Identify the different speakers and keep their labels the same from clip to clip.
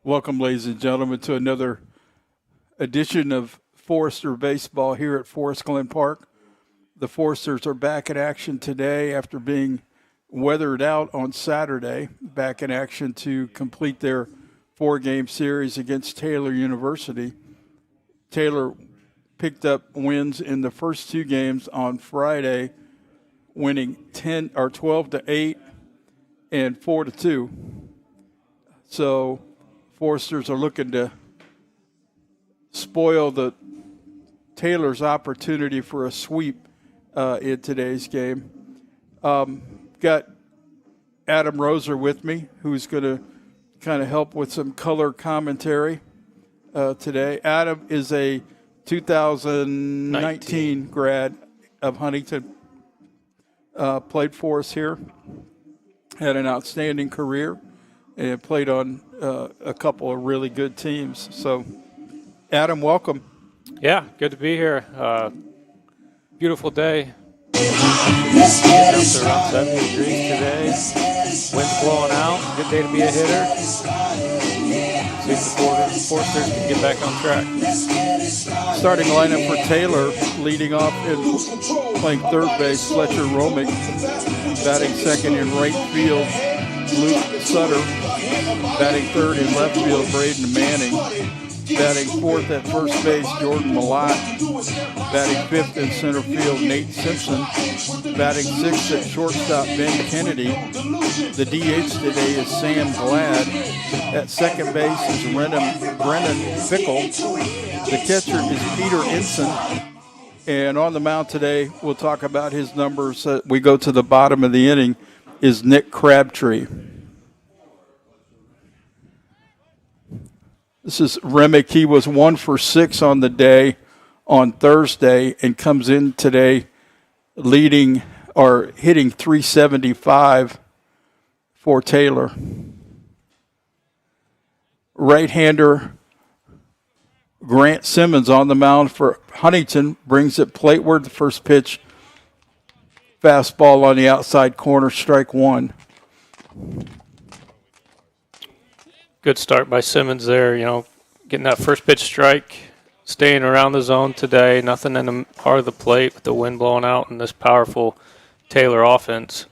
Speaker 1: Welcome, ladies and gentlemen, to another edition of Forester Baseball here at Forest Glen Park. The Foresters are back in action today after being weathered out on Saturday, back in action to complete their four-game series against Taylor University. Taylor picked up wins in the first two games on Friday, winning 12-8 and 4-2. So Foresters are looking to spoil the Taylor's opportunity for a sweep in today's game. Got Adam Roser with me, who's going to kind of help with some color commentary today. Adam is a 2019 grad of Huntington. Played for us here, had an outstanding career, and played on a couple of really good teams. So, Adam, welcome.
Speaker 2: Yeah, good to be here. Beautiful day. Up to around 70 degrees today. Wind's blowing out. Good day to be a hitter. See if the Foresters can get back on track.
Speaker 1: Starting lineup for Taylor, leading off and playing third base, Fletcher Romick. Batting second in right field, Luke Sutter. Batting third in left field, Braden Manning. Batting fourth at first base, Jordan Malott. Batting fifth in center field, Nate Simpson. Batting sixth at shortstop, Ben Kennedy. The DH today is Sam Glad. At second base is Brennan Fickle. The catcher is Peter Ensign. And on the mound today, we'll talk about his numbers. We go to the bottom of the inning, is Nick Crabtree. This is Remick. He was 1 for 6 on the day on Thursday and comes in today hitting 375 for Taylor. Right-hander Grant Simmons on the mound for Huntington, brings it plateward. The first pitch, fastball on the outside corner, strike one.
Speaker 2: Good start by Simmons there, getting that first pitch strike, staying around the zone today, nothing in the part of the plate with the wind blowing out and this powerful Taylor offense.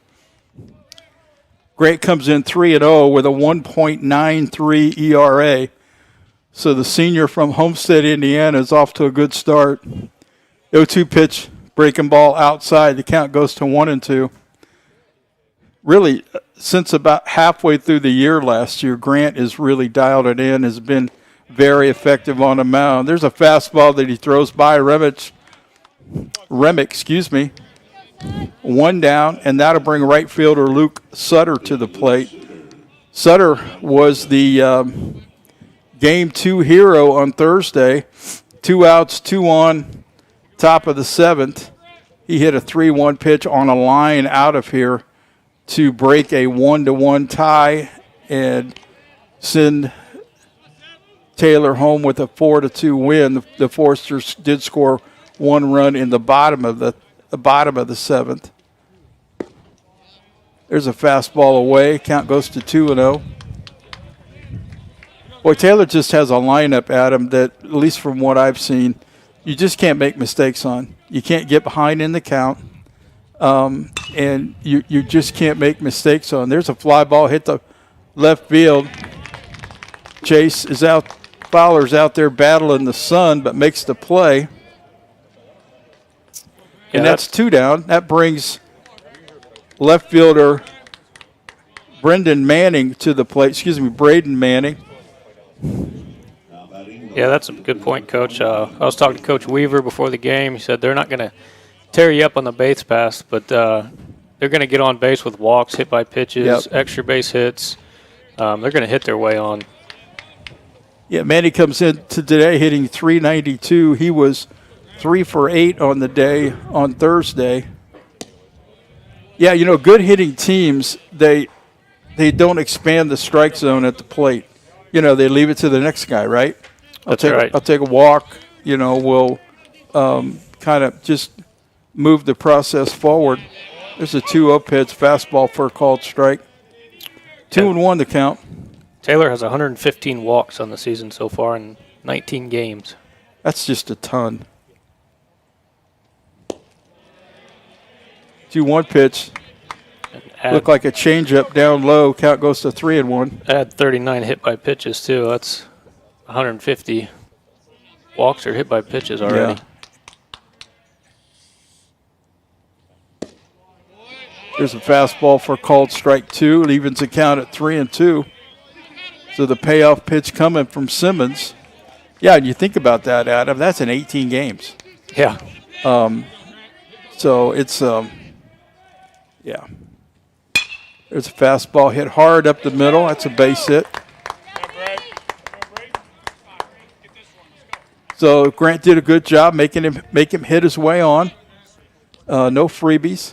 Speaker 1: Grant comes in 3-0 with a 1.93 ERA. So the senior from Homestead, Indiana, is off to a good start. 0-2 pitch, breaking ball outside. The count goes to 1-2. Really, since about halfway through the year last year, Grant has really dialed it in, has been very effective on the mound. There's a fastball that he throws by Remick, one down, and that'll bring right fielder Luke Sutter to the plate. Sutter was the Game 2 hero on Thursday. 2 outs, 2 on, top of the 7th. He hit a 3-1 pitch on a line out of here to break a 1-1 tie and send Taylor home with a 4-2 win. The Foresters did score 1 run in the bottom of the 7th. There's a fastball away. Count goes to 2-0. Boy, Taylor just has a lineup, Adam, that, at least from what I've seen, you just can't make mistakes on. You can't get behind in the count. And you just can't make mistakes on. There's a fly ball hit the left field. Chase is out. Fowler's out there battling the sun, but makes the play. And that's 2 down. That brings left fielder Braden Manning to the plate. Braden Manning.
Speaker 2: Yeah, that's a good point, Coach. I was talking to Coach Weaver before the game. He said they're not going to tear you up on the base pass, but they're going to get on base with walks, hit by pitches, extra base hits. They're going to hit their way on.
Speaker 1: Yeah, Manny comes in today hitting 392. He was 3 for 8 on the day on Thursday. Yeah, good hitting teams, they don't expand the strike zone at the plate. They leave it to the next guy, right?
Speaker 2: That's right.
Speaker 1: I'll take a walk. We'll kind of just move the process forward. There's a 2-0 pitch, fastball for a called strike. 2-1 the count.
Speaker 2: Taylor has 115 walks on the season so far in 19 games.
Speaker 1: That's just a ton. 2-1 pitch. Looked like a changeup down low. Count goes to 3-1.
Speaker 2: Add 39 hit by pitches too. That's 150 walks or hit by pitches already.
Speaker 1: Yeah. There's a fastball for called strike 2. It evens the count at 3-2. So the payoff pitch coming from Simmons. Yeah, and you think about that, Adam. That's in 18 games.
Speaker 2: Yeah.
Speaker 1: So it's yeah. There's a fastball hit hard up the middle. That's a base hit. So Grant did a good job make him hit his way on. No freebies.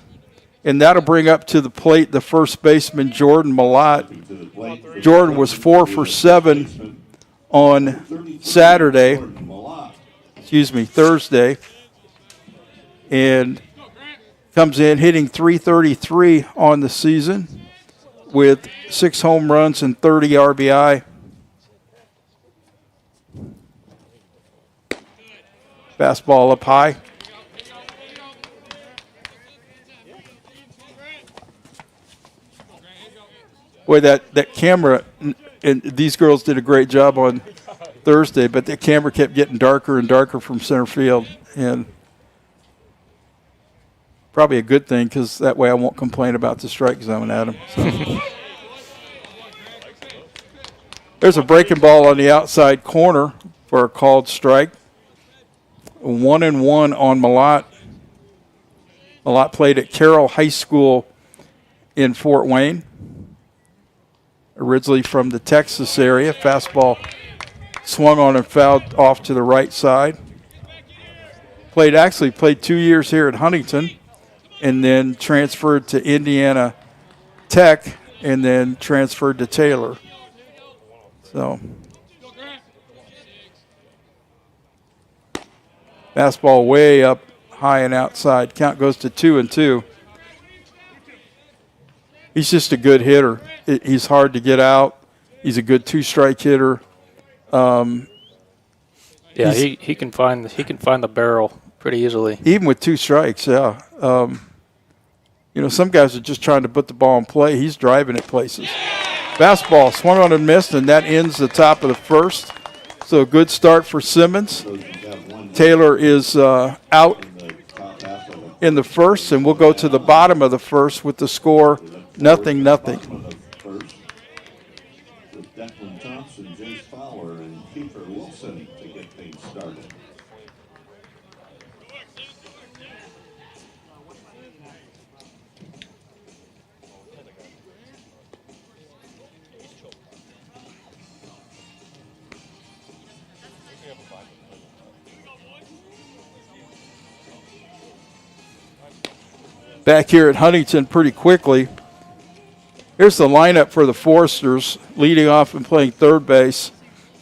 Speaker 1: And that'll bring up to the plate the first baseman, Jordan Malott. Jordan was 4 for 7 on Thursday. And comes in hitting .333 on the season with 6 home runs and 30 RBI. Fastball up high. Boy, that camera, and these girls did a great job on Thursday, but the camera kept getting darker and darker from center field. And probably a good thing, because that way I won't complain about the strike zone, Adam. So. There's a breaking ball on the outside corner for a called strike. 1-1 on Malott. Malott played at Carroll High School in Fort Wayne. Originally from the Texas area. Fastball swung on and fouled off to the right side. Played 2 years here at Huntington, and then transferred to Indiana Tech, and then transferred to Taylor. So, fastball way up high and outside. Count goes to 2-2. He's just a good hitter. He's hard to get out. He's a good 2-strike hitter.
Speaker 2: Yeah, he can find the barrel pretty easily.
Speaker 1: Even with 2 strikes, yeah. Some guys are just trying to put the ball in play. He's driving it places. Fastball swung on and missed, and that ends the top of the first. So a good start for Simmons. Taylor is out in the first, and we'll go to the bottom of the first with the score 0-0. Back here at Huntington pretty quickly. Here's the lineup for the Foresters. Leading off and playing third base,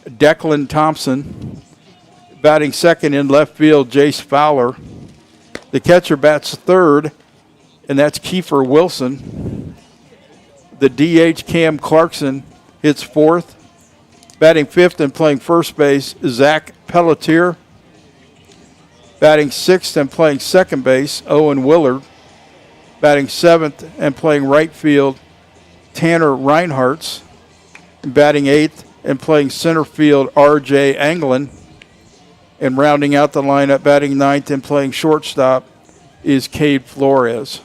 Speaker 1: Declan Thompson. Batting second in left field, Jace Fowler. The catcher bats third, and that's Kiefer Wilson. The DH, Cam Clarkson, hits fourth. Batting fifth and playing first base, Zach Pelletier. Batting sixth and playing second base, Owen Willard. Batting seventh and playing right field, Tanner Reinhardt. Batting eighth and playing center field, R.J. Anglin. And rounding out the lineup, batting ninth and playing shortstop, is Cade Flores.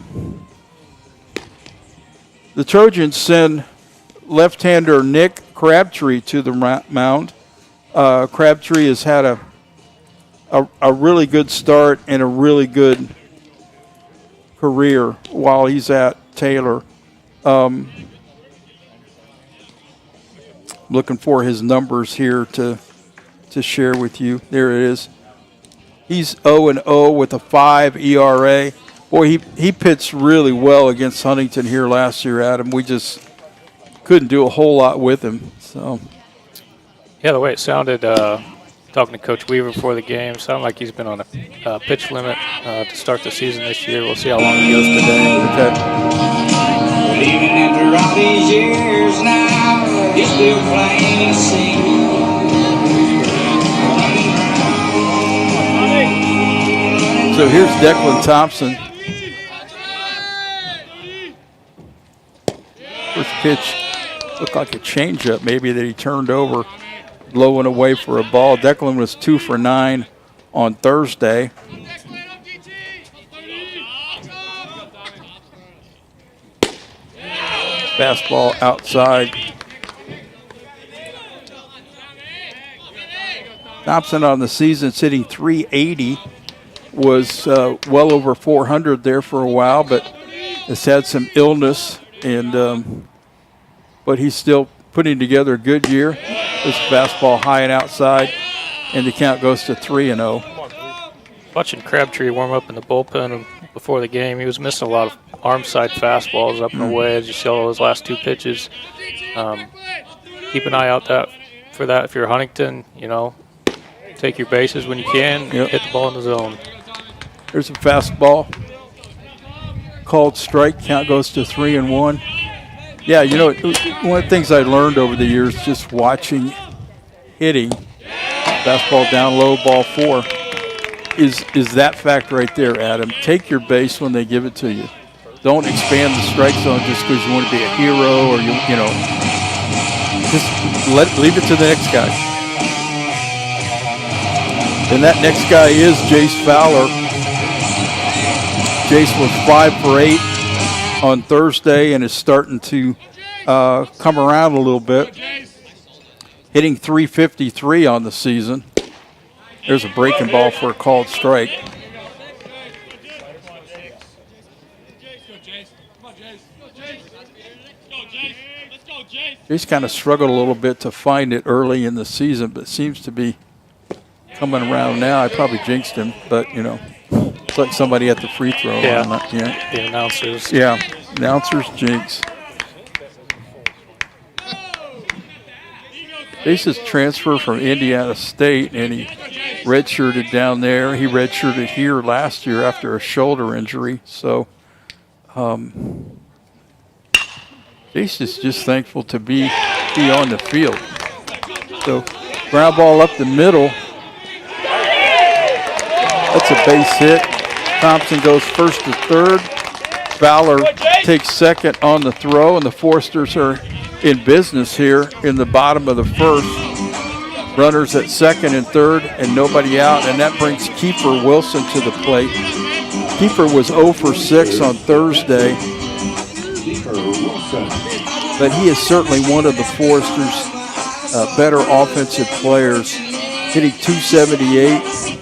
Speaker 1: The Trojans send left-hander Nick Crabtree to the mound. Crabtree has had a really good start and a really good career while he's at Taylor. Looking for his numbers here to share with you. There it is. He's 0-0 with a 5 ERA. Boy, he pitched really well against Huntington here last year, Adam. We just couldn't do a whole lot with him. So,
Speaker 2: yeah, the way it sounded, talking to Coach Weaver before the game, sounded like he's been on a pitch limit to start the season this year. We'll see how long he goes today.
Speaker 1: Okay.
Speaker 3: Even after all these years now, he's still playing the scene.
Speaker 1: So here's Declan Thompson. First pitch looked like a changeup, maybe, that he turned over low and away for a ball. Declan was 2 for 9 on Thursday. Fastball outside. Thompson on the season sitting 380. Was well over 400 there for a while, but has had some illness, and but he's still putting together a good year. This fastball high and outside, and the count goes to 3-0.
Speaker 2: Watching Crabtree warm up in the bullpen before the game, he was missing a lot of arm side fastballs up and away, as you saw those last 2 pitches. Keep an eye out for that if you're Huntington. You know, take your bases when you can, hit the ball in the zone.
Speaker 1: There's a fastball. Called strike. Count goes to 3-1. Yeah, you know, one of the things I learned over the years just watching hitting, fastball down low, ball 4, is that fact right there, Adam. Take your base when they give it to you. Don't expand the strike zone just because you want to be a hero or, you know, just leave it to the next guy. And that next guy is Jace Fowler. Jace was 5 for 8 on Thursday and is starting to come around a little bit. Hitting .353 on the season. There's a breaking ball for a called strike. Jace kind of struggled a little bit to find it early in the season, but seems to be coming around now. I probably jinxed him, but, you know. It's like somebody at the free throw.
Speaker 2: Yeah, the announcers.
Speaker 1: Yeah, announcers jinx. Jace's transfer from Indiana State, and he redshirted down there. He redshirted here last year after a shoulder injury. So Jace is just thankful to be on the field. So ground ball up the middle. That's a base hit. Thompson goes first to third. Fowler takes second on the throw, and the Forsters are in business here in the bottom of the first. Runners at second and third, and nobody out, and that brings Kiefer Wilson to the plate. Kiefer was 0 for 6 on Thursday, but he is certainly one of the Forsters' better offensive players, hitting .278.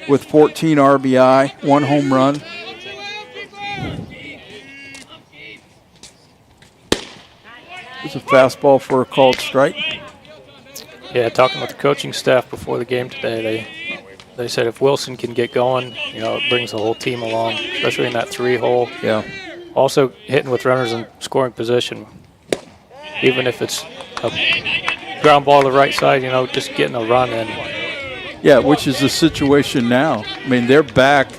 Speaker 1: with 14 RBI, 1 home run. It's a fastball for a called strike.
Speaker 2: Yeah, talking with the coaching staff before the game today, they said if Wilson can get going, you know, it brings the whole team along, especially in that 3-hole.
Speaker 1: Yeah.
Speaker 2: Also hitting with runners in scoring position, even if it's a ground ball to the right side, you know, just getting a run in.
Speaker 1: Yeah, which is the situation now. I mean, they're back.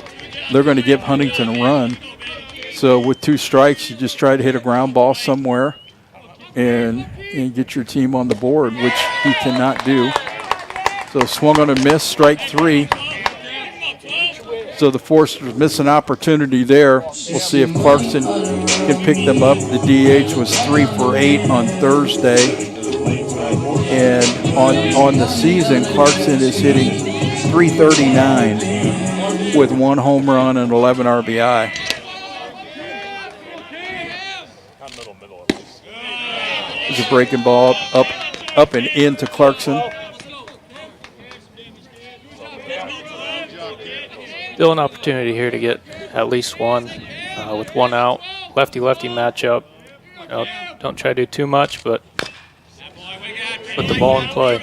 Speaker 1: They're going to give Huntington a run. So with 2 strikes, you just try to hit a ground ball somewhere and get your team on the board, which he cannot do. So swung on a miss, strike 3. So the Forsters miss an opportunity there. We'll see if Clarkson can pick them up. The DH was 3 for 8 on Thursday. And on the season, Clarkson is hitting .339 with 1 home run and 11 RBI. It's a breaking ball up and into Clarkson.
Speaker 2: Still an opportunity here to get at least one with 1 out. Lefty-lefty matchup. You know, don't try to do too much, but put the ball in play.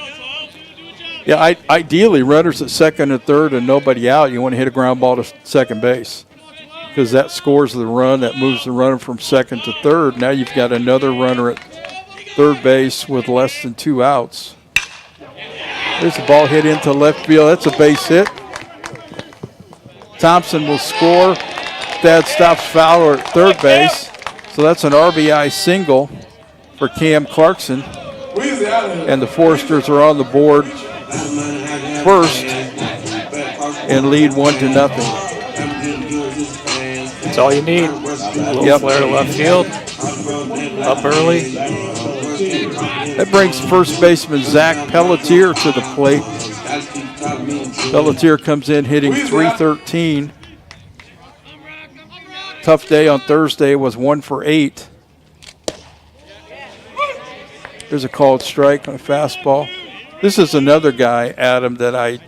Speaker 1: Yeah, ideally, runners at second and third and nobody out, you want to hit a ground ball to second base because that scores the run. That moves the runner from second to third. Now you've got another runner at third base with less than 2 outs. There's the ball hit into left field. That's a base hit. Thompson will score. Dad stops Fowler at third base. So that's an RBI single for Cam Clarkson. And the Foresters are on the board first and lead 1-0.
Speaker 2: That's all you need. A little flare to left field. Up early.
Speaker 1: That brings first baseman Zach Pelletier to the plate. Pelletier comes in hitting .313. Tough day on Thursday, was 1 for 8. There's a called strike on a fastball. This is another guy, Adam, that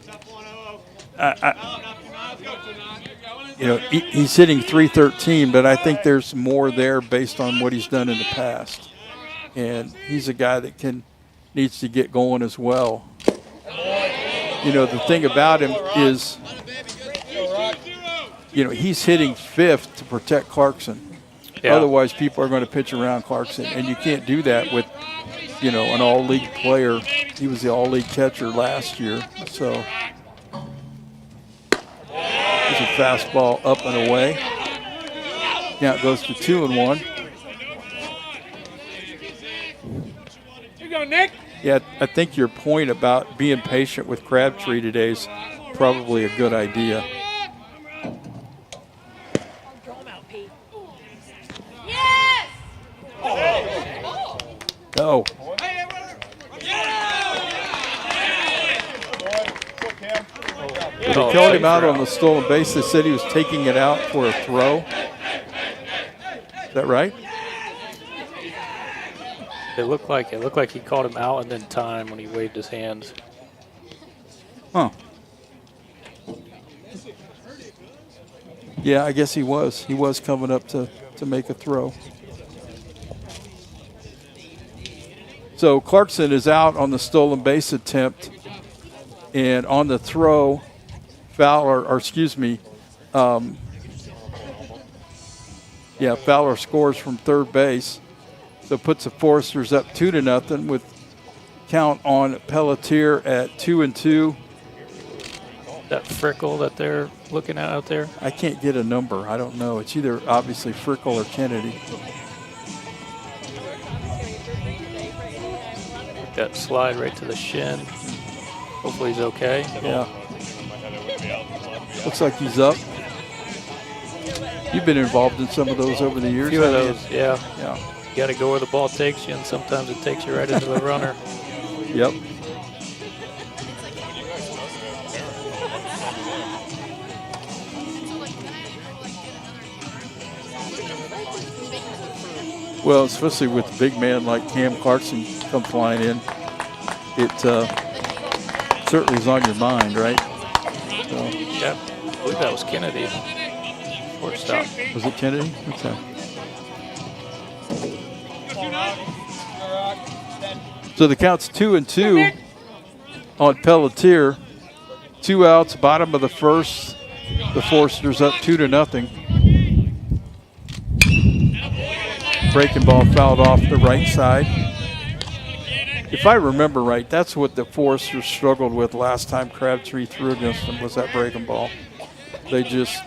Speaker 1: he's hitting .313, but I think there's more there based on what he's done in the past. And he's a guy that needs to get going as well. The thing about him is, he's hitting fifth to protect Clarkson. Yeah. Otherwise, people are going to pitch around Clarkson, and you can't do that with, an all-league player. He was the all-league catcher last year. So there's a fastball up and away. Now it goes to 2-1.
Speaker 4: Here you go, Nick.
Speaker 1: Yeah, I think your point about being patient with Crabtree today is probably a good idea. No. They called him out on the stolen base. They said he was taking it out for a throw. Is that right?
Speaker 2: It looked like he called him out and then time when he waved his hands.
Speaker 1: Huh. Yeah, I guess he was. He was coming up to make a throw. So Clarkson is out on the stolen base attempt, and on the throw, Fowler scores from third base. So puts the Foresters up 2-0 with count on Pelletier at 2-2.
Speaker 2: That Frickle that they're looking at out there?
Speaker 1: I can't get a number. I don't know. It's either obviously Frickle or Kennedy.
Speaker 2: That slide right to the shin. Hopefully he's okay.
Speaker 1: Yeah. Looks like he's up. You've been involved in some of those over the years.
Speaker 2: A few of those, yeah.
Speaker 1: Yeah.
Speaker 2: You got to go where the ball takes you, and sometimes it takes you right into the runner.
Speaker 1: Yep. Well, especially with a big man like Cam Clarkson come flying in, it certainly is on your mind, right? So.
Speaker 2: Yep. I believe that was Kennedy. Shortstop.
Speaker 1: Was it Kennedy? Okay. So the count's 2-2 on Pelletier. 2 outs, bottom of the first. The Foresters up 2-0. Breaking ball fouled off the right side. If I remember right, that's what the Foresters struggled with last time Crabtree threw against them, was that breaking ball. They just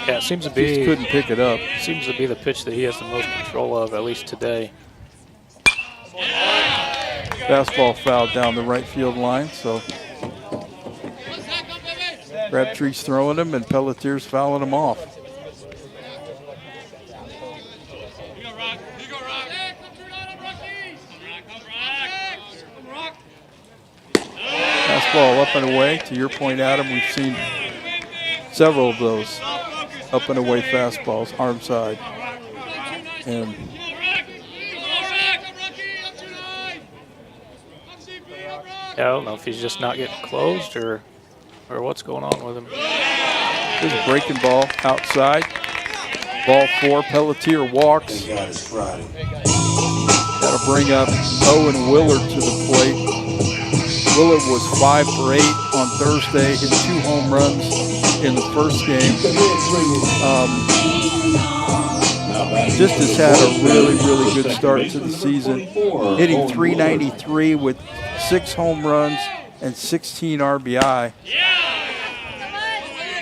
Speaker 2: it seems to be
Speaker 1: couldn't pick it up.
Speaker 2: Seems to be the pitch that he has the most control of, at least today.
Speaker 1: Fastball fouled down the right field line, so Crabtree's throwing him and Pelletier's fouling him off. Fastball up and away. To your point, Adam, we've seen several of those up and away fastballs, arm side. And
Speaker 2: I don't know if he's just not getting closed or what's going on with him.
Speaker 1: There's a breaking ball outside. Ball 4, Pelletier walks. That'll bring up Owen Willard to the plate. Willard was 5 for 8 on Thursday, hit 2 home runs in the first game. Just has had a really, really good start to the season. Hitting .393 with 6 home runs and 16 RBI.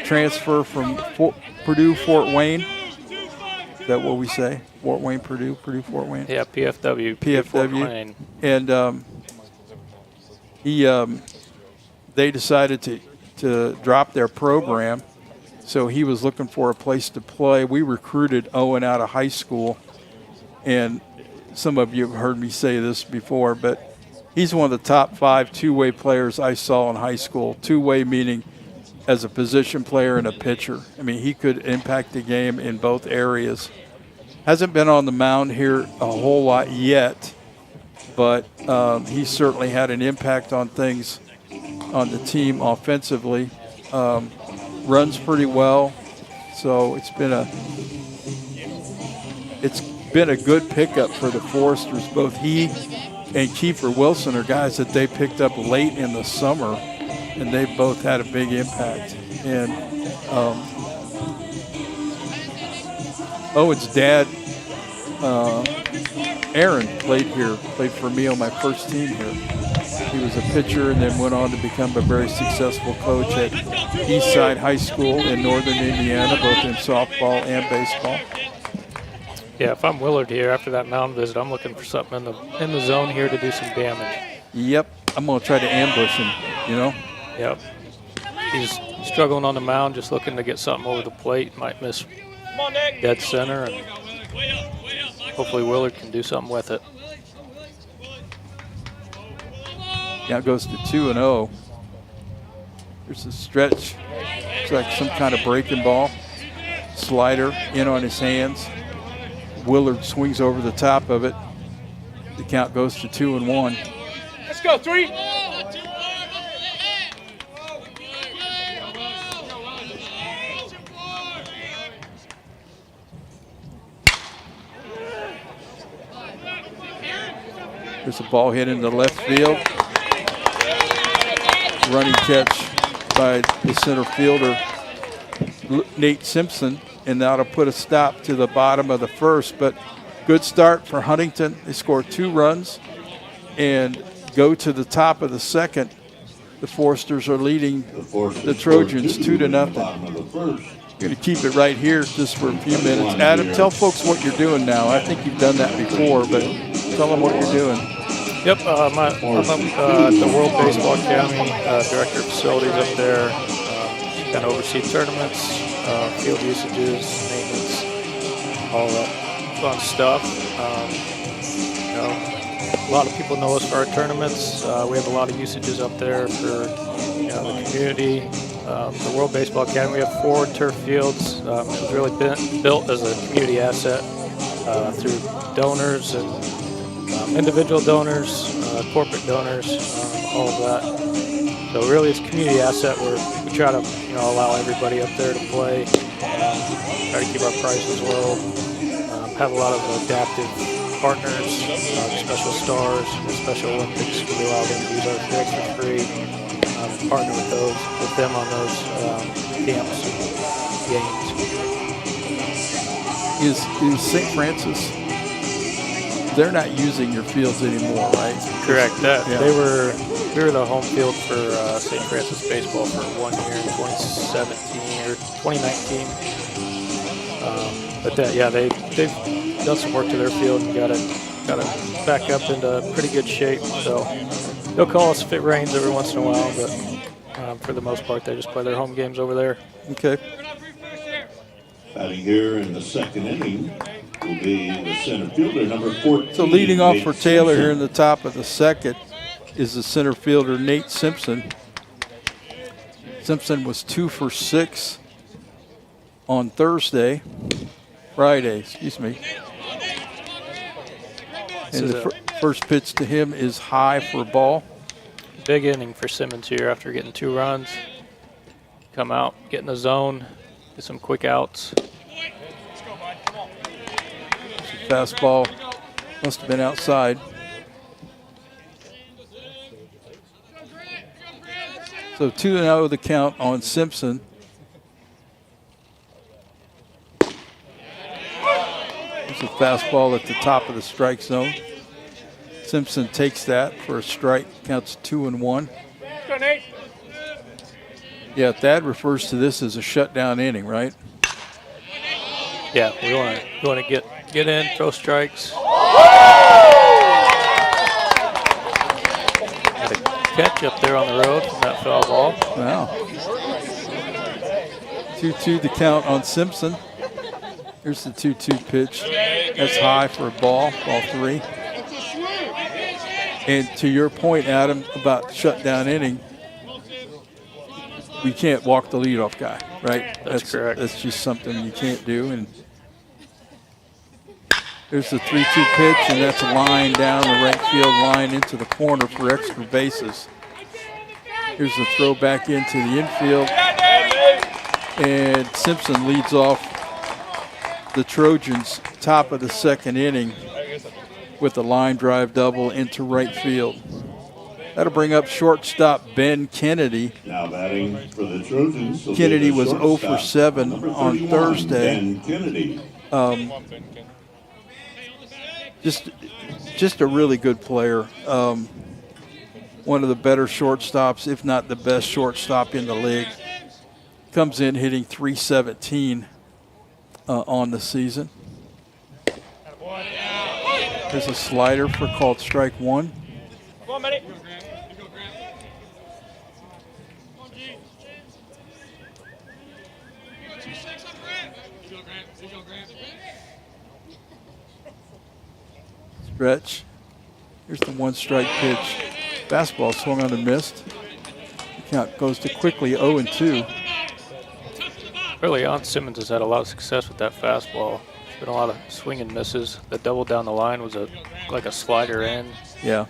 Speaker 1: Transfer from Purdue Fort Wayne. Is that what we say? Fort Wayne, Purdue, Fort Wayne?
Speaker 2: Yeah, PFW. Fort Wayne.
Speaker 1: And they decided to drop their program, so he was looking for a place to play. We recruited Owen out of high school, and some of you have heard me say this before, but he's one of the top 5 two-way players I saw in high school. Two-way meaning as a position player and a pitcher. I mean, he could impact the game in both areas. Hasn't been on the mound here a whole lot yet, but he certainly had an impact on things on the team offensively. Runs pretty well, so it's been a good pickup for the Foresters. Both he and Kiefer Wilson are guys that they picked up late in the summer, and they both had a big impact. And Owen's dad, Aaron, played for me on my first team here. He was a pitcher and then went on to become a very successful coach at Eastside High School in northern Indiana, both in softball and baseball.
Speaker 2: Yeah, if I'm Willard here after that mound visit, I'm looking for something in the zone here to do some damage.
Speaker 1: Yep, I'm going to try to ambush him, you know?
Speaker 2: Yep. He's struggling on the mound, just looking to get something over the plate. Might miss dead center, and hopefully Willard can do something with it.
Speaker 1: Now it goes to 2-0. There's a stretch. Looks like some kind of breaking ball. Slider in on his hands. Willard swings over the top of it. The count goes to 2-1.
Speaker 4: Let's go, 3.
Speaker 1: There's a ball hit into left field. Running catch by the center fielder, Nate Simpson, and that'll put a stop to the bottom of the first. But good start for Huntington. They score 2 runs and go to the top of the second. The Foresters are leading the Trojans 2-0. We're going to keep it right here just for a few minutes. Adam, tell folks what you're doing now. I think you've done that before, but tell them what you're doing.
Speaker 2: Yep, I'm up at the World Baseball Academy, Director of Facilities up there. Kind of oversee tournaments, field usages, maintenance, all that fun stuff. A lot of people know us for our tournaments. We have a lot of usages up there for the community. The World Baseball Academy, we have 4 turf fields. It was really built as a community asset through donors and individual donors, corporate donors, all of that. So really it's a community asset where we try to allow everybody up there to play, try to keep our prices low, have a lot of adaptive partners, special stars, Special Olympics. We allow them to use our fields for free, partner with them on those camps and games.
Speaker 1: Is St. Francis, they're not using your fields anymore, right?
Speaker 2: Correct. We were the home field for St. Francis baseball for 1 year in 2017 or 2019. They've done some work to their field and got it back up into pretty good shape. So they'll call us if it rains every once in a while, but for the most part, they just play their home games over there.
Speaker 1: Okay.
Speaker 5: Batting here in the second inning will be the center fielder, number 14.
Speaker 1: So leading off for Taylor here in the top of the second is the center fielder, Nate Simpson. Simpson was 2 for 6 on Friday, excuse me. And the first pitch to him is high for a ball.
Speaker 2: Big inning for Simmons here after getting 2 runs. Come out, get in the zone, get some quick outs.
Speaker 1: Fastball must have been outside. So 2-0 the count on Simpson. There's a fastball at the top of the strike zone. Simpson takes that for a strike, counts 2-1.
Speaker 4: Go, Nate.
Speaker 1: Yeah, Thad refers to this as a shutdown inning, right?
Speaker 2: Yeah, we want to get in, throw strikes. Had a catch up there on the road from that foul ball.
Speaker 1: Wow. 2-2 the count on Simpson. Here's the 2-2 pitch. That's high for a ball 3. And to your point, Adam, about shutdown inning, we can't walk the leadoff guy, right?
Speaker 2: That's correct.
Speaker 1: That's just something you can't do. And there's the 3-2 pitch, and that's a line down the right field line into the corner for extra bases. Here's the throw back into the infield, and Simpson leads off the Trojans top of the second inning with a line drive double into right field. That'll bring up shortstop Ben Kennedy.
Speaker 5: Now batting for the Trojans.
Speaker 1: Kennedy was 0 for 7 on Thursday.
Speaker 5: Ben Kennedy.
Speaker 1: Just a really good player. One of the better shortstops, if not the best shortstop in the league. Comes in hitting .317 on the season. There's a slider for called strike 1.
Speaker 4: Come on, Medic.
Speaker 1: Stretch. Here's the 1-strike pitch. Fastball swung on and missed. The count goes to quickly 0-2.
Speaker 2: Early on, Simmons has had a lot of success with that fastball. There's been a lot of swing and misses. The double down the line was like a slider in.
Speaker 1: Yeah.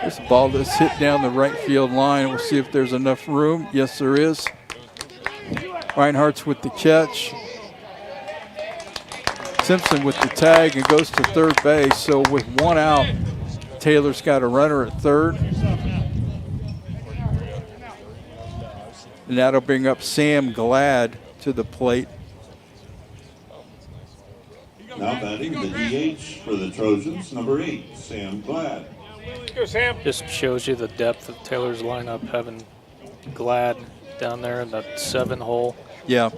Speaker 1: This ball that's hit down the right field line. We'll see if there's enough room. Yes, there is. Reinhardt's with the catch. Simpson with the tag and goes to third base. So with 1 out, Taylor's got a runner at third. And that'll bring up Sam Glad to the plate.
Speaker 5: Now batting the DH for the Trojans, number 8, Sam Glad.
Speaker 4: Let's go, Sam.
Speaker 2: Just shows you the depth of Taylor's lineup, having Glad down there in the 7 hole.
Speaker 1: Yeah.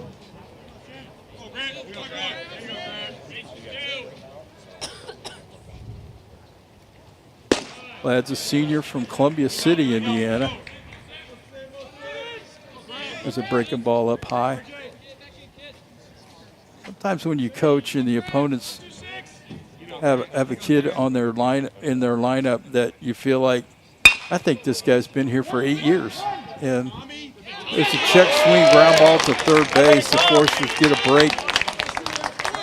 Speaker 1: Glad's a senior from Columbia City, Indiana. There's a breaking ball up high. Sometimes when you coach and the opponents have a kid on their lineup that you feel like, I think this guy's been here for 8 years. And it's a check swing ground ball to third base. The Foresters get a break.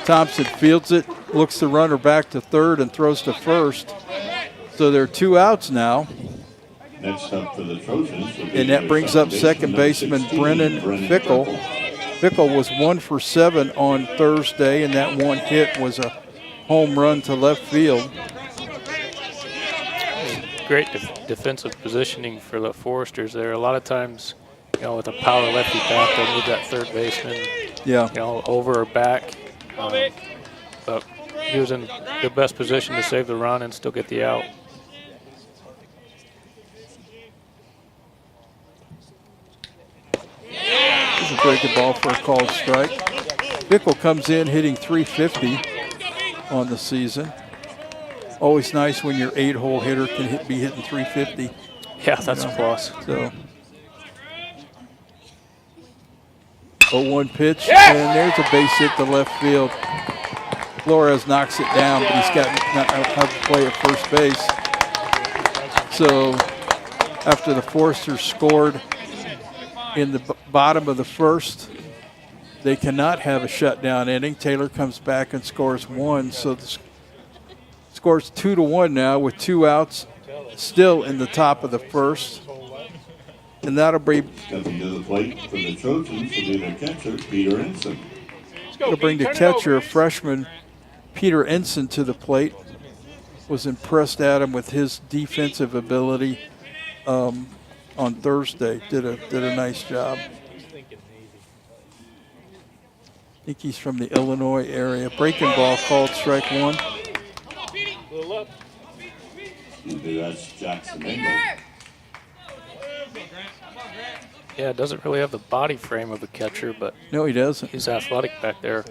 Speaker 1: Thompson fields it, looks the runner back to third and throws to first. So there are 2 outs now.
Speaker 5: Next up for the Trojans.
Speaker 1: And that brings up second baseman Brennan Fickle. Fickle was 1 for 7 on Thursday, and that 1 hit was a home run to left field.
Speaker 2: Great defensive positioning for the Foresters there. A lot of times, with a power lefty bat, they'll move that third baseman, over or back. But he was in the best position to save the run and still get the out.
Speaker 1: This is a breaking ball for a called strike. Fickle comes in hitting .350 on the season. Always nice when your 8-hole hitter can be hitting .350.
Speaker 2: Yeah, that's a plus.
Speaker 1: So 0-1 pitch, and there's a base hit to left field. Flores knocks it down, but he's got not have to play at first base. So after the Foresters scored in the bottom of the first, they cannot have a shutdown inning. Taylor comes back and scores 1, so the score's 2-1 now with 2 outs, still in the top of the first. And that'll bring
Speaker 5: Stepping to the plate for the Trojans will be their catcher, Peter Ensign.
Speaker 1: it'll bring the catcher, freshman Peter Ensign, to the plate. Was impressed at him with his defensive ability on Thursday. Did a nice job. I think he's from the Illinois area. Breaking ball called strike 1.
Speaker 5: That's Jackson Engel.
Speaker 2: Yeah, doesn't really have the body frame of a catcher, but
Speaker 1: No, he doesn't.
Speaker 2: he's athletic back there.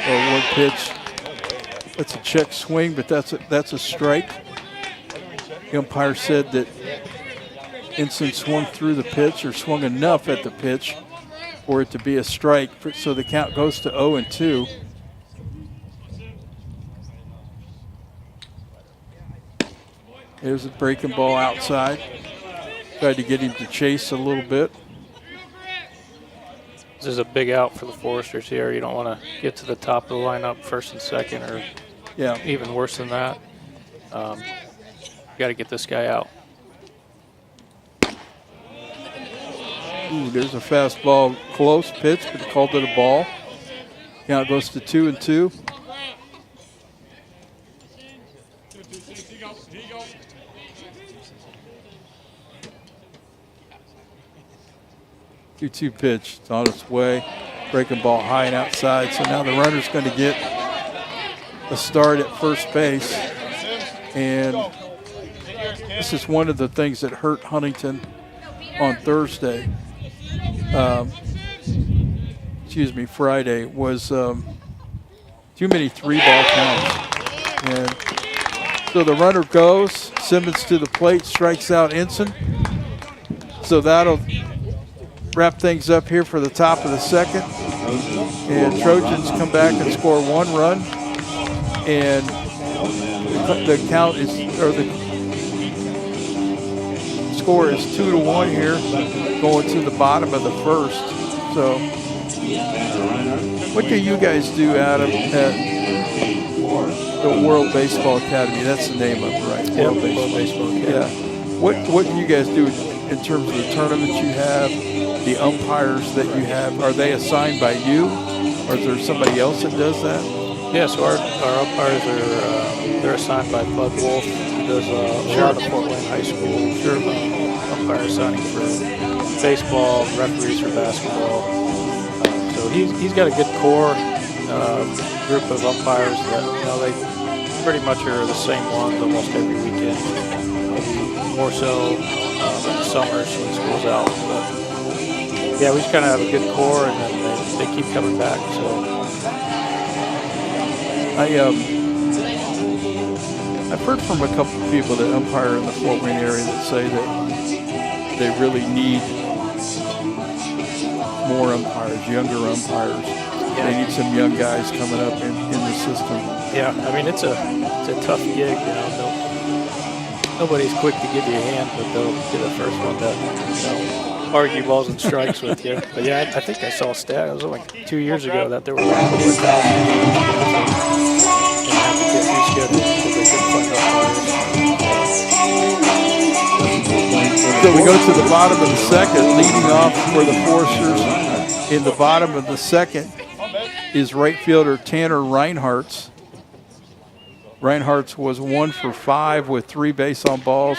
Speaker 1: Or one pitch. That's a check swing, but that's a strike. The umpire said that Ensign swung through the pitch or swung enough at the pitch for it to be a strike. So the count goes to 0-2. There's a breaking ball outside. Tried to get him to chase a little bit.
Speaker 2: This is a big out for the Foresters here. You don't want to get to the top of the lineup first and second, or even worse than that. Got to get this guy out.
Speaker 1: Ooh, there's a fastball, close pitch, but he called it a ball. Count goes to 2-2. Two pitch. It's on its way. Breaking ball high and outside. So now the runner's going to get a start at first base. And this is one of the things that hurt Huntington on Thursday. Friday was too many 3-ball counts. And so the runner goes. Simmons to the plate, strikes out Ensign. So that'll wrap things up here for the top of the second. And Trojans come back and score 1 run. And the count is, or the score is 2-1 here, going to the bottom of the first. So what do you guys do, Adam, at the World Baseball Academy? That's the name of it, right?
Speaker 2: Yeah, World Baseball Academy.
Speaker 1: Yeah. What do you guys do in terms of the tournaments you have, the umpires that you have? Are they assigned by you, or is there somebody else that does that?
Speaker 2: Yeah, so our umpires are they're assigned by Bud Wolf, who does a lot of Fort Wayne High School. Umpire signing for baseball, referees for basketball. So he's got a good core group of umpires that they pretty much are the same ones almost every weekend. Maybe more so in the summers when school's out. But yeah, we just kind of have a good core, and then they keep coming back. So
Speaker 1: I've heard from a couple of people that umpire in the Fort Wayne area that say that they really need more umpires, younger umpires.
Speaker 2: Yeah.
Speaker 1: They need some young guys coming up in the system.
Speaker 2: Yeah, I mean it's a tough gig. Nobody's quick to give you a hand, but they'll be the first one to argue balls and strikes with you. But yeah, I think I saw a stat. It was like 2 years ago that there were like 4,000 and had to get rescheduled because they couldn't find umpires.
Speaker 1: So we go to the bottom of the second, leading off for the Foresters in the bottom of the second is right fielder Tanner Reinhardt's. Reinhardt's was 1 for 5 with 3 base on balls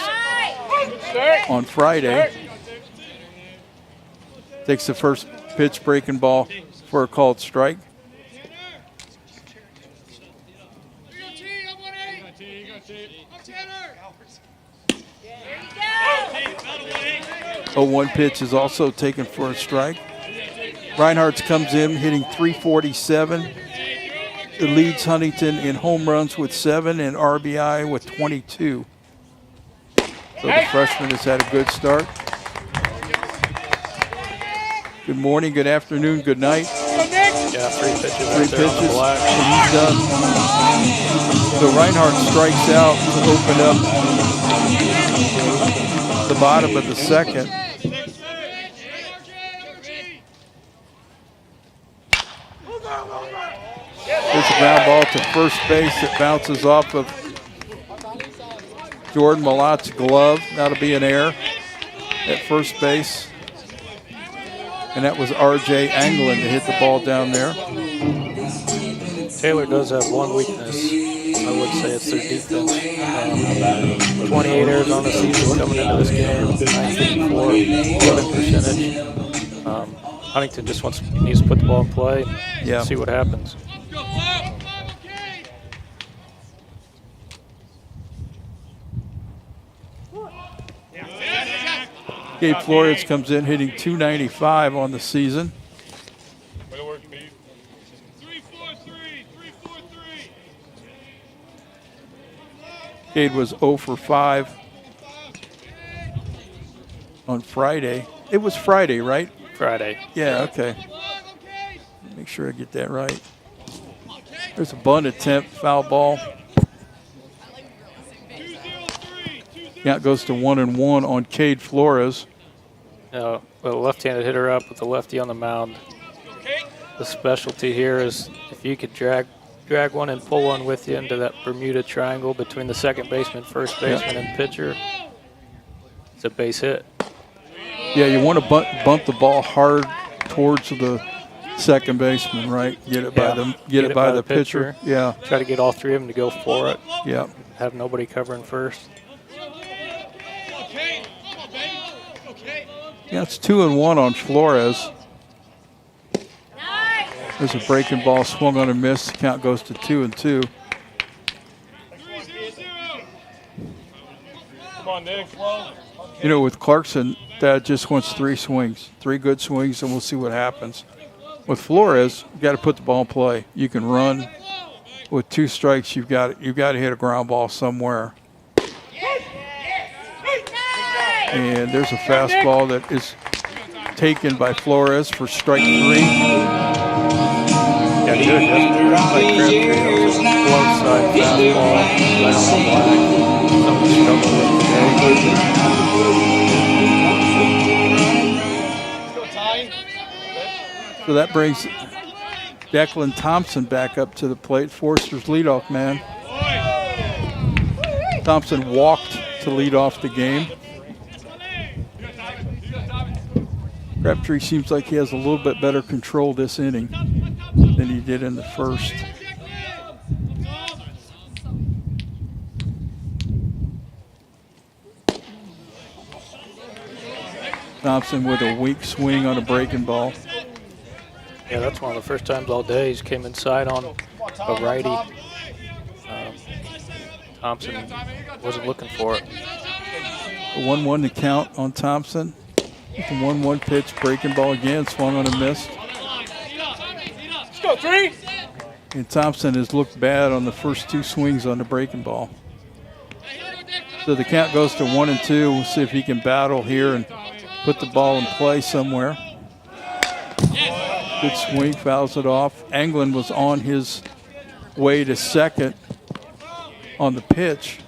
Speaker 1: on Friday. Takes the first pitch, breaking ball for a called strike. A 1 pitch is also taken for a strike. Reinhardt's comes in hitting .347. It leads Huntington in home runs with 7 and RBI with 22. So the freshman has had a good start. Good morning, good afternoon, good night.
Speaker 2: Yeah, 3 pitches.
Speaker 1: 3 pitches, and he's done. So Reinhardt strikes out to open up the bottom of the second. There's a ground ball to first base that bounces off of Jordan Malotte's glove. That'll be an error at first base. And that was R.J. Anglin to hit the ball down there.
Speaker 2: Taylor does have one weakness. I would say it's their defense. 28 errors on the season coming into this game. 954 win percentage. Huntington just needs to put the ball in play and see what happens.
Speaker 1: Gabe Flores comes in hitting .295 on the season.
Speaker 4: Way to work, Pete.
Speaker 1: Cade was 0 for 5 on Friday. It was Friday, right?
Speaker 2: Friday.
Speaker 1: Yeah, okay. Make sure I get that right. There's a bunt attempt, foul ball. Count goes to 1-1 on Cade Flores.
Speaker 2: With a left-handed hitter up with the lefty on the mound. The specialty here is if you could drag one and pull one with you into that Bermuda triangle between the second baseman, first baseman, and pitcher, it's a base hit.
Speaker 1: Yeah, you want to bunt the ball hard towards the second baseman, right? Get it by the pitcher. Yeah.
Speaker 2: Try to get all three of them to go for it.
Speaker 1: Yeah.
Speaker 2: Have nobody covering first.
Speaker 1: Yeah, it's 2-1 on Flores. There's a breaking ball swung on a miss. The count goes to 2-2.
Speaker 4: Come on, Nick.
Speaker 1: You know, with Clarkson, Dad just wants 3 swings, 3 good swings, and we'll see what happens. With Flores, you got to put the ball in play. You can run. With 2 strikes, you've got to hit a ground ball somewhere. And there's a fastball that is taken by Flores for strike 3.
Speaker 2: Yeah, good. That's like glove side fastball. Something to struggle with today.
Speaker 1: So that brings Declan Thompson back up to the plate, Forster's leadoff man. Thompson walked to lead off the game. Crabtree seems like he has a little bit better control this inning than he did in the first. Thompson with a weak swing on a breaking ball.
Speaker 2: Yeah, that's one of the first times all day he's came inside on a righty. Thompson wasn't looking for it.
Speaker 1: A 1-1 to count on Thompson. The 1-1 pitch, breaking ball again, swung on a miss.
Speaker 4: Let's go, 3.
Speaker 1: And Thompson has looked bad on the first 2 swings on the breaking ball. So the count goes to 1-2. We'll see if he can battle here and put the ball in play somewhere. Good swing, fouls it off. Anglin was on his way to second on the pitch.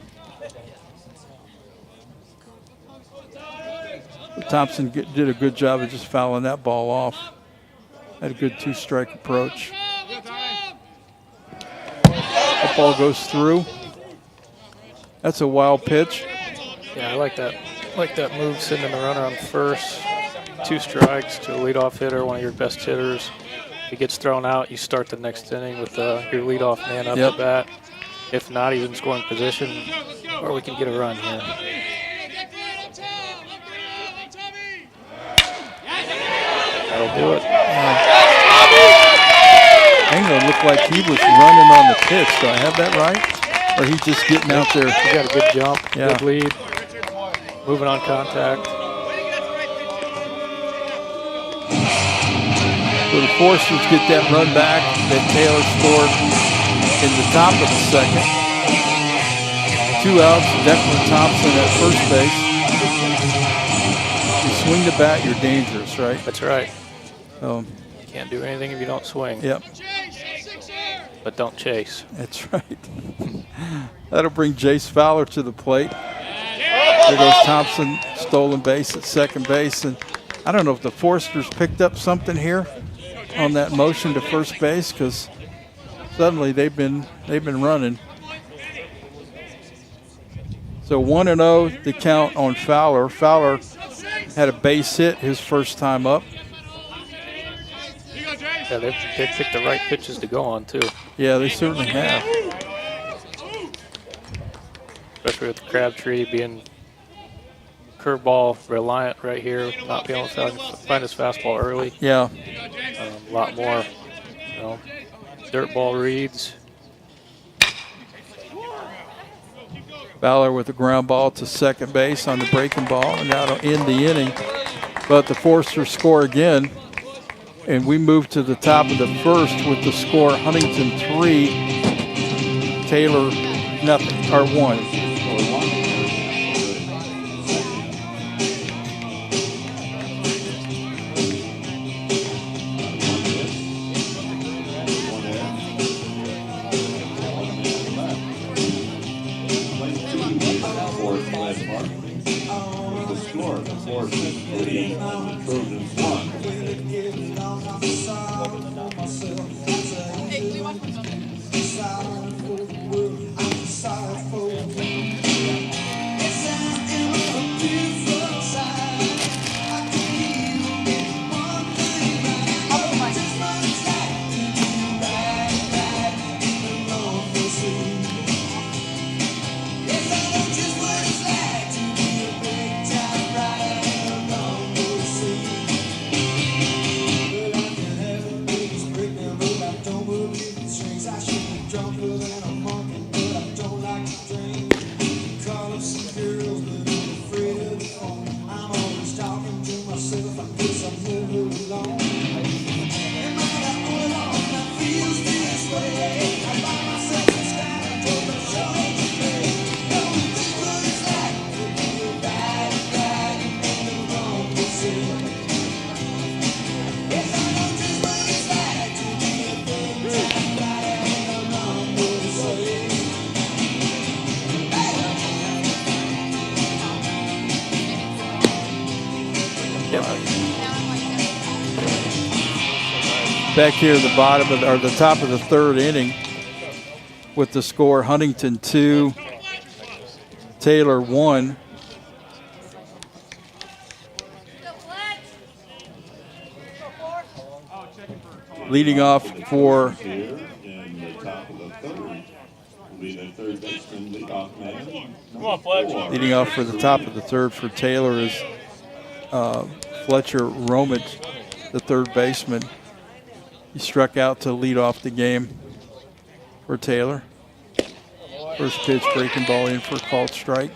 Speaker 1: Thompson did a good job of just fouling that ball off. Had a good 2-strike approach. That ball goes through. That's a wild pitch.
Speaker 2: Yeah, I like that. Like that move, sending the runner on first. 2 strikes to a leadoff hitter, one of your best hitters. If he gets thrown out, you start the next inning with your leadoff man up to bat. If not, he's in scoring position, or we can get a run here. That'll do it.
Speaker 1: Anglin looked like he was running on the pitch. Do I have that right? Or he's just getting out there?
Speaker 2: He got a good jump,
Speaker 1: Yeah.
Speaker 2: good lead, moving on contact.
Speaker 1: So the Forsters get that run back that Taylor scored in the top of the second. 2 outs, Declan Thompson at first base. You swing the bat, you're dangerous, right?
Speaker 2: That's right.
Speaker 1: So,
Speaker 2: You can't do anything if you don't swing.
Speaker 1: yep,
Speaker 2: But don't chase.
Speaker 1: that's right. That'll bring Jace Fowler to the plate. There goes Thompson, stolen base at second base. And I don't know if the Forsters picked up something here on that motion to first base, because suddenly they've been running. So 1-0 the count on Fowler. Fowler had a base hit his first time up.
Speaker 2: Yeah, they picked the right pitches to go on, too.
Speaker 1: Yeah, they certainly have.
Speaker 2: Especially with Crabtree being curveball reliant right here, not being able to find his fastball early.
Speaker 1: Yeah.
Speaker 2: A lot more, dirt ball reads.
Speaker 1: Fowler with a ground ball to second base on the breaking ball, and that'll end the inning. But the Forsters score again, and we move to the top of the first with the score Huntington 3, Taylor nothing, or 1.
Speaker 5: Trojans 1.
Speaker 1: Back here at the bottom of or the top of the third inning with the score Huntington 2, Taylor 1. Leading off for
Speaker 5: Here in the top of the third will be the third baseman, leadoff man.
Speaker 4: Come on, Fletch.
Speaker 1: leading off for the top of the third for Taylor is Fletcher Romich, the third baseman. He struck out to lead off the game for Taylor. First pitch, breaking ball in for a called strike.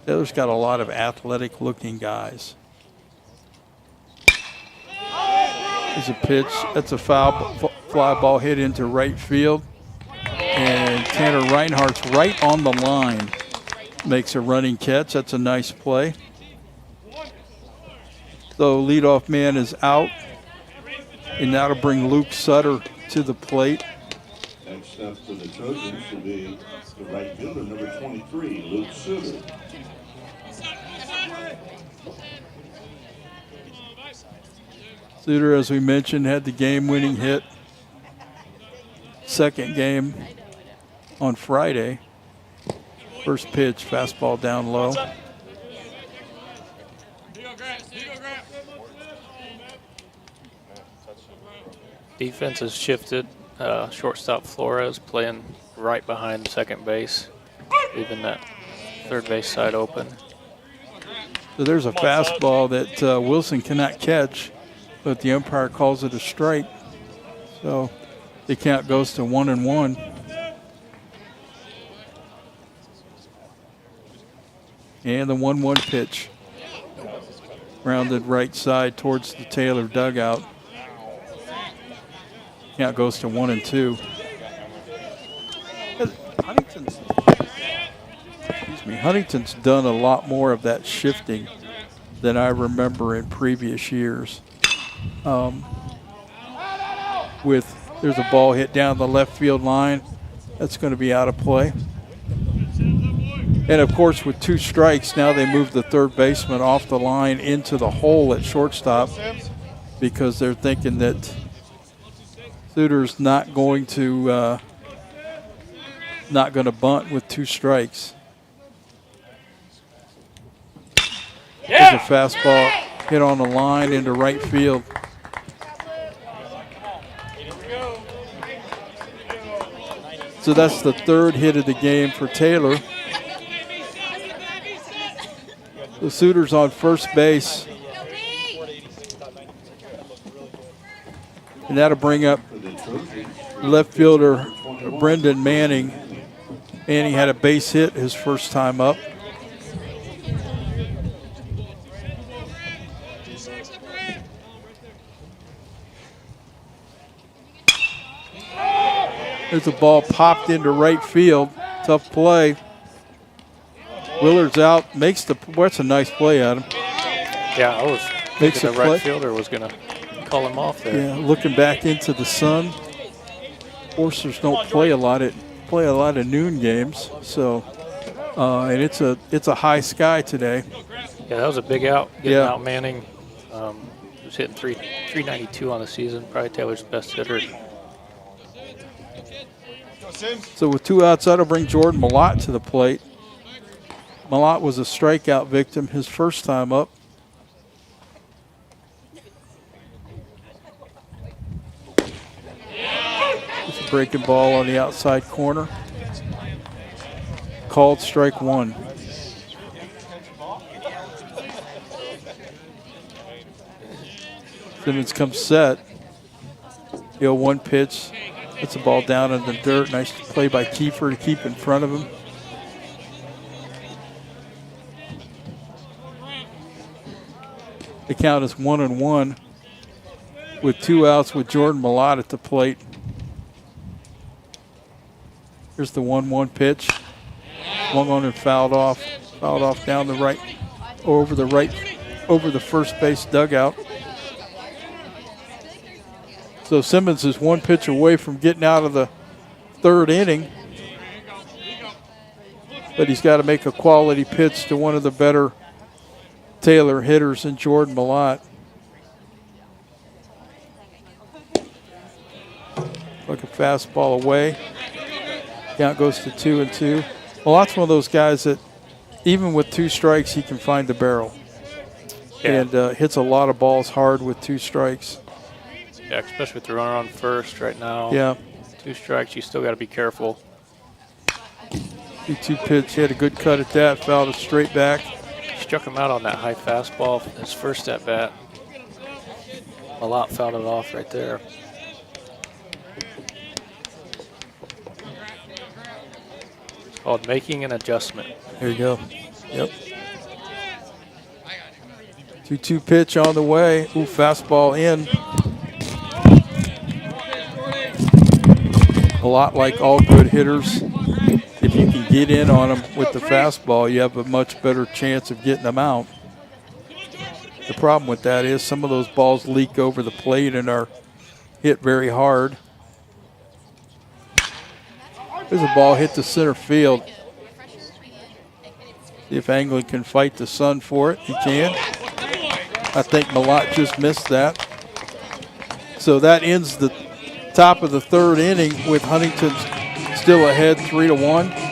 Speaker 1: Taylor's got a lot of athletic-looking guys. There's a pitch. That's a foul fly ball hit into right field. And Tanner Reinhardt's right on the line. Makes a running catch. That's a nice play. So leadoff man is out. And that'll bring Luke Sutter to the plate.
Speaker 5: Next up for the Trojans will be the right fielder, number 23, Luke Sutter.
Speaker 1: Suter, as we mentioned, had the game-winning hit. Second game on Friday. First pitch, fastball down low.
Speaker 2: Defense has shifted. Shortstop Flores playing right behind second base, leaving that third base side open.
Speaker 1: So there's a fastball that Wilson cannot catch, but the umpire calls it a strike. So the count goes to 1-1. And the 1-1 pitch. Rounded right side towards the Taylor dugout. Count goes to 1-2. Huntington's done a lot more of that shifting than I remember in previous years. There's a ball hit down the left field line. That's going to be out of play. And of course, with 2 strikes, now they move the third baseman off the line into the hole at shortstop because they're thinking that Suter's not going to bunt with 2 strikes. There's a fastball hit on the line into right field. So that's the third hit of the game for Taylor. The Suter's on first base. And that'll bring up
Speaker 5: For the Trojans,
Speaker 1: left fielder Brendan Manning. Manning had a base hit his first time up. There's a ball popped into right field. Tough play. Willard's out. Makes the. That's a nice play, Adam.
Speaker 2: Yeah, I was
Speaker 1: Makes
Speaker 2: thinking
Speaker 1: a
Speaker 2: the right
Speaker 1: play.
Speaker 2: fielder was going to call him off there.
Speaker 1: Yeah, looking back into the sun. Forsters don't play a lot of noon games, so and it's a high sky today.
Speaker 2: Yeah, that was a big out. Getting
Speaker 1: Yeah.
Speaker 2: out Manning. He was hitting 392 on the season. Probably Taylor's best hitter.
Speaker 1: So with 2 outs, that'll bring Jordan Malott to the plate. Malott was a strikeout victim his first time up. It's a breaking ball on the outside corner. Called strike 1. Simmons comes set. 0-1 pitch. Puts the ball down in the dirt. Nice play by Kiefer to keep in front of him. The count is 1-1 with 2 outs with Jordan Malott at the plate. Here's the 1-1 pitch. Swung on and fouled off. Fouled off down the right, over the first base dugout. So Simmons is 1 pitch away from getting out of the 3rd inning. But he's got to make a quality pitch to one of the better Taylor hitters in Jordan Malott. Like a fastball away. Count goes to 2-2. Malott's one of those guys that even with 2 strikes, he can find the barrel.
Speaker 2: Yeah.
Speaker 1: And hits a lot of balls hard with 2 strikes.
Speaker 2: Yeah, especially with the runner on first right now.
Speaker 1: Yeah.
Speaker 2: 2 strikes, you still got to be careful.
Speaker 1: 2 pitch, he had a good cut at that, fouled it straight back.
Speaker 2: Struck him out on that high fastball his first at bat. Malott fouled it off right there. It's called making an adjustment.
Speaker 1: There you go. Yep. 2-2 pitch on the way. Ooh, fastball in. A lot like all good hitters. If you can get in on them with the fastball, you have a much better chance of getting them out. The problem with that is some of those balls leak over the plate and are hit very hard. There's a ball hit to center field. See if Anglin can fight the sun for it. He can. I think Malott just missed that. So that ends the top of the 3rd inning with Huntington still ahead 3-1.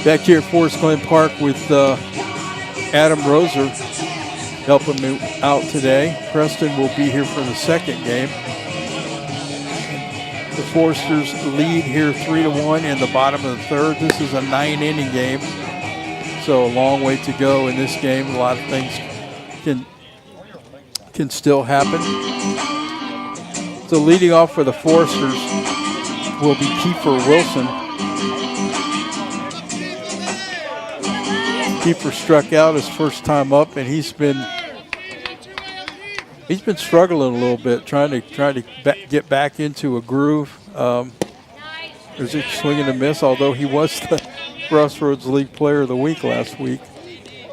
Speaker 1: Back here at Forest Glen Park with Adam Roser helping me out today. Preston will be here for the 2nd game. The Foresters lead here 3-1 in the bottom of the 3rd. This is a 9-inning game, so a long way to go in this game. A lot of things can still happen. So leading off for the Foresters will be Kiefer Wilson. Kiefer struck out his first time up, and he's been struggling a little bit, trying to get back into a groove. There's a swing and a miss, although he was the Crossroads League Player of the Week last week.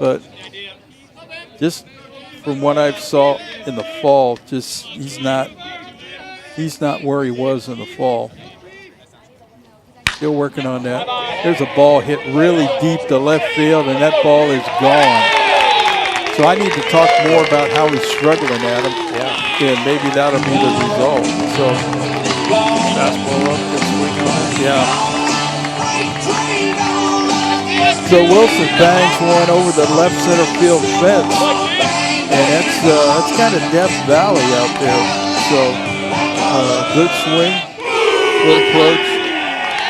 Speaker 1: But just from what I saw in the fall, just he's not where he was in the fall. Still working on that. There's a ball hit really deep to left field, and that ball is gone. So I need to talk more about how he's struggling at him, and maybe that'll be the result. So
Speaker 2: Fastball up, good swing on it.
Speaker 1: yeah. So Wilson bangs one over the left center field fence, and that's kind of Death Valley out there. So good swing, good approach.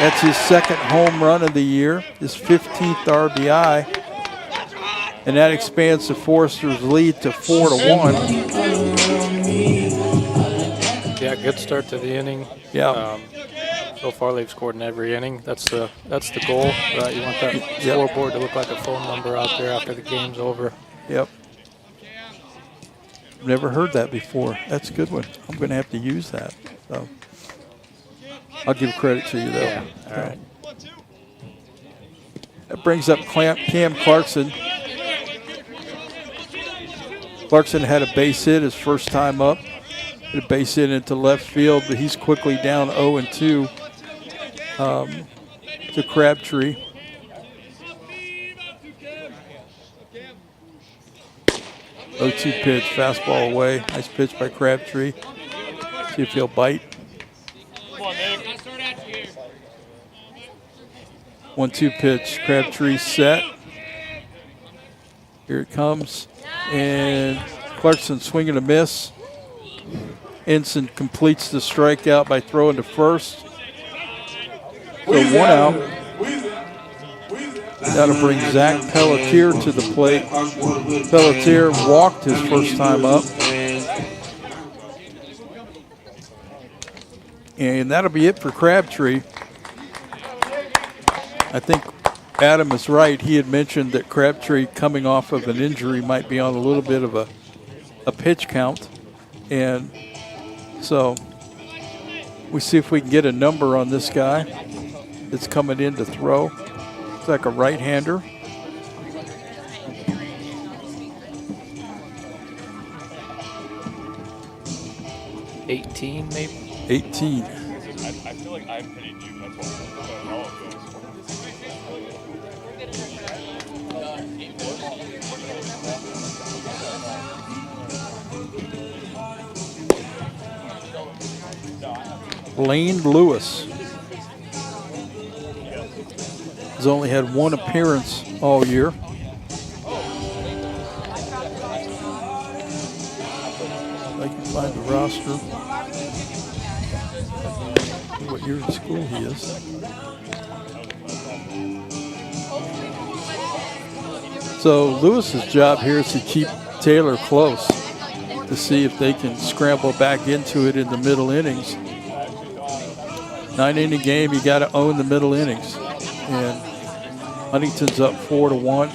Speaker 1: That's his second home run of the year, his 15th RBI, and that expands the Foresters' lead to 4-1.
Speaker 2: Yeah, good start to the inning.
Speaker 1: Yeah.
Speaker 2: So far, they've scored in every inning. That's the goal, right? You want that scoreboard to look like a phone number out there after the game's over.
Speaker 1: Yep. Never heard that before. That's a good one. I'm going to have to use that. So I'll give credit to you, though.
Speaker 2: Yeah, all right.
Speaker 1: That brings up Cam Clarkson. Clarkson had a base hit his first time up. Hit a base hit into left field, but he's quickly down 0-2 to Crabtree. Oh, 2 pitch, fastball away. Nice pitch by Crabtree. See if he'll bite.
Speaker 4: Come on, Nick.
Speaker 1: 1-2 pitch. Crabtree set. Here it comes. And Clarkson swinging a miss. Ensign completes the strikeout by throwing to first. So 1 out. That'll bring Zach Pelletier to the plate. Pelletier walked his first time up. And that'll be it for Crabtree. I think Adam is right. He had mentioned that Crabtree, coming off of an injury, might be on a little bit of a pitch count. And so we see if we can get a number on this guy that's coming in to throw. It's like a right-hander.
Speaker 2: $18 maybe?
Speaker 1: 18.
Speaker 4: I feel like I'm pretty new. That's all it
Speaker 1: Lane Lewis has only had 1 appearance all year. If I can find the roster. What year in school he is. So Lewis's job here is to keep Taylor close to see if they can scramble back into it in the middle innings. 9-inning game, you got to own the middle innings. And Huntington's up 4-1.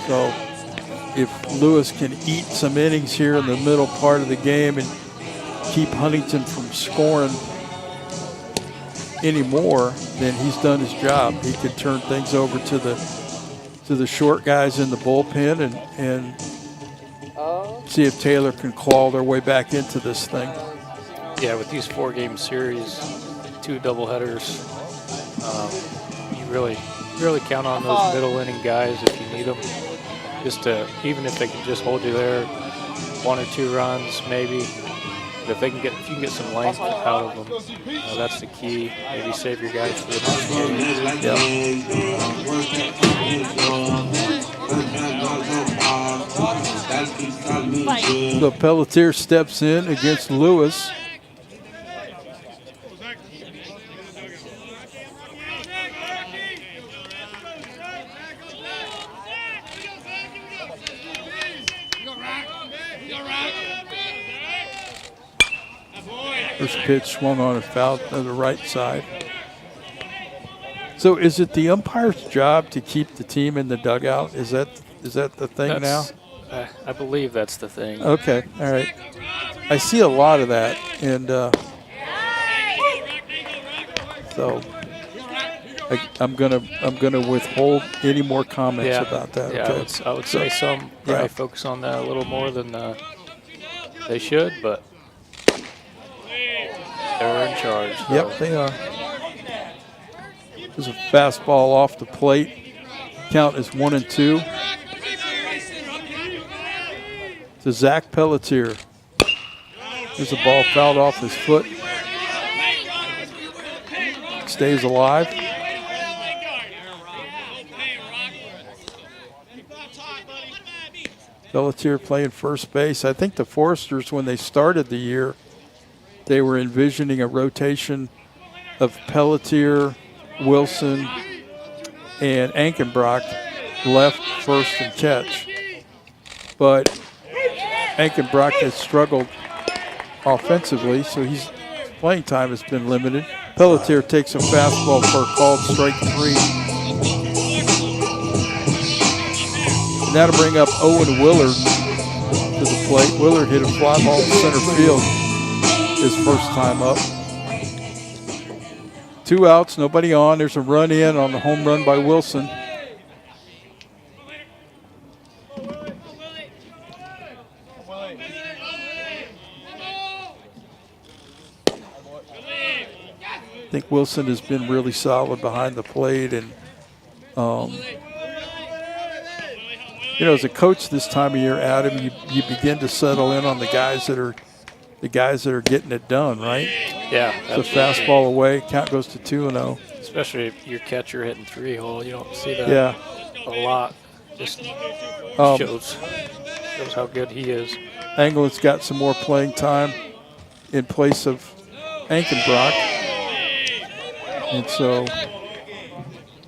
Speaker 1: So if Lewis can eat some innings here in the middle part of the game and keep Huntington from scoring anymore, then he's done his job. He could turn things over to the short guys in the bullpen and see if Taylor can claw their way back into this thing.
Speaker 2: Yeah, with these 4-game series, 2 doubleheaders, you really count on those middle inning guys if you need them. Just to, even if they can just hold you there, 1 or 2 runs maybe. But if you can get some length out of them, that's the key. Maybe save your guys for the next game.
Speaker 1: Yeah. So Pelletier steps in against Lewis. First pitch swung on and fouled to the right side. So is it the umpire's job to keep the team in the dugout? Is that the thing now?
Speaker 2: I believe that's the thing.
Speaker 1: Okay, all right. I see a lot of that, and so I'm gonna withhold any more comments about that.
Speaker 2: Yeah,
Speaker 1: Okay?
Speaker 2: I would say some probably focus on that a little more than they should, but they're in charge. So.
Speaker 1: Yep, they are. There's a fastball off the plate. Count is 1-2. To Zach Pelletier. There's a ball fouled off his foot. Stays alive. Pelletier playing first base. I think the Foresters, when they started the year, they were envisioning a rotation of Pelletier, Wilson, and Ankenbrock left, first, and catch. But Ankenbrock has struggled offensively, so his playing time has been limited. Pelletier takes a fastball for a called strike 3. And that'll bring up Owen Willard to the plate. Willard hit a fly ball to center field his first time up. 2 outs, nobody on. There's a run in on the home run by Wilson. I think Wilson has been really solid behind the plate, and as a coach this time of year, Adam, you begin to settle in on the guys that are getting it done, right?
Speaker 2: Yeah.
Speaker 1: The fastball away, count goes to 2-0.
Speaker 2: Especially if your catcher hitting 3-hole, you don't see that a lot. Just shows how good he is.
Speaker 1: Anglin's got some more playing time in place of Ankenbrock. And so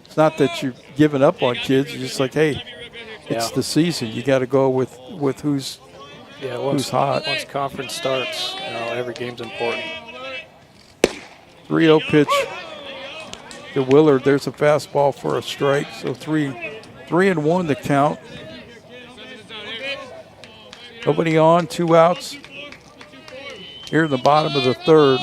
Speaker 1: it's not that you're giving up on kids. You're just like, hey, it's the season. You got to go with who's hot.
Speaker 2: Once conference starts, every game's important.
Speaker 1: 3-0 pitch to Willard. There's a fastball for a strike. So 3-1 the count. Nobody on, 2 outs. Here in the bottom of the third.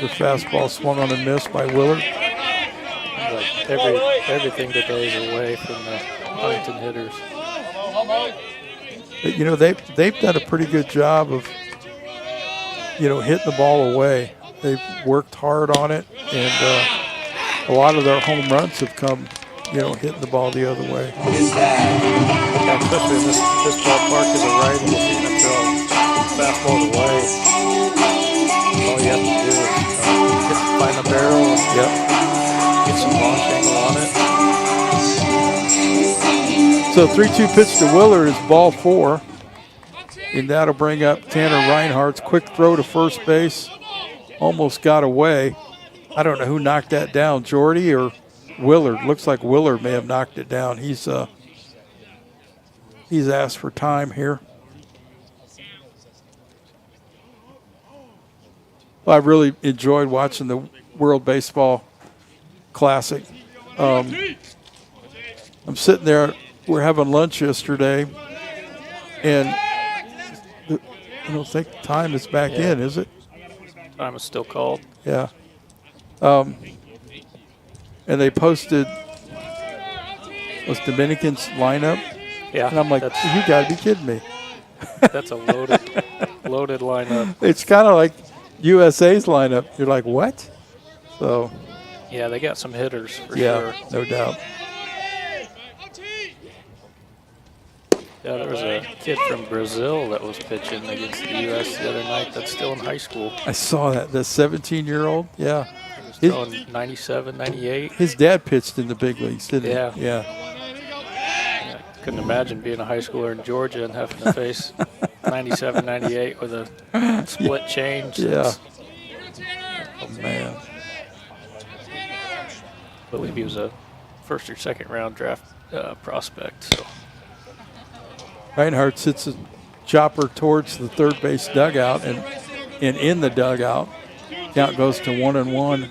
Speaker 1: The fastball swung on and missed by Willard.
Speaker 2: Like everything today is away from the Huntington hitters.
Speaker 1: But, they've done a pretty good job of, hitting the ball away. They've worked hard on it, and a lot of their home runs have come, hitting the ball the other way.
Speaker 2: Yeah, especially in this ballpark as a righty, if you're going to throw fastballs away, all you have to do is find the barrel and get some launch angle on it.
Speaker 1: So 3-2 pitch to Willard is ball 4. And that'll bring up Tanner Reinhardt's quick throw to first base. Almost got away. I don't know who knocked that down, Jordy or Willard. Looks like Willard may have knocked it down. He's asked for time here. Well, I really enjoyed watching the World Baseball Classic. I'm sitting there. We're having lunch yesterday, and I don't think time is back in, is it?
Speaker 2: Time is still called.
Speaker 1: Yeah. And they posted Dominican's lineup.
Speaker 2: Yeah.
Speaker 1: And I'm like, you got to be kidding me.
Speaker 2: That's a loaded lineup.
Speaker 1: It's kind of like USA's lineup. You're like, what? So.
Speaker 2: Yeah, they got some hitters for
Speaker 1: sure.
Speaker 2: Yeah,
Speaker 1: no doubt.
Speaker 2: Yeah, there was a kid from Brazil that was pitching against the U.S. the other night that's still in high school.
Speaker 1: I saw that. The 17-year-old, yeah.
Speaker 2: He was throwing 97, 98.
Speaker 1: His dad pitched in the big leagues, didn't he?
Speaker 2: Yeah. I couldn't imagine being a high schooler in Georgia and having to face 97, 98 with a split change.
Speaker 1: Yeah. Oh, man.
Speaker 2: I believe he was a first or second round draft prospect. So.
Speaker 1: Reinhardt hits a chopper towards the third base dugout and in the dugout. Count goes to 1-1.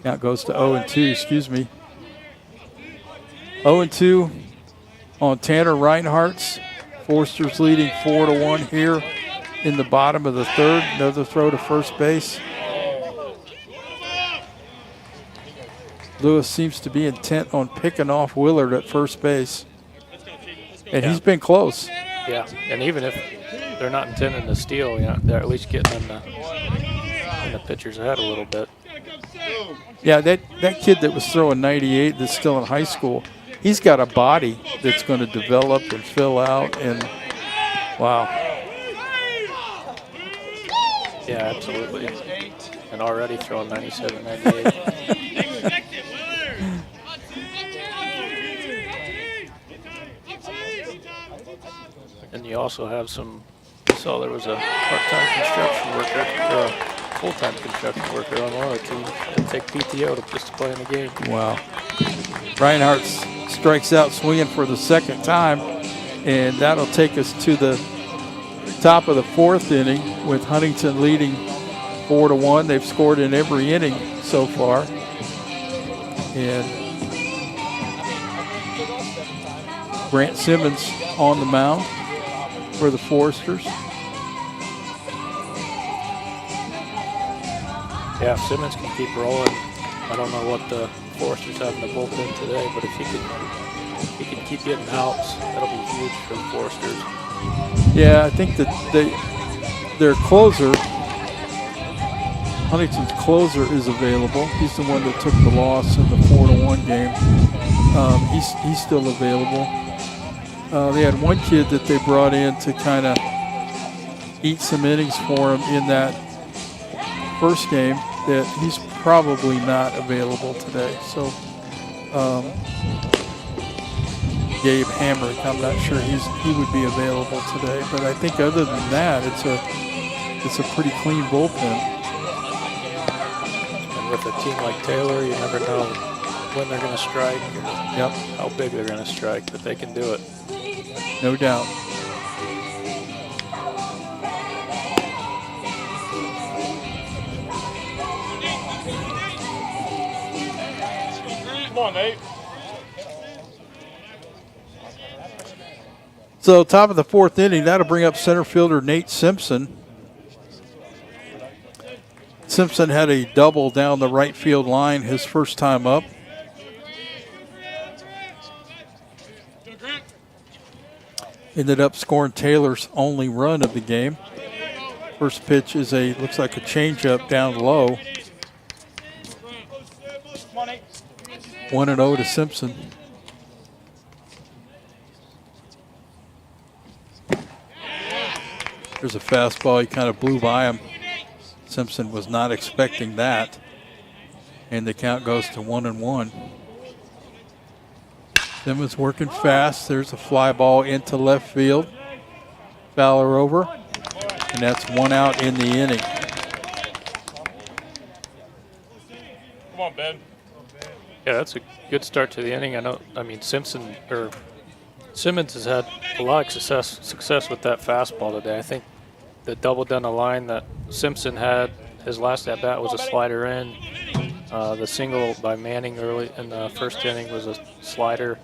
Speaker 1: Count goes to 0-2, excuse me. 0-2 on Tanner Reinhardt's. Forster's leading 4-1 here in the bottom of the third. Another throw to first base. Lewis seems to be intent on picking off Willard at first base. And he's been close.
Speaker 2: Yeah, and even if they're not intending to steal, they're at least getting in the pitcher's head a little bit.
Speaker 1: Yeah, that kid that was throwing 98 that's still in high school, he's got a body that's going to develop and fill out, and wow.
Speaker 2: Yeah, absolutely. And already throwing 97, 98. And you also have I saw there was a part-time construction worker, or a full-time construction worker on one of the teams that take PTO just to play in the game.
Speaker 1: Wow. Reinhardt strikes out swinging for the second time, and that'll take us to the top of the fourth inning with Huntington leading 4-1. They've scored in every inning so far. And Grant Simmons on the mound for the Foresters.
Speaker 2: Yeah, if Simmons can keep rolling, I don't know what the Foresters have in the bullpen today, but if he can keep getting outs, that'll be huge for the Foresters.
Speaker 1: Yeah, I think that their closer, Huntington's closer, is available. He's the one that took the loss in the 4-1 game. He's still available. They had one kid that they brought in to kind of eat some innings for him in that first game that he's probably not available today. So Gabe Hamrick, I'm not sure he would be available today. But I think other than that, it's a pretty clean bullpen.
Speaker 2: And with a team like Taylor, you never know when they're going to strike or how big they're going to strike, but they can do it.
Speaker 1: No doubt.
Speaker 4: Come on, Nate.
Speaker 1: So top of the fourth inning, that'll bring up center fielder Nate Simpson. Simpson had a double down the right field line his first time up. Ended up scoring Taylor's only run of the game. First pitch is looks like a changeup down low. 1-0 to Simpson. There's a fastball. He kind of blew by him. Simpson was not expecting that. And the count goes to 1-1. Simmons working fast. There's a fly ball into left field. Fowler over. And that's one out in the inning.
Speaker 4: Come on, Ben.
Speaker 2: Yeah, that's a good start to the inning. Simmons has had a lot of success with that fastball today. I think the double down the line that Simpson had, his last at bat was a slider in. The single by Manning early in the first inning was a slider.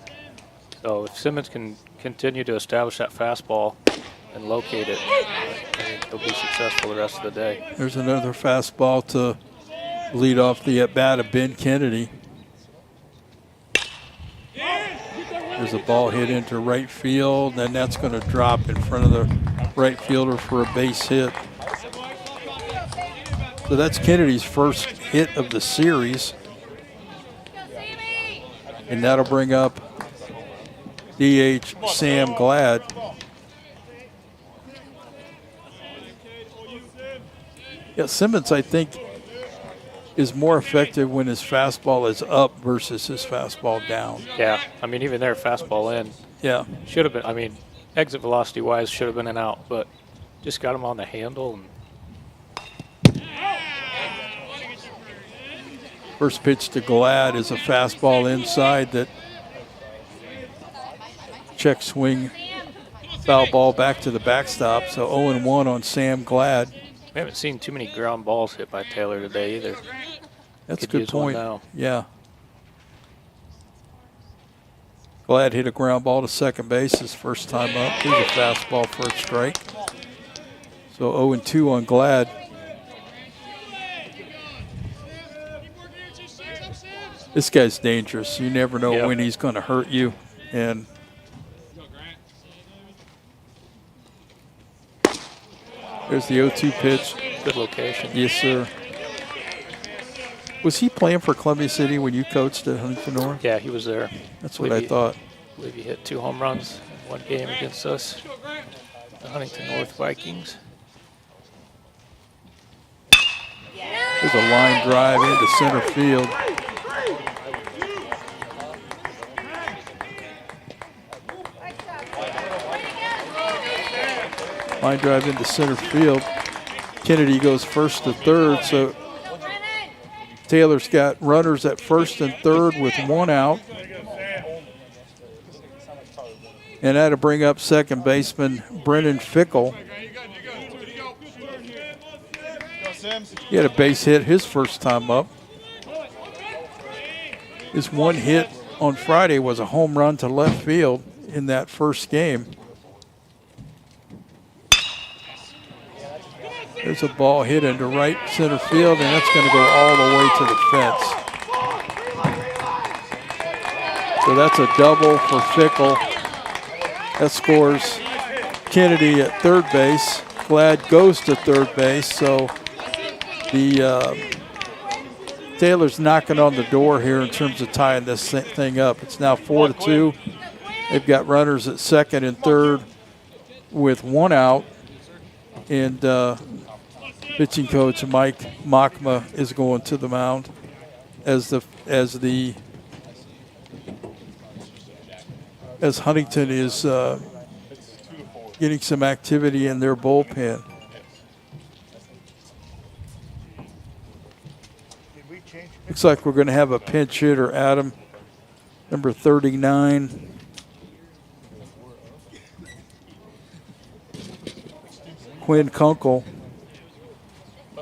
Speaker 2: So if Simmons can continue to establish that fastball and locate it, I think he'll be successful the rest of the day.
Speaker 1: There's another fastball to lead off the at bat of Ben Kennedy. There's a ball hit into right field, and that's going to drop in front of the right fielder for a base hit. So that's Kennedy's first hit of the series. And that'll bring up DH Sam Glad. Yeah, Simmons, I think, is more effective when his fastball is up versus his fastball down.
Speaker 2: Yeah, even their fastball in.
Speaker 1: Yeah.
Speaker 2: Should have been, exit velocity-wise should have been an out, but just got him on the handle. And
Speaker 1: first pitch to Glad is a fastball inside that check swing, foul ball back to the backstop. So 0-1 on Sam Glad.
Speaker 2: We haven't seen too many ground balls hit by Taylor today either.
Speaker 1: That's a
Speaker 2: Could
Speaker 1: good
Speaker 2: use one
Speaker 1: point.
Speaker 2: now.
Speaker 1: Yeah. Glad hit a ground ball to second base his first time up. Here's a fastball for a strike. So 0-2 on Glad. This guy's dangerous. You never know when he's going to hurt you. And there's the 0-2 pitch.
Speaker 2: Good location.
Speaker 1: Yes, sir. Was he playing for Columbia City when you coached at Huntington North?
Speaker 2: Yeah, he was there.
Speaker 1: That's what I thought.
Speaker 2: I believe he hit 2 home runs in one game against us, the Huntington North Vikings.
Speaker 1: There's a line drive into center field. Line drive into center field. Kennedy goes first to third, so Taylor's got runners at first and third with 1 out. And that'll bring up second baseman Brennan Fickle. He had a base hit his first time up. His one hit on Friday was a home run to left field in that first game. There's a ball hit into right center field, and that's going to go all the way to the fence. So that's a double for Fickle. That scores Kennedy at third base. Glad goes to third base, so the Taylor's knocking on the door here in terms of tying this thing up. It's now 4-2. They've got runners at second and third with 1 out, and pitching coach Mike Mockma is going to the mound as Huntington is getting some activity in their bullpen. Looks like we're going to have a pinch hitter, Adam, number 39. Quinn Kunkel.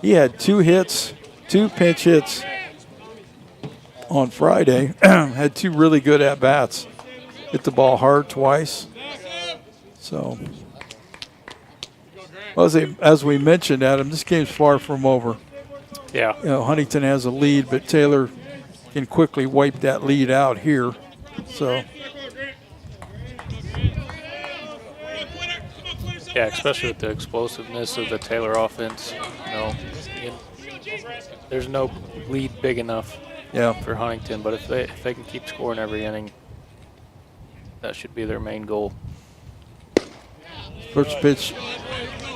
Speaker 1: He had 2 hits, 2 pinch hits on Friday. Had 2 really good at-bats. Hit the ball hard twice. So, as we mentioned, Adam, this game's far from over.
Speaker 2: Yeah.
Speaker 1: You know, Huntington has a lead, but Taylor can quickly wipe that lead out here. So,
Speaker 2: yeah, especially with the explosiveness of the Taylor offense. There's no lead big enough for Huntington, but if they can keep scoring every inning, that should be their main goal.
Speaker 1: First pitch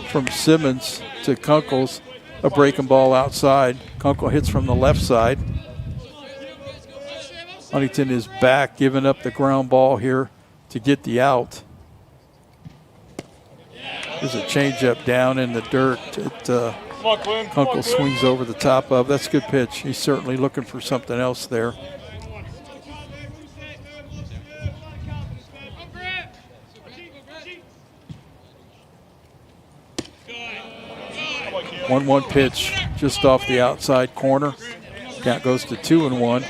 Speaker 1: from Simmons to Kunkel's a breaking ball outside. Kunkel hits from the left side. Huntington is back, giving up the ground ball here to get the out. There's a changeup down in the dirt that Kunkel swings over the top of. That's a good pitch. He's certainly looking for something else there. One pitch just off the outside corner. Count goes to 2-1.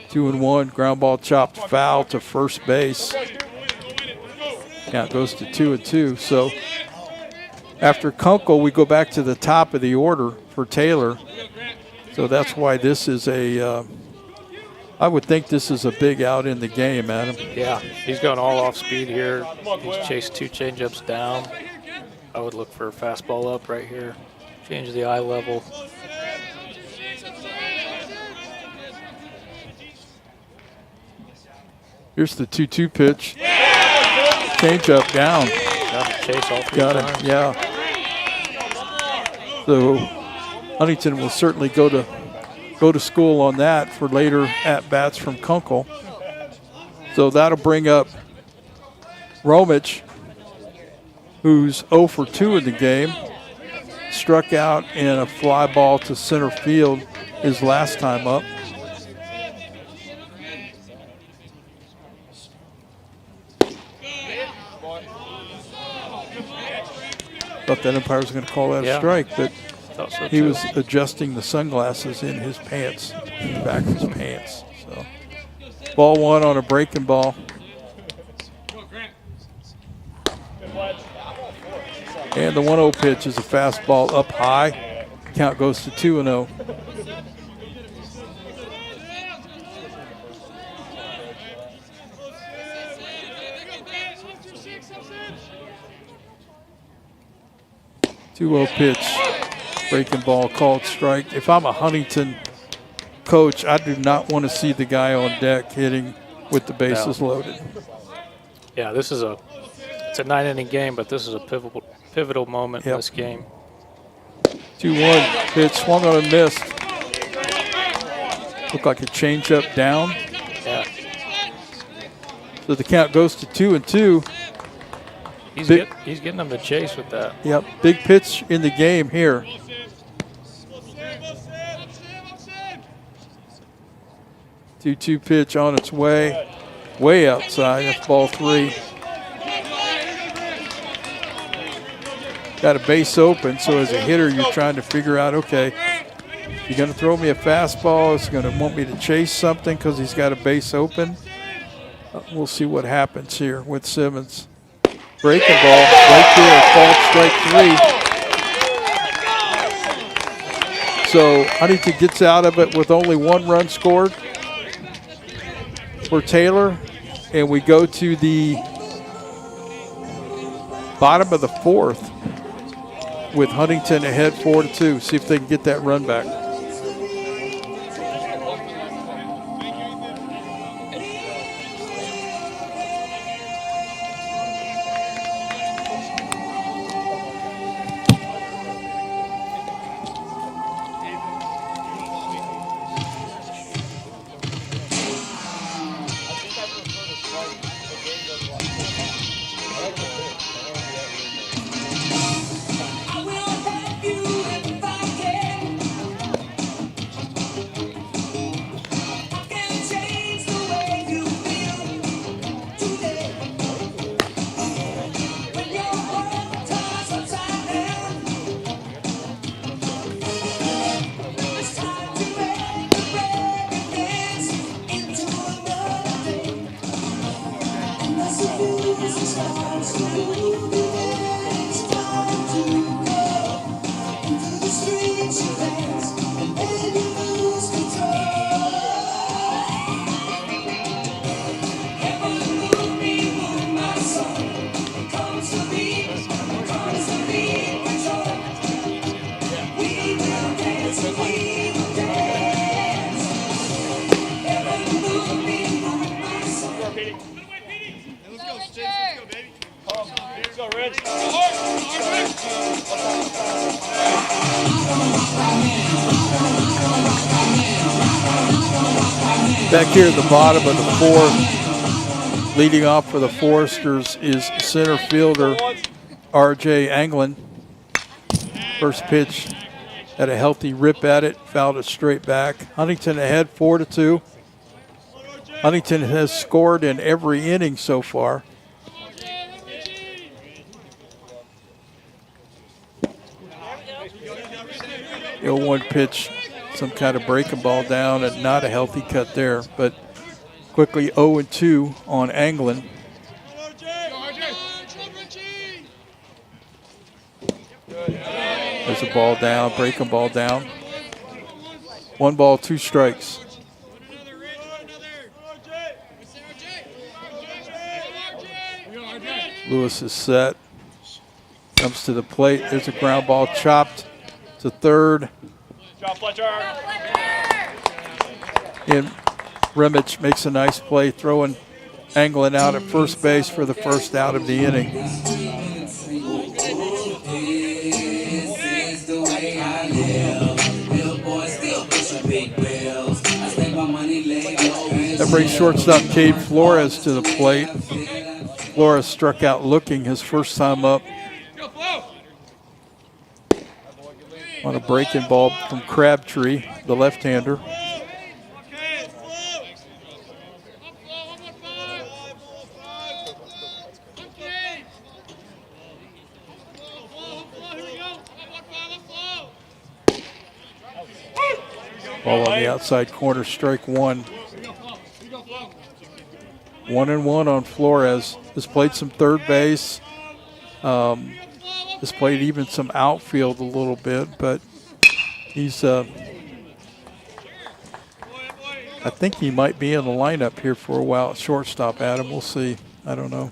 Speaker 1: Two and one, ground ball chopped foul to first base. Count goes to 2-2. So after Kunkel, we go back to the top of the order for Taylor. So that's why this is I would think this is a big out in the game, Adam.
Speaker 2: Yeah, he's going all off speed here. He's chased 2 changeups down. I would look for a fastball up right here. Change the eye level.
Speaker 1: Here's the 2-2 pitch. Changeup down.
Speaker 2: Got to chase all 3
Speaker 1: Got
Speaker 2: times.
Speaker 1: it, yeah. So Huntington will certainly go to school on that for later at-bats from Kunkel. So that'll bring up Romich, who's 0 for 2 in the game. Struck out in a fly ball to center field his last time up. Thought that umpire was going to call that a strike, but
Speaker 2: Thought so
Speaker 1: he
Speaker 2: too.
Speaker 1: was adjusting the sunglasses in his pants, in the back of his pants. So, ball one on a breaking ball. And the 1-0 pitch is a fastball up high. Count goes to 2-0. Pitch, breaking ball called strike. If I'm a Huntington coach, I do not want to see the guy on deck hitting with the bases loaded.
Speaker 2: Yeah, it's a 9-inning game, but this is a pivotal moment in this game.
Speaker 1: 2-1 pitch, swung on and missed. Looked like a changeup down.
Speaker 2: Yeah.
Speaker 1: So the count goes to 2-2.
Speaker 2: He's getting them to chase with that.
Speaker 1: Yep, big pitch in the game here. 2-2 pitch on its way outside. That's ball 3. Got a base open, so as a hitter, you're trying to figure out, okay, you're going to throw me a fastball. Is going to want me to chase something because he's got a base open. We'll see what happens here with Simmons. Breaking ball right there, called strike 3. So Huntington gets out of it with only 1 run scored for Taylor, and we go to the bottom of the 4th with Huntington ahead 4-2. See if they can get that run back. Back here at the bottom of the 4th, leading off for the Foresters is center fielder R.J. Anglin. First pitch had a healthy rip at it, fouled it straight back. Huntington ahead 4-2. Huntington has scored in every inning so far. The 0-1 pitch, some kind of breaking ball down, and not a healthy cut there, but quickly 0-2 on Anglin. There's a ball down, breaking ball down. 1 ball, 2 strikes. Lewis is set, comes to the plate. There's a ground ball chopped to third. And Remich makes a nice play, throwing Anglin out at first base for the first out of the inning. That brings shortstop Cade Flores to the plate. Flores struck out looking his first time up. on a breaking ball from Crabtree, the left-hander. Ball on the outside corner, strike one. 1-1 on Flores. Has played some third base. Has played even some outfield a little bit, but he's I think he might be in the lineup here for a while at shortstop, Adam. We'll see. I don't know.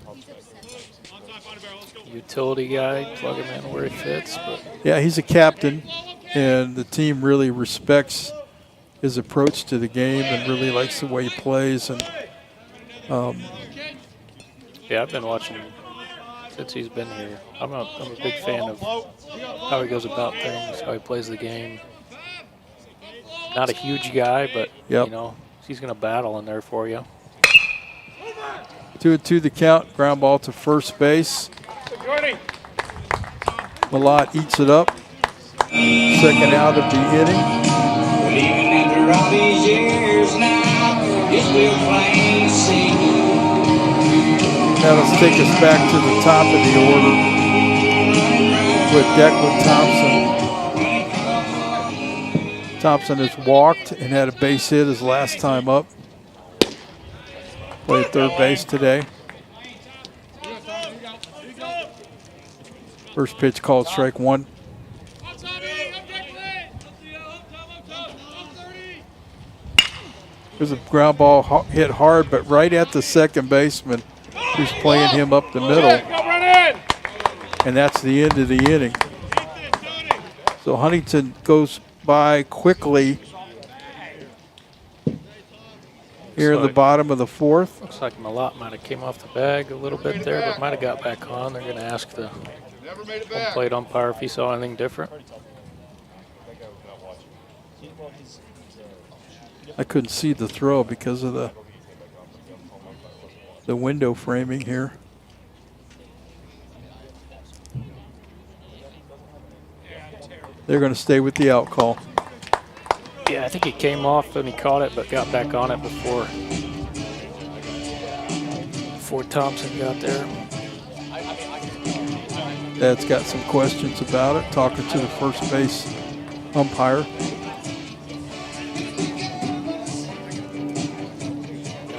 Speaker 2: Utility guy, plug him in where he fits. But
Speaker 1: yeah, he's a captain, and the team really respects his approach to the game and really likes the way he plays. And
Speaker 2: yeah, I've been watching him since he's been here. I'm a big fan of how he goes about things, how he plays the game. Not a huge guy, but you know, he's going to battle in there for you.
Speaker 1: 2-2 the count. Ground ball to first base. Malott eats it up. Second out of the inning.
Speaker 3: But even after all these years now, you're still playing single.
Speaker 1: That'll take us back to the top of the order with Declan Thompson. Thompson has walked and had a base hit his last time up. Played third base today. First pitch called strike one. There's a ground ball hit hard, but right at the second baseman who's playing him up the middle. And that's the end of the inning. So Huntington goes by quickly here in the bottom of the fourth.
Speaker 2: Looks like Malott might have came off the bag a little bit there, but might have got back on. They're going to ask the home plate umpire if he saw anything different.
Speaker 1: I couldn't see the throw because of the window framing here. They're going to stay with the out call.
Speaker 2: Yeah, I think he came off and he caught it, but got back on it before Thompson got there.
Speaker 1: Dad's got some questions about it, talking to the first base umpire.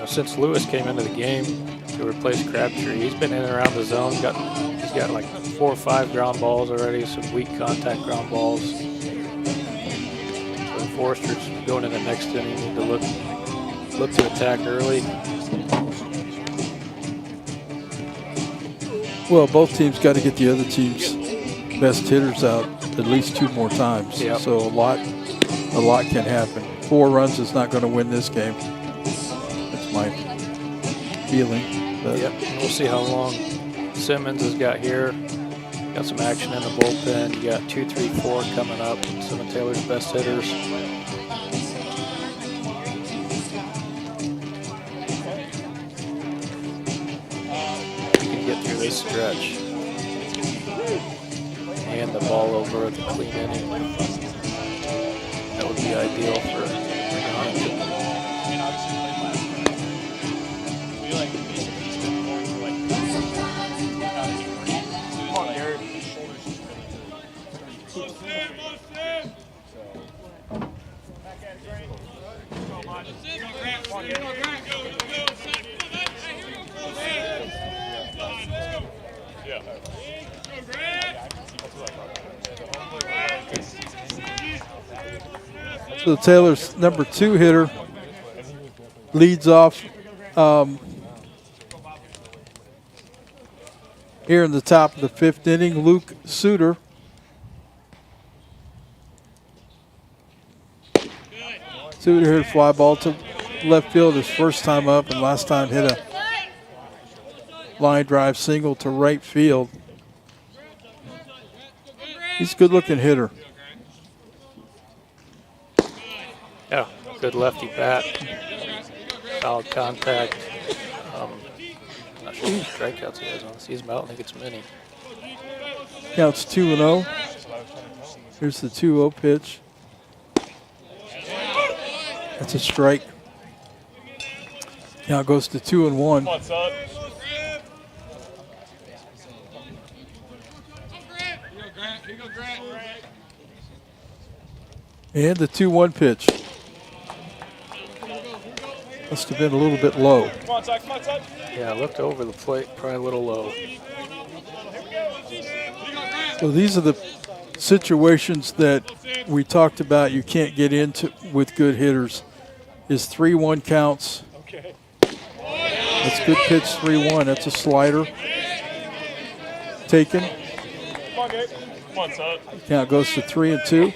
Speaker 2: Since Lewis came into the game to replace Crabtree, he's been in and around the zone. He's got like 4 or 5 ground balls already, some weak contact ground balls. So the Foresters going in the next inning need to look to attack early.
Speaker 1: Well, both teams got to get the other team's best hitters out at least 2 more times.
Speaker 2: Yep.
Speaker 1: So a lot can happen. 4 runs is not going to win this game. My feeling. But
Speaker 2: Yep, we'll see how long Simmons has got here. Got some action in the bullpen. You got 2, 3, 4 coming up. Some of Taylor's best hitters. You can get through this stretch. Hand the ball over at the clean inning. That would be ideal for Huntington.
Speaker 1: So Taylor's number 2 hitter leads off here in the top of the 5th inning. Luke Suter. Suter hit a fly ball to left field his first time up, and last time hit a line drive single to right field. He's a good-looking hitter.
Speaker 2: Yeah, good lefty bat. Solid contact. Not sure how many strikeouts he has on the season, but I don't think it's many.
Speaker 1: Counts 2-0. Here's the 2-0 pitch. That's a strike. Now it goes to 2-1.
Speaker 4: Come on, son.
Speaker 1: And the 2-1 pitch. Must have been a little bit low.
Speaker 4: Come on, son. Come on, son.
Speaker 2: Yeah, looked over the plate, probably a little low.
Speaker 1: So these are the situations that we talked about you can't get into with good hitters. Is 3-1 counts. That's good pitch, 3-1. That's a slider. Taken.
Speaker 4: Come on, Gabe. Come on, son.
Speaker 1: Count goes to 3-2.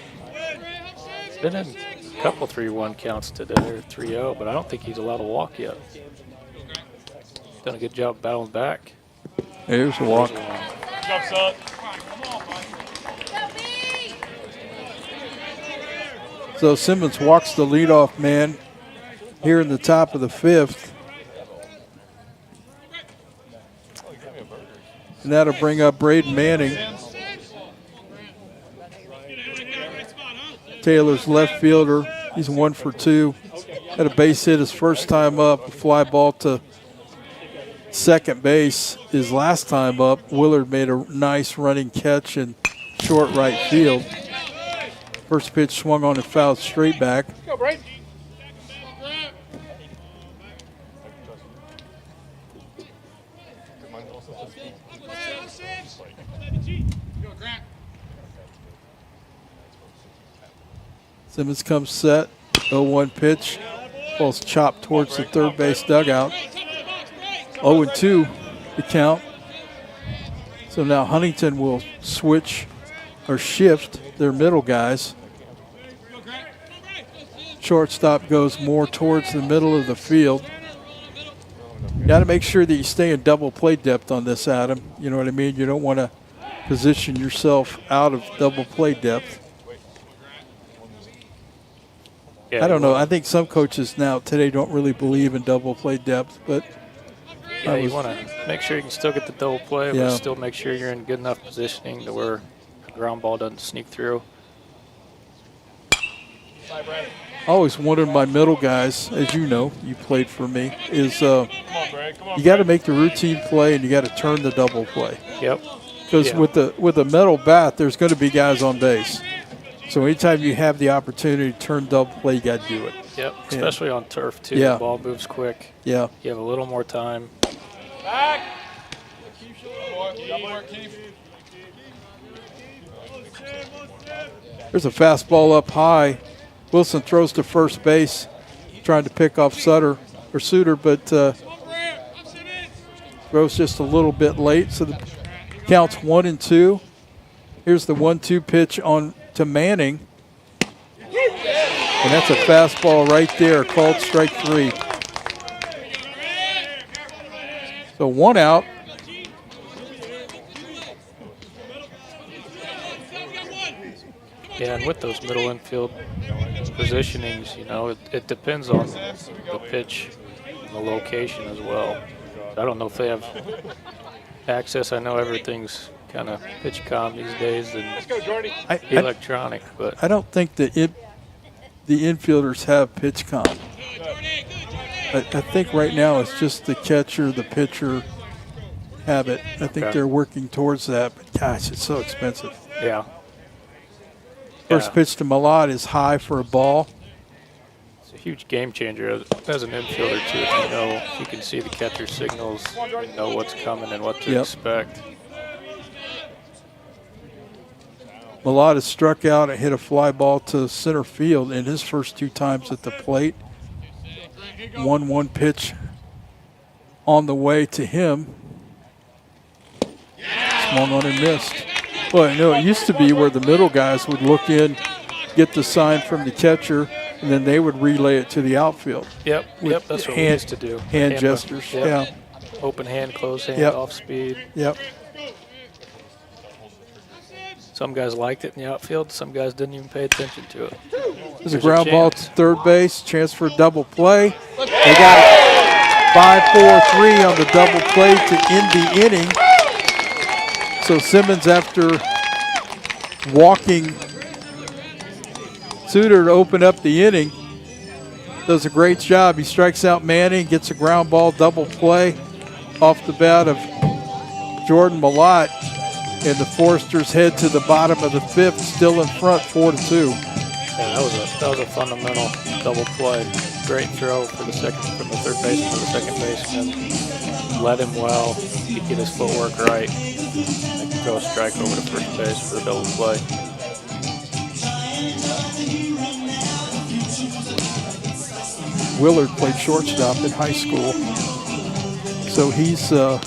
Speaker 2: Been in a couple 3-1 counts today, or 3-0, but I don't think he's allowed to walk yet. Done a good job battling back.
Speaker 1: There's a walk.
Speaker 4: Good job, son.
Speaker 1: So Simmons walks the leadoff man here in the top of the 5th. And that'll bring up Braden Manning. Taylor's left fielder. He's 1 for 2. Had a base hit his first time up, a fly ball to second base his last time up. Willard made a nice running catch in short right field. First pitch swung on and fouled straight back.
Speaker 4: Go, Braden.
Speaker 1: Simmons comes set, 0-1 pitch. Ball's chopped towards the third base dugout. 0-2 the count. So now Huntington will switch or shift their middle guys. Shortstop goes more towards the middle of the field. Got to make sure that you stay in double play depth on this, Adam. You know what I mean? You don't want to position yourself out of double play depth.
Speaker 2: Yeah,
Speaker 1: I don't know. I think some coaches now today don't really believe in double play depth, but
Speaker 2: Yeah, you want to make sure you can still get the double play,
Speaker 1: Yeah.
Speaker 2: but still make sure you're in good enough positioning to where a ground ball doesn't sneak through.
Speaker 4: Bye, Brad.
Speaker 1: I always wanted my middle guys, as you know, you played for me, is
Speaker 4: Come on, Brad. Come on,
Speaker 1: you got to make the routine play and you got to turn the double play.
Speaker 2: Yep.
Speaker 1: Because
Speaker 2: Yeah.
Speaker 1: with a metal bat, there's going to be guys on base. So anytime you have the opportunity to turn double play, you got to do it.
Speaker 2: Yep. Especially on turf, too.
Speaker 1: Yeah.
Speaker 2: The ball moves quick.
Speaker 1: Yeah.
Speaker 2: You have a little more time.
Speaker 4: Back. Good work, Keith.
Speaker 1: There's a fastball up high. Wilson throws to first base, trying to pick off Sutter, but throws just a little bit late. So the count's 1-2. Here's the 1-2 pitch on to Manning. And that's a fastball right there, called strike 3. So 1 out.
Speaker 2: Yeah, and with those middle infield positionings, you know, it depends on the pitch and the location as well. I don't know if they have access. I know everything's kind of pitch com these days and
Speaker 4: Let's go, Jordy.
Speaker 2: electronic, but
Speaker 1: I don't think that the infielders have pitch com. I think right now it's just the catcher, the pitcher have it. I think
Speaker 2: Okay.
Speaker 1: they're working towards that, but gosh, it's so expensive.
Speaker 2: yeah.
Speaker 1: First
Speaker 2: Yeah.
Speaker 1: pitch to Malad is high for a ball.
Speaker 2: It's a huge game changer as an infielder, too, if you can see the catcher signals and know what's coming and what to
Speaker 1: Yep.
Speaker 2: expect.
Speaker 1: Malad has struck out and hit a fly ball to center field in his first 2 times at the plate. 1-1 pitch on the way to him. Swung on and missed. Well, you know, it used to be where the middle guys would look in, get the sign from the catcher, and then they would relay it to the outfield.
Speaker 2: Yep,
Speaker 1: With
Speaker 2: that's what we
Speaker 1: hand-
Speaker 2: used to do.
Speaker 1: hand
Speaker 2: mo-
Speaker 1: gestures,
Speaker 2: yep.
Speaker 1: yeah.
Speaker 2: Open hand, closed hand,
Speaker 1: Yep.
Speaker 2: off speed.
Speaker 1: Yep.
Speaker 2: Some guys liked it in the outfield. Some guys didn't even pay attention to it.
Speaker 1: There's a
Speaker 2: There's a
Speaker 1: ground ball to
Speaker 2: chance.
Speaker 1: third base, chance for a double play. They got it 5-4-3 on the double play to end the inning. So Simmons, after walking Suter to open up the inning. Does a great job. He strikes out Manning, gets a ground ball double play off the bat of Jordan Malott, and the Foresters head to the bottom of the 5th, still in front, 4-2.
Speaker 2: Yeah, that was a fundamental double play. Great throw for the third baseman to the second baseman. Led him well. He get his footwork right. And go strike over to first base for the double play.
Speaker 1: Willard played shortstop in high school, so he's so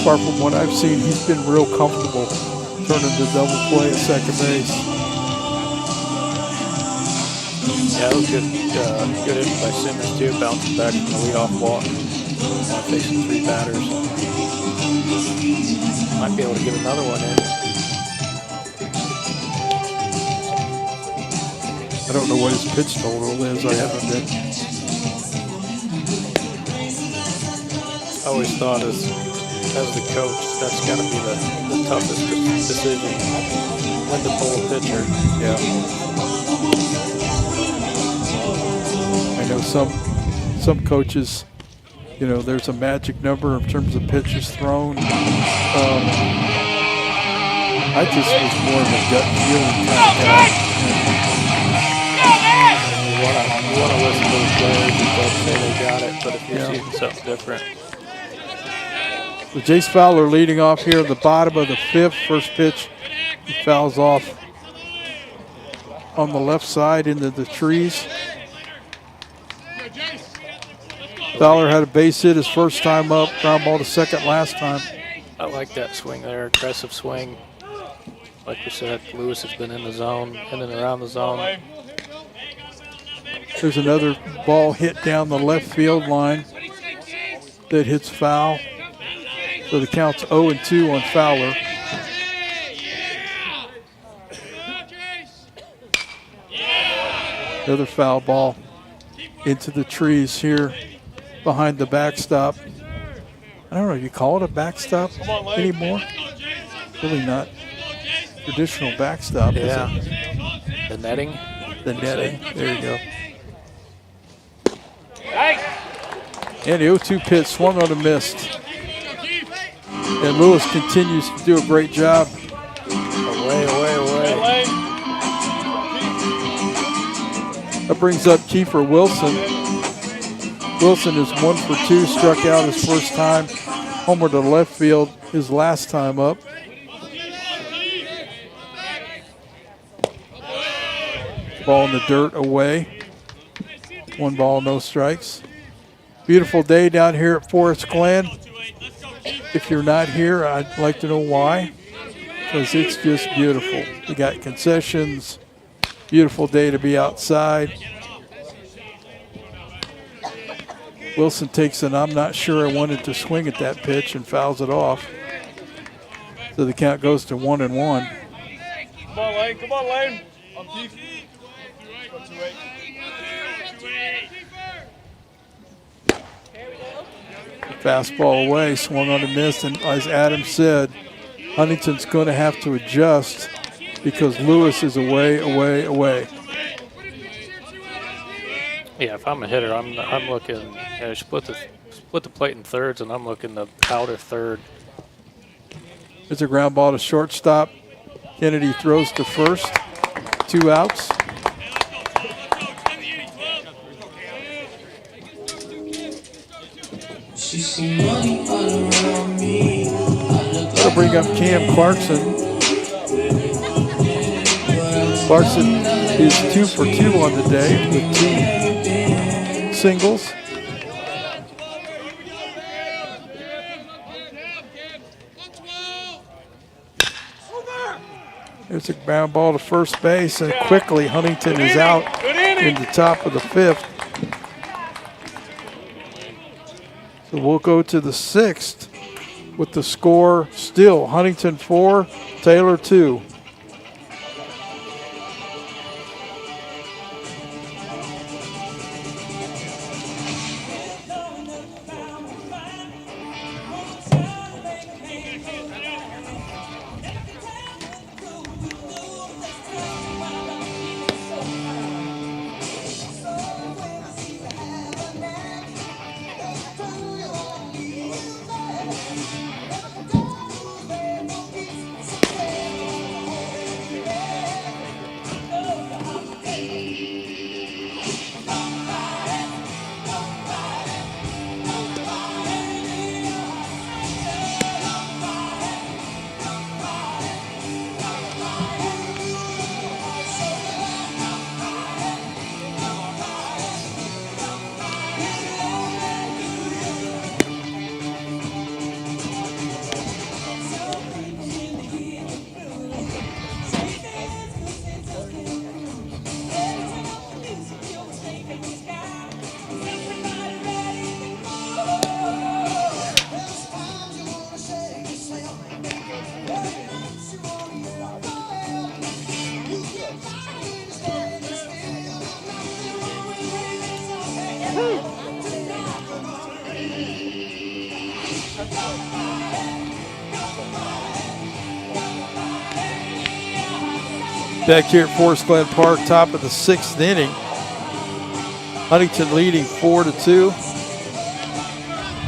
Speaker 1: far from what I've seen, he's been real comfortable turning the double play at second base.
Speaker 2: Yeah, it was good hit by Simmons too, bouncing back from the leadoff walk, facing 3 batters. Might be able to get another one in.
Speaker 1: I don't know what his pitch total is. I haven't been.
Speaker 2: I always thought as the coach, that's got to be the toughest decision, when to pull a pitcher.
Speaker 1: Yeah. I know some coaches, you know, there's a magic number in terms of pitches thrown. I just was more of a gut feeling kind of guy.
Speaker 2: You want to listen to the players if they say they got it, but if you're seeing something different.
Speaker 1: So Jace Fowler leading off here at the bottom of the 5th. First pitch, he fouls off on the left side into the trees. Fowler had a base hit his first time up, ground ball to second last time.
Speaker 2: I like that swing there, aggressive swing. Like we said, Lewis has been in the zone, in and around the zone.
Speaker 1: There's another ball hit down the left field line that hits foul. So the count's 0-2 on Fowler. Another foul ball into the trees here behind the backstop. I don't know, you call it a backstop anymore? Really not traditional backstop, is it?
Speaker 2: The netting.
Speaker 1: The netting, there you go. And the 0-2 pitch swung on a missed. And Lewis continues to do a great job.
Speaker 2: Away.
Speaker 1: That brings up Kiefer Wilson. Wilson is 1 for 2, struck out his first time. Homer to left field his last time up. Ball in the dirt away. 1 ball, no strikes. Beautiful day down here at Forest Glen. If you're not here, I'd like to know why, because it's just beautiful. We got concessions, beautiful day to be outside. Wilson takes an I'm not sure I wanted to swing at that pitch and fouls it off. So the count goes to 1-1.
Speaker 4: Come on, Lane. Come on, Lane. On Keith.
Speaker 1: Fastball away, swung on a miss, and as Adam said, Huntington's going to have to adjust because Lewis is away.
Speaker 2: Yeah, if I'm a hitter, I'm looking. Split the plate in thirds, and I'm looking the outer third.
Speaker 1: It's a ground ball to shortstop. Kennedy throws to first. 2 outs. That'll bring up Cam Clarkson. Clarkson is 2 for 2 on the day with 2 singles. There's a ground ball to first base, and quickly Huntington is out in the top of the 5th. So we'll go to the 6th with the score still Huntington 4, Taylor 2. Back here at Forest Glen Park, top of the 6th inning. Huntington leading 4-2.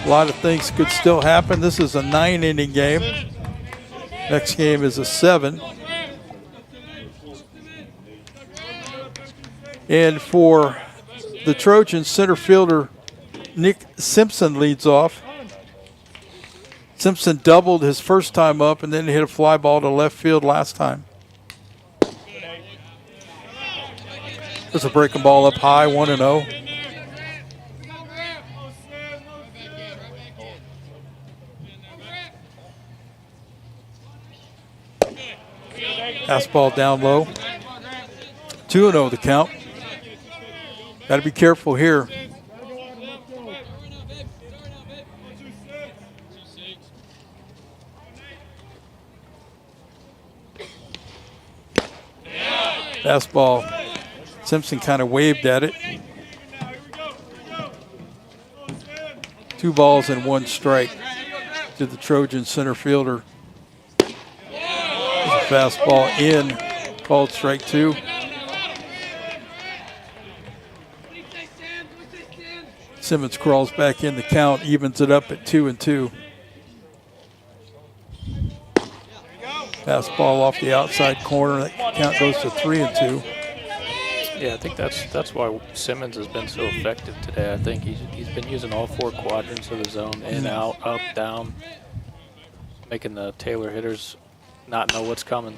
Speaker 1: A lot of things could still happen. This is a 9-inning game. Next game is a 7. And for the Trojans, center fielder Nick Simpson leads off. Simpson doubled his first time up and then hit a fly ball to left field last time. There's a breaking ball up high, 1-0. Fastball down low. 2-0 the count. Got to be careful here. Fastball. Simpson kind of waved at it. 2 balls and 1 strike to the Trojan center fielder. There's a fastball in, called strike 2. Simmons crawls back in the count, evens it up at 2-2. Fastball off the outside corner. That count goes to 3-2.
Speaker 2: Yeah, I think that's why Simmons has been so effective today. I think he's been using all 4 quadrants of the zone, in, out, up, down, making the Taylor hitters not know what's coming.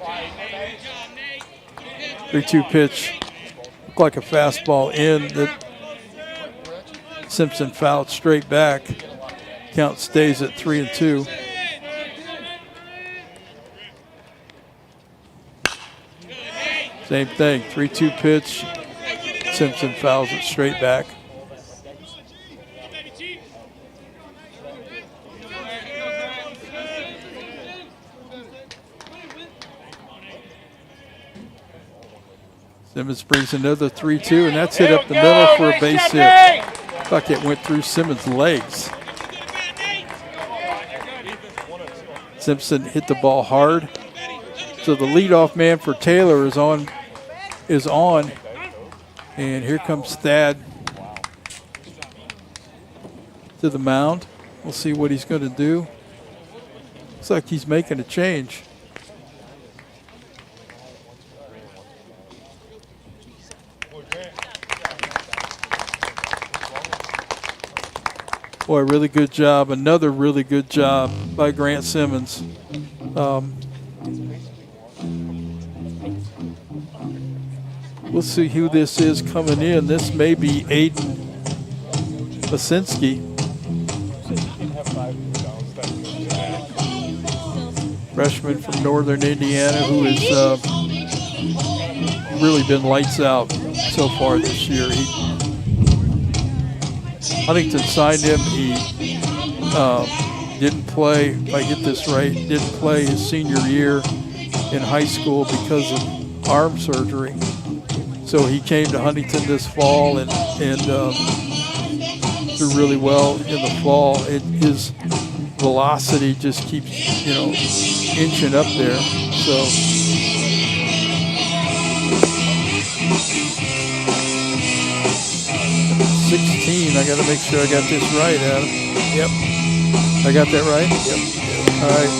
Speaker 1: 3-2 pitch. Looked like a fastball in that Simpson fouled straight back. Count stays at 3-2. Same thing, 3-2 pitch. Simpson fouls it straight back. Simmons brings another 3-2, and that's hit up the middle for a base hit. Looks like it went through Simmons' legs. Simpson hit the ball hard. So the leadoff man for Taylor is on. And here comes Thad to the mound. We'll see what he's going to do. Looks like he's making a change. Boy, really good job. Another really good job by Grant Simmons. We'll see who this is coming in. This may be Aiden Basinski. Freshman from Northern Indiana who has really been lights out so far this year. Huntington signed him. He didn't play, if I get this right, didn't play his senior year in high school because of arm surgery. So he came to Huntington this fall and threw really well in the fall. His velocity just keeps, inching up there. So 16. I got to make sure I got this right, Adam.
Speaker 2: Yep.
Speaker 1: I got that right?
Speaker 2: Yep.
Speaker 1: All right.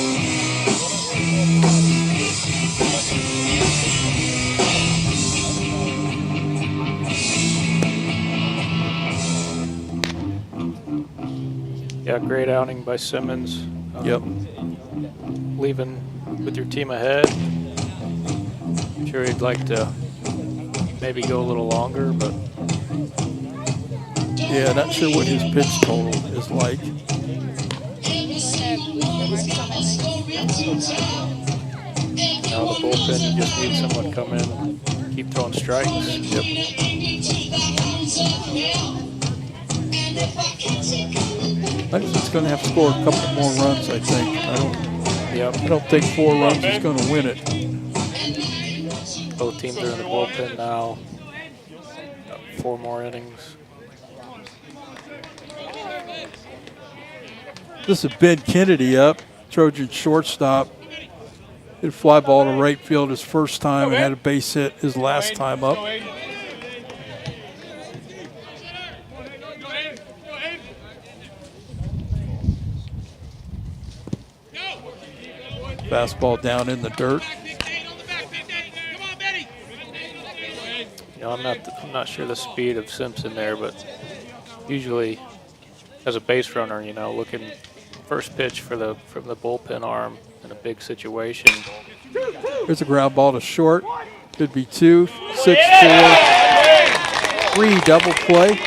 Speaker 2: Yeah, great outing by Simmons.
Speaker 1: Yep.
Speaker 2: Leaving with your team ahead. I'm sure he'd like to maybe go a little longer, but
Speaker 1: yeah, not sure what his pitch total is like.
Speaker 2: Now the bullpen, you just need someone to come in, keep throwing strikes.
Speaker 1: Yep. Huntington's going to have to score a couple more runs, I think. I don't think 4 runs is going to win it.
Speaker 2: Both teams are in the bullpen now. 4 more innings.
Speaker 1: This is Ben Kennedy up, Trojan shortstop. Hit a fly ball to right field his first time and had a base hit his last time up. Fastball down in the dirt.
Speaker 2: You know, I'm not sure the speed of Simpson there, but usually as a base runner, you know, looking first pitch from the bullpen arm in a big situation.
Speaker 1: There's a ground ball to short. Could be 2, 6, 4, 3 double play.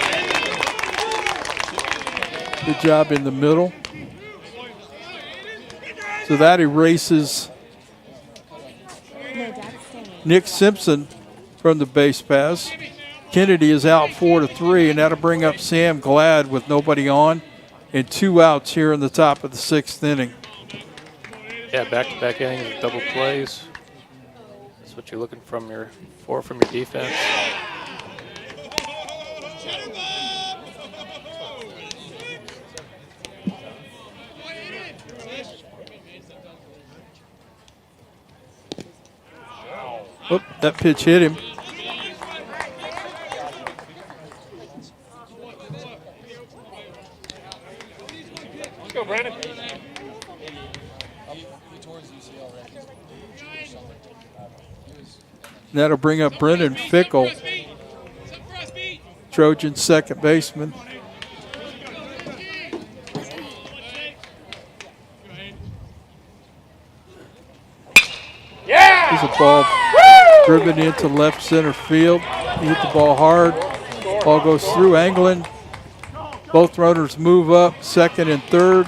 Speaker 1: Good job in the middle. So that erases Nick Simpson from the base pass. Kennedy is out 4-3, and that'll bring up Sam Glad with nobody on and 2 outs here in the top of the 6th inning.
Speaker 2: Yeah, back-to-back innings with double plays. That's what you're looking from your defense.
Speaker 1: Oop, that pitch hit him.
Speaker 4: Let's go, Brandon.
Speaker 1: That'll bring up Brendan Fickle, Trojan second baseman. There's a ball driven into left center field. He hit the ball hard. Ball goes through Anglin. Both runners move up, second and third.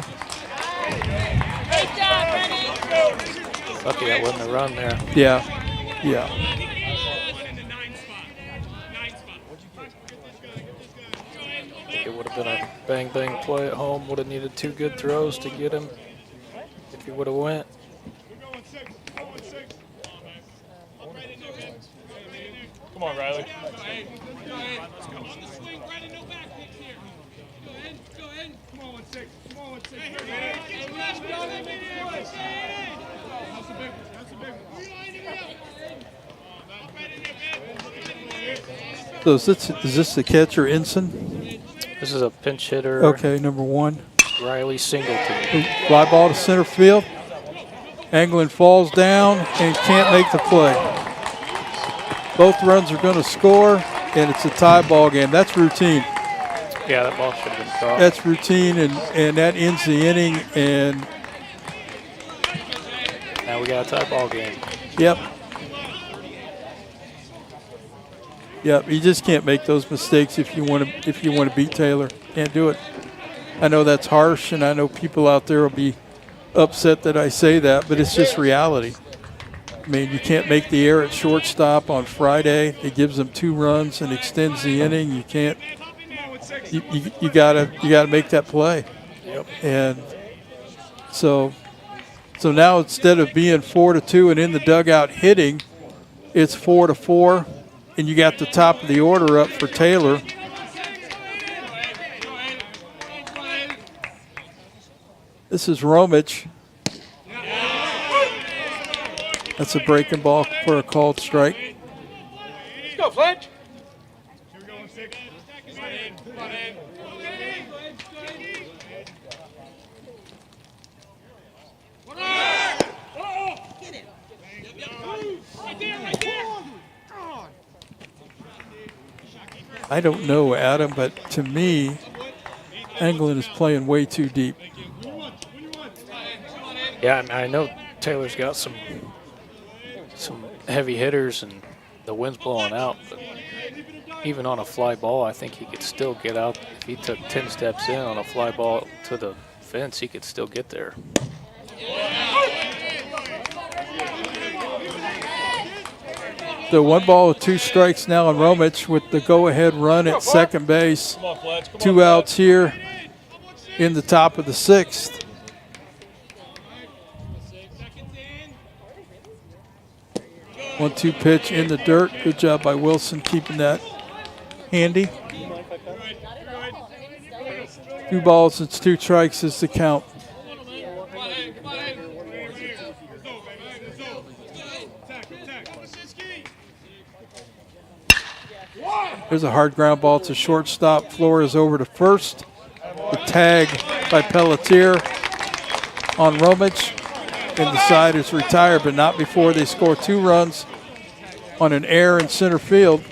Speaker 2: Lucky that wasn't a run there.
Speaker 1: Yeah.
Speaker 2: It would have been a bang-bang play at home. Would have needed 2 good throws to get him if he would have went.
Speaker 4: Come on, Riley.
Speaker 1: So is this the catcher, Ensign?
Speaker 2: This is a pinch hitter.
Speaker 1: Okay, number 1.
Speaker 2: Riley Singleton.
Speaker 1: Fly ball to center field. Anglin falls down and can't make the play. Both runs are going to score, and it's a tie ball game. That's routine.
Speaker 2: Yeah, that ball should have been caught.
Speaker 1: That's routine, and that ends the inning. And
Speaker 2: now we got a tie ball game.
Speaker 1: Yep. You just can't make those mistakes if you want to beat Taylor. Can't do it. I know that's harsh, and I know people out there will be upset that I say that, but it's just reality. I mean, you can't make the error at shortstop on Friday. It gives them 2 runs and extends the inning. You can't. You gotta make that play.
Speaker 2: Yep.
Speaker 1: And so now instead of being 4-2 and in the dugout hitting, it's 4-4, and you got the top of the order up for Taylor. This is Romich. That's a breaking ball for a called strike.
Speaker 4: Let's go, Fletch.
Speaker 1: I don't know, Adam, but to me, Anglin is playing way too deep.
Speaker 2: Yeah, I know Taylor's got some heavy hitters and the wind's blowing out, but even on a fly ball, I think he could still get out. If he took 10 steps in on a fly ball to the fence, he could still get there.
Speaker 1: So 1 ball with 2 strikes now on Romich with the go-ahead run at second base. 2 outs here in the top of the 6th. 1-2 pitch in the dirt. Good job by Wilson keeping that handy. 2 balls and 2 strikes is the count. There's a hard ground ball to shortstop. Flores over to first. The tag by Pelletier on Romich. And the side is retired, but not before they score 2 runs on an error in center field.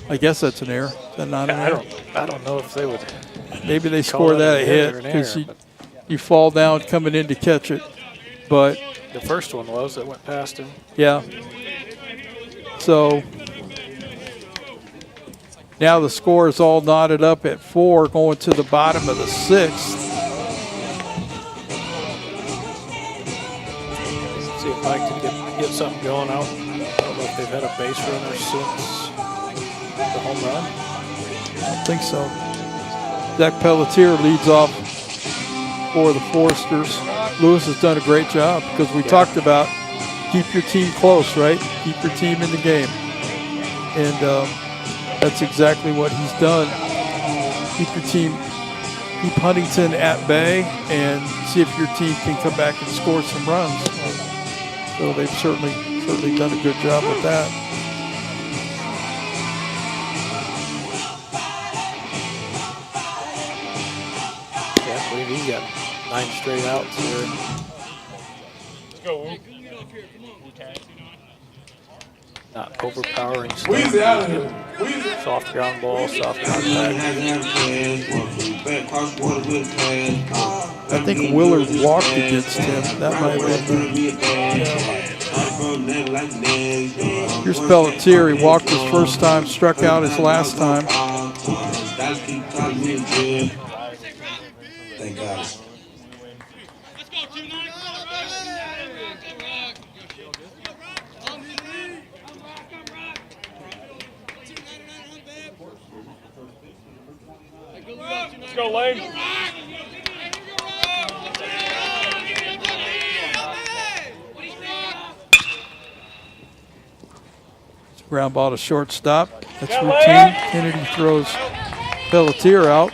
Speaker 1: I guess that's an error. Is that not an error?
Speaker 2: I don't know if they would.
Speaker 1: Maybe they score that a hit because you fall down coming in to catch it. But
Speaker 2: the first one was that went past him.
Speaker 1: Yeah. So now the score is all knotted up at 4, going to the bottom of the 6th.
Speaker 2: See if Mike can get something going out. I don't know if they've had a base runner since the home run.
Speaker 1: I don't think so. Zach Pelletier leads off for the Foresters. Lewis has done a great job because we talked about keep your team close, right? Keep your team in the game. And that's exactly what he's done. Keep your team, keep Huntington at bay and see if your team can come back and score some runs. So they've certainly done a good job with that.
Speaker 2: Yeah, I believe he got 9 straight outs here.
Speaker 4: Let's go.
Speaker 2: Not overpowering stuff. Soft ground ball, soft contact.
Speaker 1: I think Willard walked against him. That might have been. Here's Pelletier. He walked his first time, struck out his last time.
Speaker 6: Thank God.
Speaker 4: Let's go, Lane.
Speaker 1: Ground ball to shortstop. That's routine. Kennedy throws Pelletier out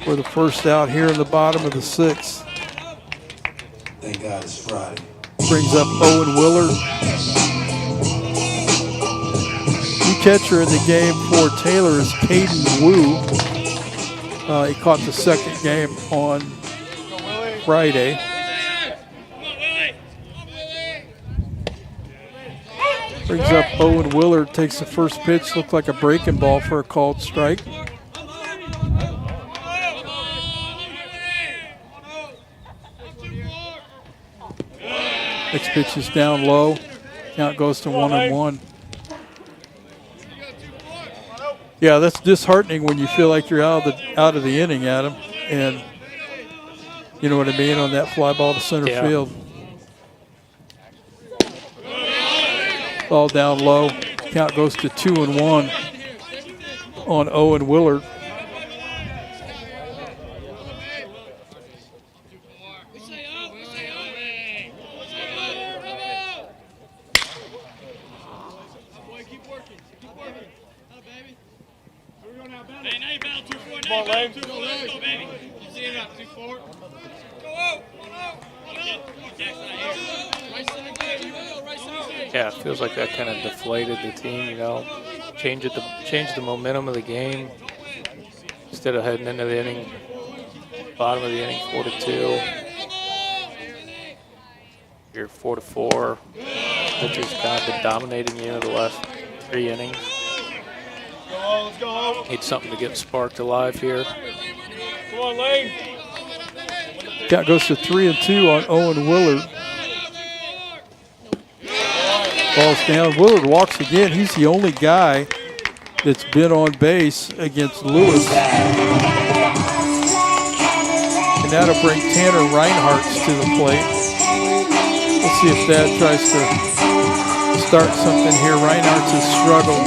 Speaker 1: for the first out here in the bottom of the 6th.
Speaker 6: Thank God it's Friday.
Speaker 1: Brings up Owen Willard. New catcher in the game for Taylor is Caden Wu. He caught the second game on Friday. Brings up Owen Willard, takes the first pitch, looked like a breaking ball for a called strike. Next pitch is down low. Count goes to 1-1. Yeah, that's disheartening when you feel like you're out of the inning, Adam, and you know what I mean, on that fly ball to center field. Ball down low. Count goes to 2-1 on Owen Willard.
Speaker 4: Come on, Lane.
Speaker 2: Yeah, it feels like that kind of deflated the team, you know. Changed the momentum of the game. Instead of heading into the inning, bottom of the inning, 4-2. You're 4-4. Pitcher's kind of been dominating you the last 3 innings.
Speaker 4: Let's go.
Speaker 2: Need something to get sparked alive here.
Speaker 4: Come on, Lane.
Speaker 1: Count goes to 3-2 on Owen Willard. Ball's down. Willard walks again. He's the only guy that's been on base against Lewis. And that'll bring Tanner Reinhardt's to the plate. Let's see if Thad tries to start something here. Reinhardt's has struggled.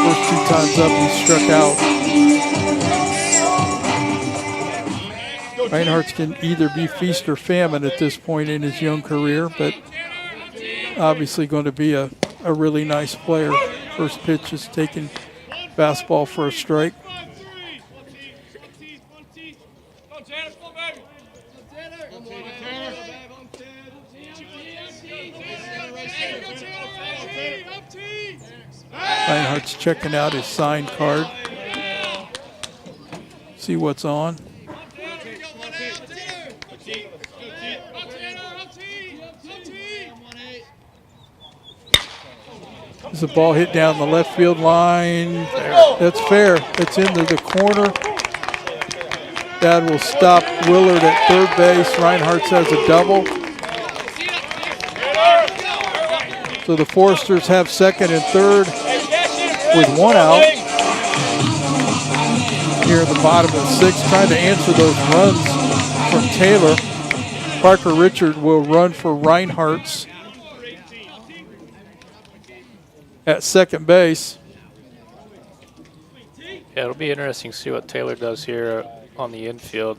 Speaker 1: First 2 times up, he struck out. Reinhardt's can either be feast or famine at this point in his young career, but obviously going to be a really nice player. First pitch is taking fastball for a strike. Reinhardt's checking out his signed card. See what's on. There's a ball hit down the left field line. That's fair. It's into the corner. That will stop Willard at third base. Reinhardt has a double. So the Foresters have second and third with one out. Here at the bottom of the sixth, trying to answer those runs from Taylor. Parker Richard will run for Reinhardt's at second base.
Speaker 2: Yeah, it'll be interesting to see what Taylor does here on the infield.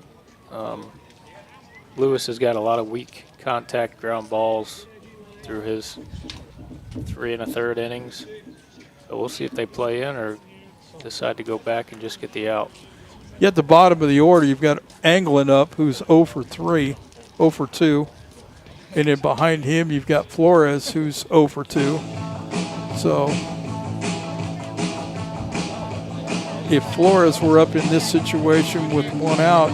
Speaker 2: Lewis has got a lot of weak contact ground balls through his 3 1/3 innings. So we'll see if they play in or decide to go back and just get the out.
Speaker 1: Yet at the bottom of the order, you've got Anglin up, who's 0 for 3, 0 for 2. And then behind him, you've got Flores, who's 0 for 2. So if Flores were up in this situation with one out,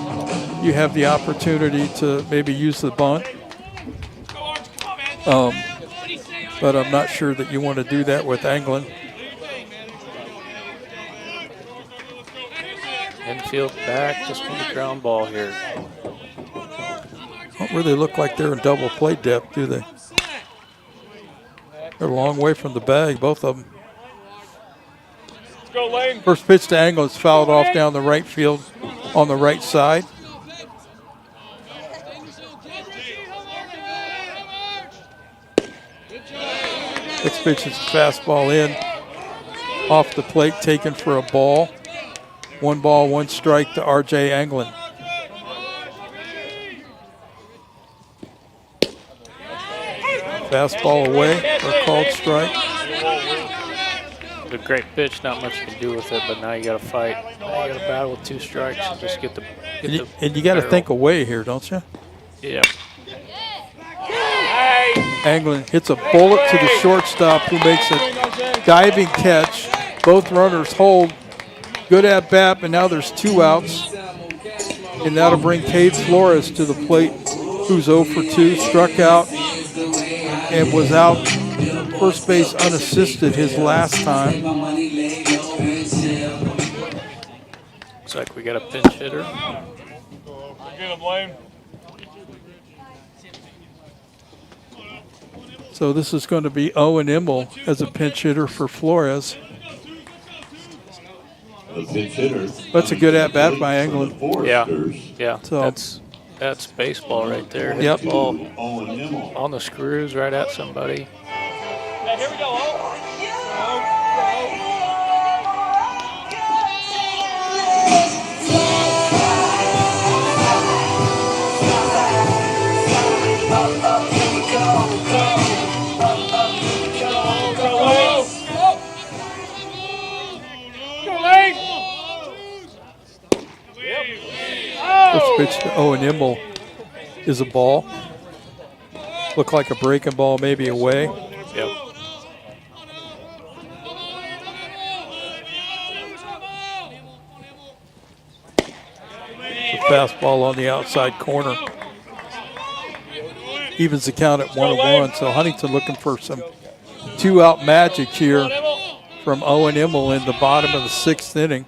Speaker 1: you have the opportunity to maybe use the bunt. But I'm not sure that you want to do that with Anglin.
Speaker 2: Infield back, just on the ground ball here.
Speaker 1: Don't really look like they're in double play depth, do they? They're a long way from the bag, both of them.
Speaker 4: Let's go, Lane.
Speaker 1: First pitch to Anglin is fouled off down the right field on the right side. Next pitch is a fastball in, off the plate, taken for a ball. 1 ball, 1 strike to R.J. Anglin. Fastball away for a called strike.
Speaker 2: A great pitch, not much you can do with it, but now you got to fight. Now you got to battle with 2 strikes and just get the.
Speaker 1: And you got to think away here, don't you?
Speaker 2: Yeah.
Speaker 1: Anglin hits a bullet to the shortstop, who makes a diving catch. Both runners hold. Good at bat, but now there's 2 outs. And that'll bring Cade Flores to the plate, who's 0 for 2, struck out and was out first base unassisted his last time.
Speaker 2: Looks like we got a pinch hitter.
Speaker 4: Get him, Lane.
Speaker 1: So this is going to be Owen Immel as a pinch hitter for Flores.
Speaker 5: The pitch hitter.
Speaker 1: That's a good at-bat by Anglin.
Speaker 2: Yeah.
Speaker 1: So-
Speaker 2: That's baseball right there. Hit
Speaker 1: Yep.
Speaker 2: the ball
Speaker 5: Owen Immel.
Speaker 2: on the screws right at somebody.
Speaker 4: Hey, here we go,
Speaker 1: First pitch to Owen Immel is a ball. Look like a breaking ball, maybe away.
Speaker 2: Yep.
Speaker 1: The fastball on the outside corner. Evens the count at 1-1. So Huntington looking for some 2-out magic here from Owen Immel in the bottom of the 6th inning.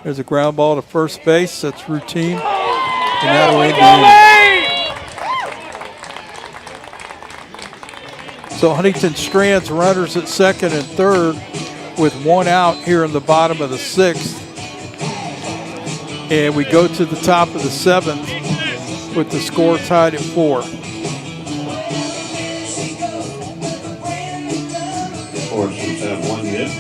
Speaker 1: There's a ground ball to first base. That's routine. And that'll end the inning. So Huntington strands runners at second and third with 1 out here in the bottom of the 6th. And we go to the top of the 7th with the score tied at 4.
Speaker 5: Foresters have 1 hit.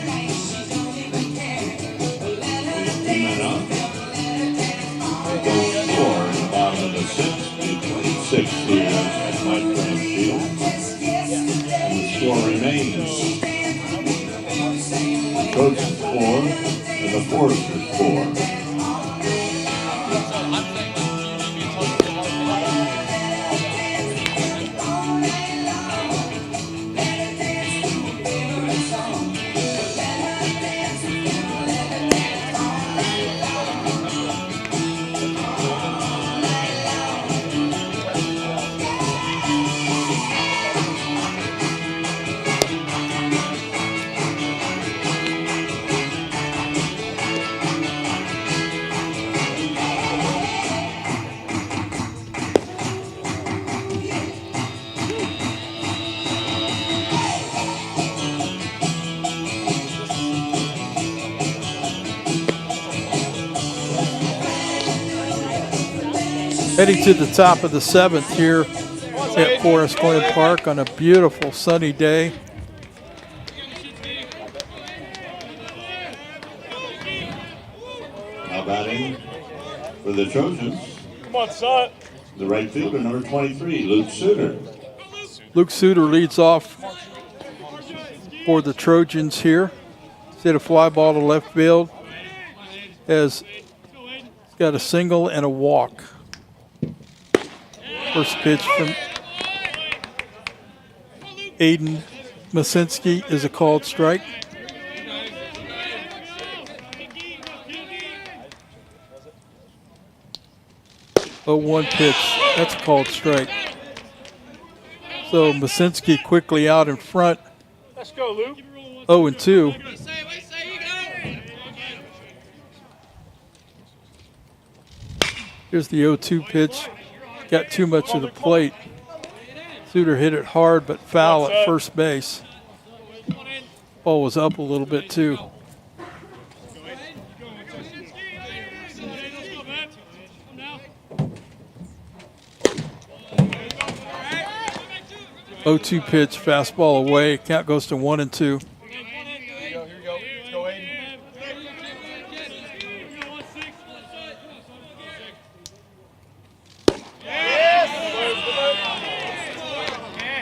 Speaker 5: Score in the bottom of the 6th. They played 6 here at Mike Graham Field. And the score remains Trojans 4 and the Foresters 4.
Speaker 1: Heading to the top of the 7th here at Forest Glen Park on a beautiful sunny day.
Speaker 5: Now batting for the Trojans,
Speaker 4: Come on, son.
Speaker 5: the right fielder, number 23, Luke Suter.
Speaker 1: Luke Suter leads off for the Trojans here. He's hit a fly ball to left field. Has got a single and a walk. First pitch from Aiden Masinski is a called strike. Oh, 1 pitch. That's a called strike. So Masinski quickly out in front.
Speaker 4: Let's go, Luke.
Speaker 1: 0-2. Here's the 0-2 pitch. Got too much of the plate. Suter hit it hard but foul at first base. Ball was up a little bit too. Oh, 2 pitch, fastball away. Count goes to 1-2.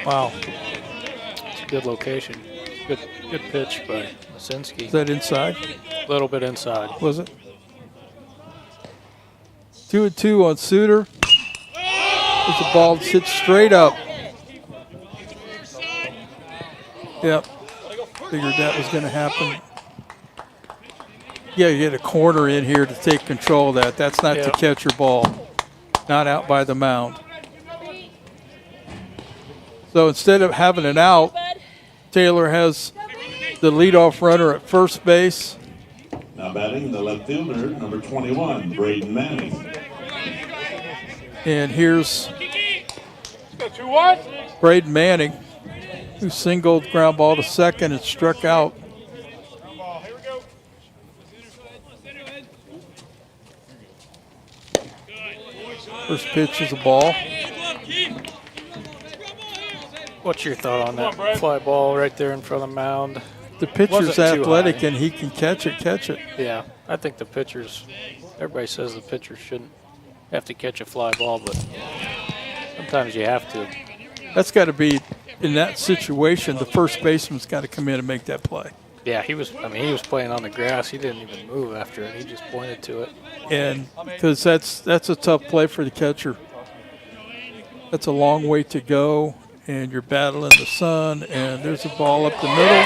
Speaker 2: Wow. It's a good location. Good pitch by Masinski.
Speaker 1: Is that inside?
Speaker 2: A little bit inside.
Speaker 1: Was it? 2-2 on Suter. It's a ball that hits straight up. Yep. Figured that was going to happen. Yeah, you get a corner in here to take control of that. That's not the catcher ball. Not out by the mound. So instead of having an out, Taylor has the leadoff runner at first base.
Speaker 5: Now batting the left fielder, number 21, Braden Manning.
Speaker 1: And here's
Speaker 4: 2-1.
Speaker 1: Braden Manning, who singled ground ball to second and struck out.
Speaker 4: Here we go.
Speaker 1: First pitch is a ball.
Speaker 2: What's your thought on that fly ball right there in front of the mound?
Speaker 1: The pitcher's
Speaker 2: Wasn't too
Speaker 1: athletic
Speaker 2: high.
Speaker 1: and he can catch it.
Speaker 2: Yeah, I think the pitchers, everybody says the pitcher shouldn't have to catch a fly ball, but sometimes you have to.
Speaker 1: That's got to be, in that situation, the first baseman's got to come in and make that play.
Speaker 2: Yeah, he was playing on the grass. He didn't even move after it. He just pointed to it.
Speaker 1: And because that's a tough play for the catcher. That's a long way to go, and you're battling the sun, and there's a ball up the middle.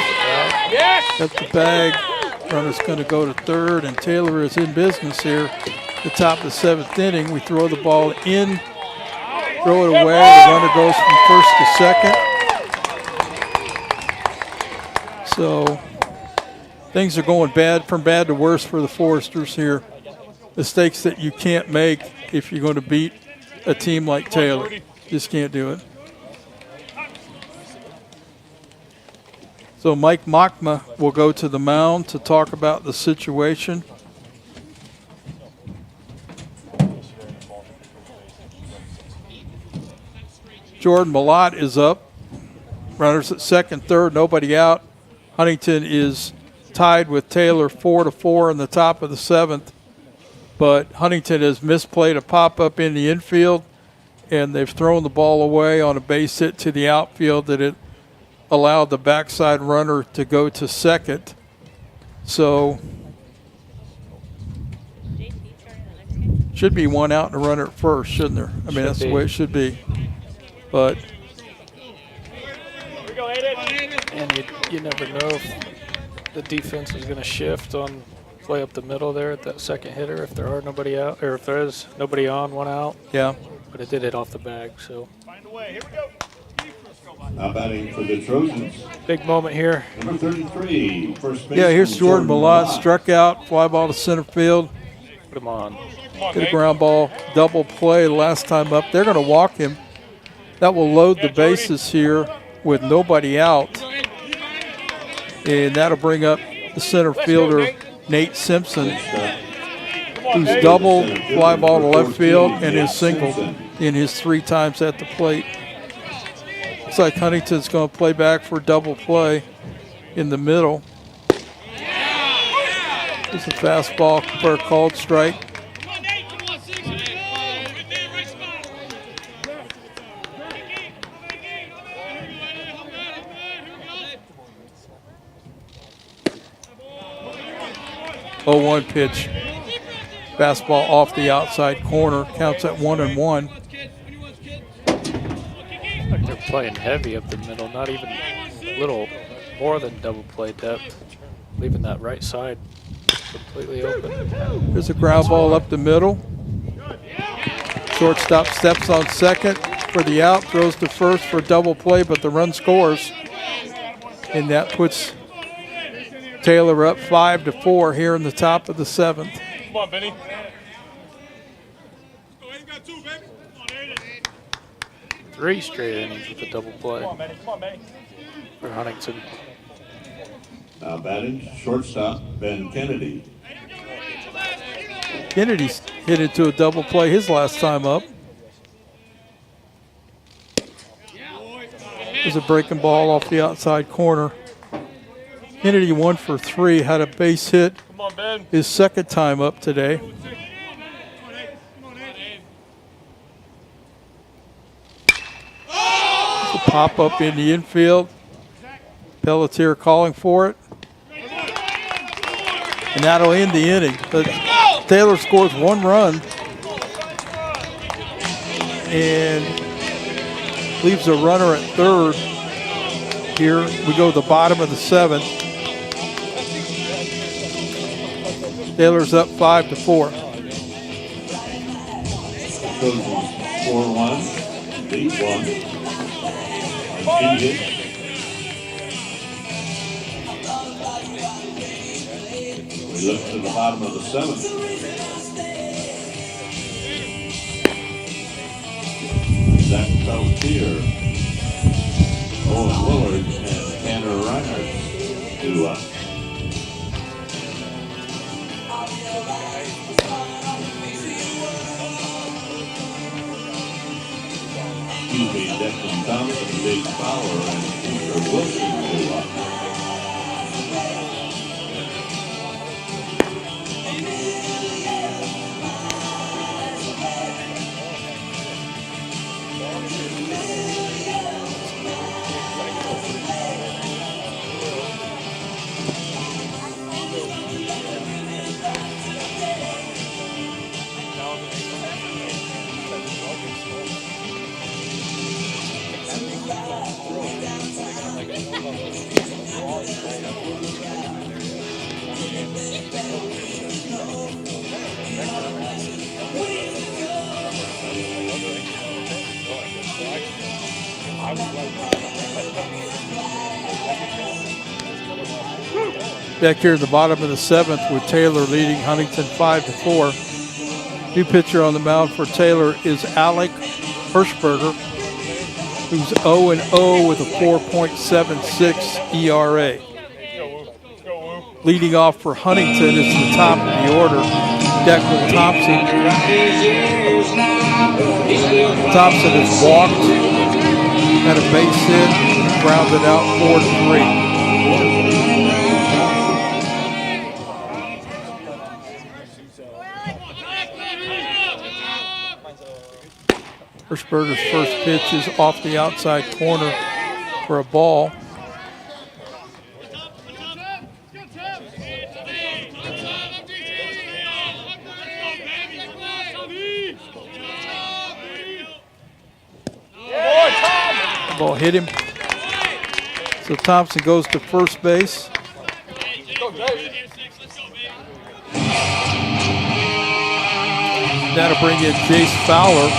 Speaker 1: Got the bag. Runner's going to go to third, and Taylor is in business here. The top of the 7th inning, we throw the ball in, throw it away. The runner goes from first to second. So things are going from bad to worse for the Foresters here. Mistakes that you can't make if you're going to beat a team like Taylor. Just can't do it. So Mike Mockma will go to the mound to talk about the situation. Jordan Malott is up. Runners at second, third, nobody out. Huntington is tied with Taylor 4-4 in the top of the 7th. But Huntington has misplayed a pop-up in the infield, and they've thrown the ball away on a base hit to the outfield that it allowed the backside runner to go to second. So should be one out and a runner at first, shouldn't there? I mean, that's the way it should be. But
Speaker 2: And you never know if the defense is going to shift on play up the middle there at that second hitter if there are nobody out, or if there is nobody on, one out.
Speaker 1: yeah,
Speaker 2: But it did hit off the bag, so
Speaker 4: Find a way. Here we go.
Speaker 5: Now batting for the Trojans,
Speaker 2: big moment here.
Speaker 5: number 33, first baseman.
Speaker 1: yeah. Here's Jordan Malott, struck out, fly ball to center field.
Speaker 2: Put him on.
Speaker 4: Come on,
Speaker 1: Get a
Speaker 4: Nate.
Speaker 1: ground ball, double play last time up. They're going to walk him. That will load the bases here with nobody out. And that'll bring up the center fielder, Nate Simpson. who's doubled, fly ball to left field, and is singled in his 3 times at the plate. Looks like Huntington's going to play back for double play in the middle. It's a fastball for a called strike. 0-1 pitch. Fastball off the outside corner. Counts at 1-1.
Speaker 2: Like they're playing heavy up the middle, not even a little more than double play depth, leaving that right side completely open.
Speaker 1: There's a ground ball up the middle. Shortstop steps on second for the out, throws to first for double play, but the run scores. And that puts Taylor up 5-4 here in the top of the 7th.
Speaker 4: Come on, Benny.
Speaker 2: 3 straight innings with a double play
Speaker 4: Come on, Benny.
Speaker 2: for Huntington.
Speaker 5: Now batting shortstop Ben Kennedy.
Speaker 1: Kennedy's hit into a double play his last time up. There's a breaking ball off the outside corner. Kennedy 1 for 3, had a base hit
Speaker 4: Come on, Ben.
Speaker 1: his second time up today. There's a pop up in the infield. Pelletier calling for it. And that'll end the inning. But Taylor scores 1 run and leaves a runner at third. Here we go to the bottom of the 7th. Taylor's up 5-4.
Speaker 5: Trojans 4-1. Lead 1. Hit. We look to the bottom of the 7th. Zach Pelletier, Owen Willard, and Tanner Reinhardt do up. Excuse me, Declan Thompson, Jake Fowler, and Peter Wilson do up.
Speaker 1: Back here at the bottom of the 7th with Taylor leading Huntington 5-4. New pitcher on the mound for Taylor is Alec Hirschberger, who's 0-0 with a 4.76 ERA. Leading off for Huntington is the top of the order, Declan Thompson. Thompson has walked, had a base hit, grounded out 4-3. Hirschberger's first pitch is off the outside corner for a ball. The ball hit him. So Thompson goes to first base. That'll bring in Jace Fowler.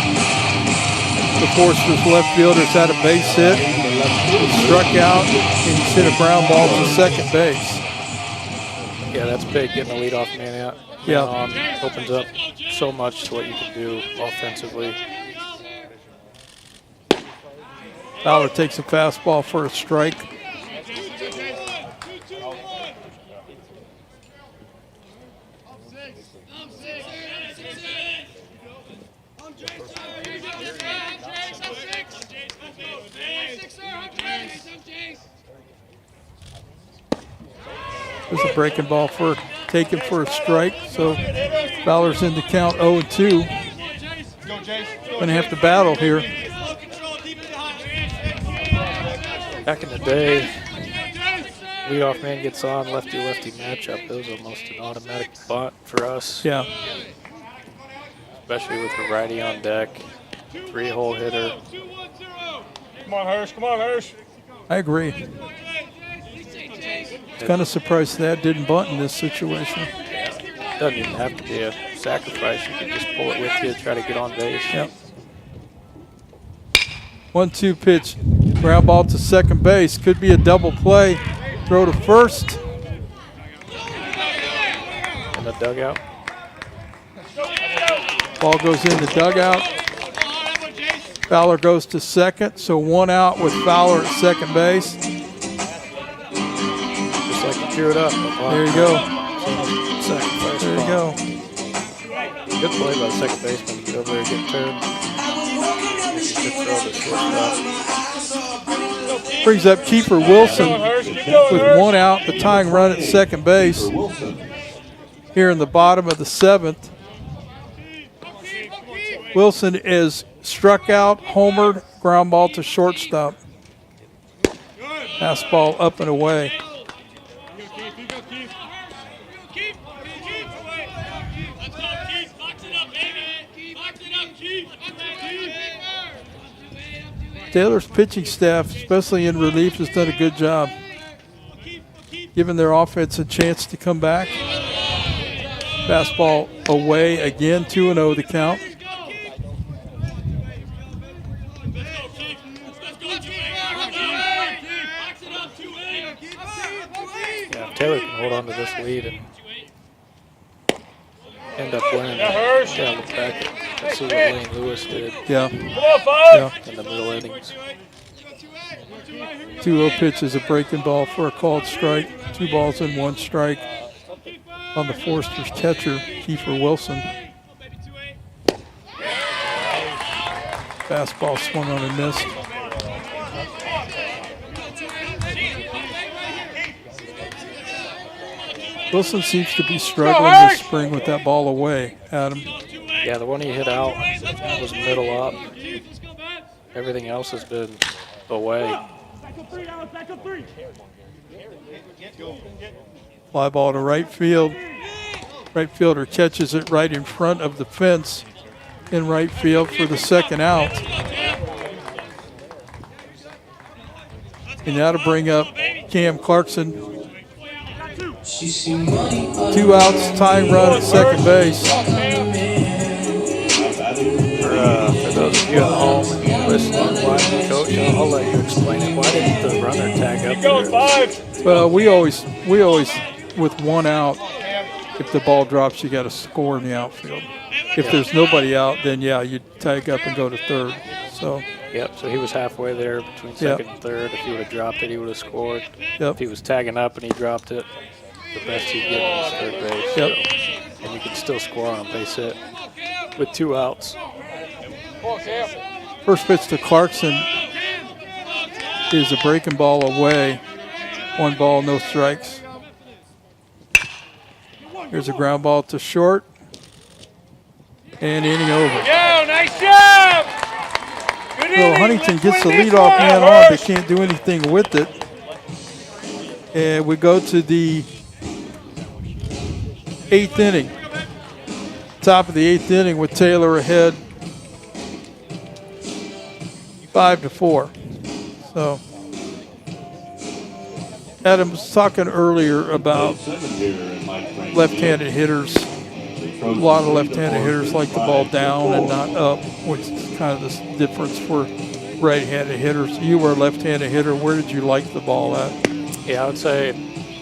Speaker 1: The Foresters left fielder's had a base hit. He struck out and he's hit a ground ball to second base.
Speaker 2: Yeah, that's big, getting the leadoff man out.
Speaker 1: Yeah.
Speaker 2: Opens up so much to what you can do offensively.
Speaker 1: Fowler takes a fastball for a strike. There's a breaking ball taken for a strike. So Fowler's in the count 0-2. Going to have to battle here.
Speaker 2: Back in the day, leadoff man gets on, lefty-lefty matchup. It was almost an automatic bunt for us.
Speaker 1: Yeah.
Speaker 2: Especially with a righty on deck, 3-hole hitter.
Speaker 4: Come on, Hirsch. Come on, Hirsch.
Speaker 1: I agree. Kind of surprised that didn't bunt in this situation.
Speaker 2: Doesn't even have to be a sacrifice. You can just pull it with you, try to get on base.
Speaker 1: Yep. 1-2 pitch. Ground ball to second base. Could be a double play. Throw to first.
Speaker 2: In the dugout.
Speaker 1: Ball goes in the dugout. Fowler goes to second. So 1 out with Fowler at second base.
Speaker 2: Just like to cheer it up.
Speaker 1: There you go.
Speaker 2: Sacrifice
Speaker 1: There you go.
Speaker 2: Good play by the second baseman to get over there and get turned. Good throw to shortstop.
Speaker 1: Brings up Kiefer Wilson with 1 out, the tying run at second base. Here in the bottom of the 7th. Wilson is struck out, homered, ground ball to shortstop. Fastball up and away. Taylor's pitching staff, especially in relief, has done a good job giving their offense a chance to come back. Fastball away again, 2-0 the count.
Speaker 2: Yeah, if Taylor can hold on to this lead and end up winning.
Speaker 4: Hirsch.
Speaker 2: Yeah, look back and see what Lane Lewis did
Speaker 1: Yeah.
Speaker 4: Come on, five.
Speaker 1: Yeah.
Speaker 2: in the middle innings.
Speaker 1: 2-0 pitch is a breaking ball for a called strike. 2 balls and 1 strike on the Foresters catcher, Kiefer Wilson. Fastball swung on and missed. Wilson seems to be struggling this spring with that ball away, Adam.
Speaker 2: Yeah, the one he hit out was middle up. Everything else has been away.
Speaker 1: Fly ball to right field. Right fielder catches it right in front of the fence in right field for the second out. And that'll bring up Cam Clarkson. 2 outs, tying run at second base.
Speaker 2: For those of you at home listening, why, Coach, I'll let you explain it. Why didn't the runner tag up
Speaker 4: Going
Speaker 2: there?
Speaker 4: 5.
Speaker 1: Well, we always, with 1 out, if the ball drops, you got to score in the outfield. If there's nobody out, then yeah, you tag up and go to third. So.
Speaker 2: Yep, so he was halfway there between second and third. If he would have dropped it, he would have scored.
Speaker 1: Yep.
Speaker 2: If he was tagging up and he dropped it, the best he'd get was third base.
Speaker 1: Yep.
Speaker 2: So, and you could still score on a base hit with 2 outs.
Speaker 1: First pitch to Clarkson is a breaking ball away. 1 ball, no strikes. Here's a ground ball to short. And inning over.
Speaker 4: Yo, nice job. Good
Speaker 1: So
Speaker 4: inning.
Speaker 1: Huntington
Speaker 4: Let's
Speaker 1: gets the
Speaker 4: win this
Speaker 1: leadoff
Speaker 4: one,
Speaker 1: man on,
Speaker 4: Hirsch.
Speaker 1: but can't do anything with it. And we go to the 8th inning. Top of the 8th inning with Taylor ahead 5-4. So Adam was talking earlier about left-handed hitters. A lot of left-handed hitters like the ball down and not up, which is kind of the difference for right-handed hitters. You were a left-handed hitter. Where did you like the ball at?
Speaker 2: Yeah, I would say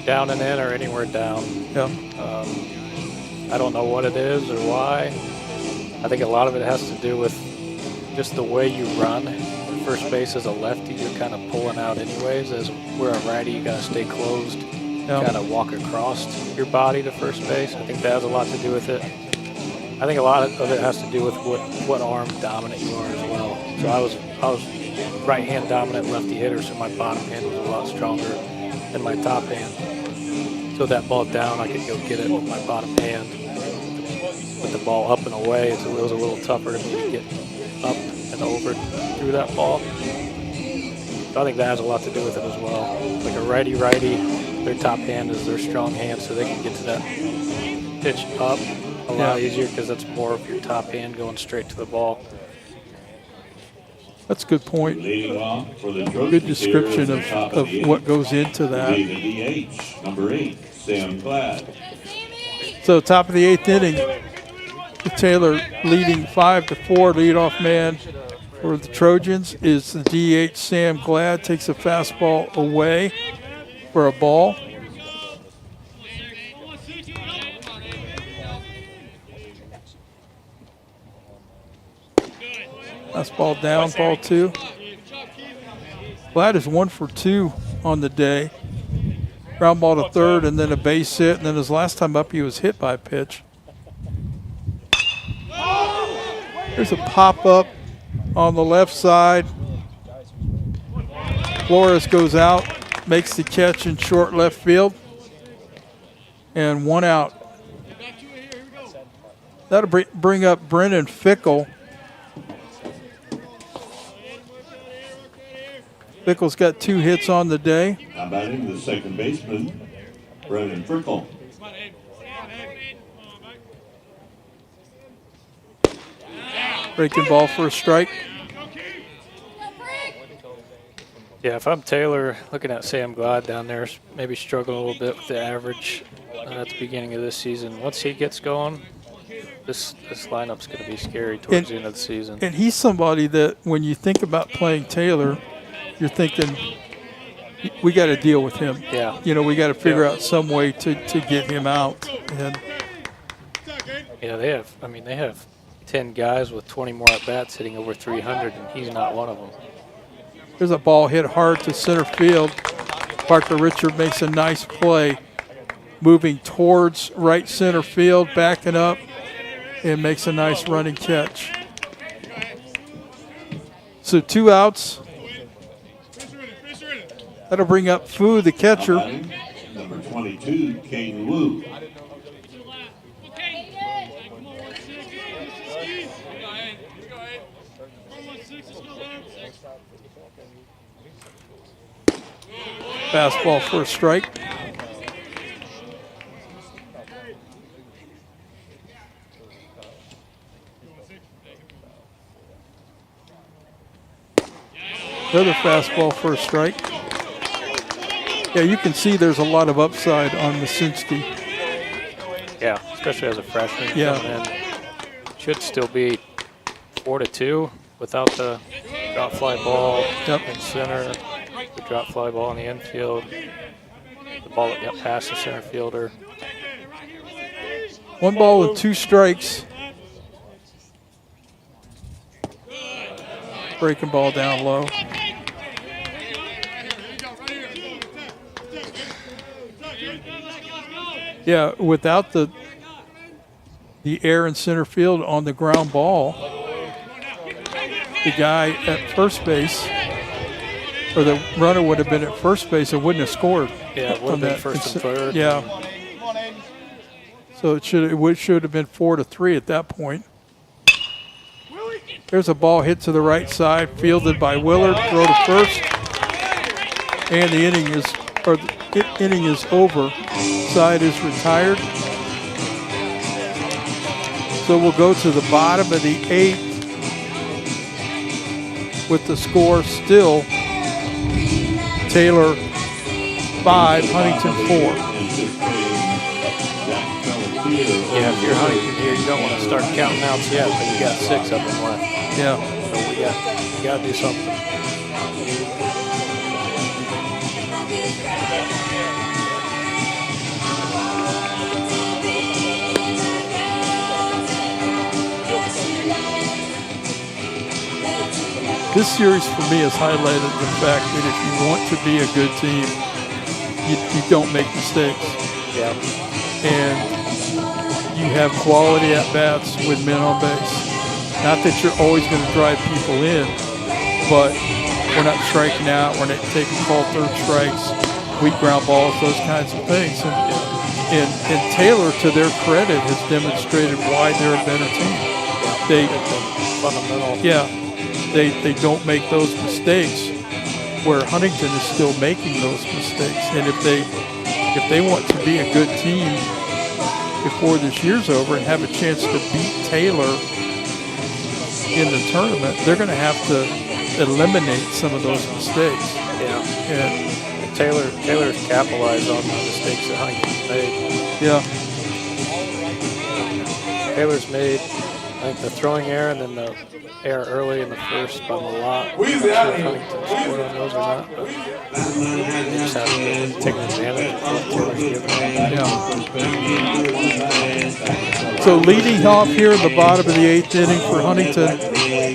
Speaker 2: down and in or anywhere down.
Speaker 1: Yeah.
Speaker 2: I don't know what it is or why. I think a lot of it has to do with just the way you run. First base as a lefty, you're kind of pulling out anyways. As we're a righty, you got to stay closed kind of walk across your body to first base. I think that has a lot to do with it. I think a lot of it has to do with what arm dominant you are as well. So I was right hand dominant lefty hitter, so my bottom hand was a lot stronger than my top hand. So that ball down, I could go get it with my bottom hand. With the ball up and away, so it was a little tougher to me to get up and over through that ball. So I think that has a lot to do with it as well. Like a righty, their top hand is their strong hand, so they can get to that pitch up a lot easier because that's more of your top hand going straight to the ball.
Speaker 1: That's a good point.
Speaker 5: Leading off for the Trojans
Speaker 1: Good description
Speaker 5: here
Speaker 1: of,
Speaker 5: at the top
Speaker 1: of
Speaker 5: the
Speaker 1: what
Speaker 5: eighth.
Speaker 1: goes into that.
Speaker 5: Leading the DH, number 8, Sam Glad.
Speaker 1: So top of the 8th inning, Taylor leading 5-4. Leadoff man for the Trojans is the DH Sam Glad. Takes a fastball away for a ball. Fastball down, ball 2. Glad is 1 for 2 on the day. Ground ball to third, and then a base hit, and then his last time up he was hit by a pitch. There's a pop-up on the left side. Flores goes out, makes the catch in short left field, and 1 out. That'll bring up Brennan Fickle. Fickle's got 2 hits on the day.
Speaker 5: Now batting the second baseman, Brennan Frickle.
Speaker 1: Breaking ball for a strike.
Speaker 2: Yeah, if I'm Taylor, looking at Sam Glad down there, maybe struggling a little bit with the average at the beginning of this season. Once he gets going, this lineup's going to be scary towards the end of the season.
Speaker 1: And he's somebody that when you think about playing Taylor, you're thinking, we got to deal with him.
Speaker 2: Yeah.
Speaker 1: You know, we got to figure out some way to get him out. And
Speaker 2: Yeah, they have 10 guys with 20 more at-bats hitting over 300, and he's not one of them.
Speaker 1: there's a ball hit hard to center field. Parker Richard makes a nice play, moving towards right center field, backing up, and makes a nice running catch. So 2 outs. That'll bring up Fu, the catcher.
Speaker 5: Number 22, Caden Wu.
Speaker 1: Fastball for a strike. Another fastball for a strike. Yeah, you can see there's a lot of upside on Masinski.
Speaker 2: Yeah, especially as a freshman
Speaker 1: Yeah.
Speaker 2: coming in. Should still be 4-2 without the drop fly ball in center, the drop fly ball in the infield, the ball that got past the center fielder.
Speaker 1: 1 ball and 2 strikes. Breaking ball down low. Yeah, without the air in center field on the ground ball, the guy at first base, or the runner would have been at first base and wouldn't have scored.
Speaker 2: Yeah, it would have been first and third.
Speaker 1: Yeah. So it should have been 4-3 at that point. There's a ball hit to the right side, fielded by Willard, throw to first, and the inning is over. Side is retired. So we'll go to the bottom of the 8th with the score still Taylor 5, Huntington 4.
Speaker 2: Yeah, if you're Huntington here, you don't want to start counting outs yet, but you got 6 of them left.
Speaker 1: Yeah.
Speaker 2: So we got to do something.
Speaker 1: This series for me has highlighted the fact that if you want to be a good team, you you don't make mistakes.
Speaker 2: Yeah.
Speaker 1: And you have quality at-bats with men on base. Not that you're always going to drive people in, but we're not striking out. We're not taking called third strikes, weak ground balls, those kinds of things. And Taylor, to their credit, has demonstrated why they're a better team. They
Speaker 2: fundamental.
Speaker 1: Yeah, they don't make those mistakes, where Huntington is still making those mistakes. And if they want to be a good team before this year's over and have a chance to beat Taylor in the tournament, they're going to have to eliminate some of those mistakes.
Speaker 2: Yeah.
Speaker 1: And
Speaker 2: Taylor's capitalized on the mistakes that Huntington's made.
Speaker 1: Yeah.
Speaker 2: Taylor's made, I think, the throwing error and then the error early in the first by a lot. I'm not sure if Huntington scored on those or not, but they just have to take advantage of what Taylor's given them.
Speaker 1: Yeah. So leading off here in the bottom of the 8th inning for Huntington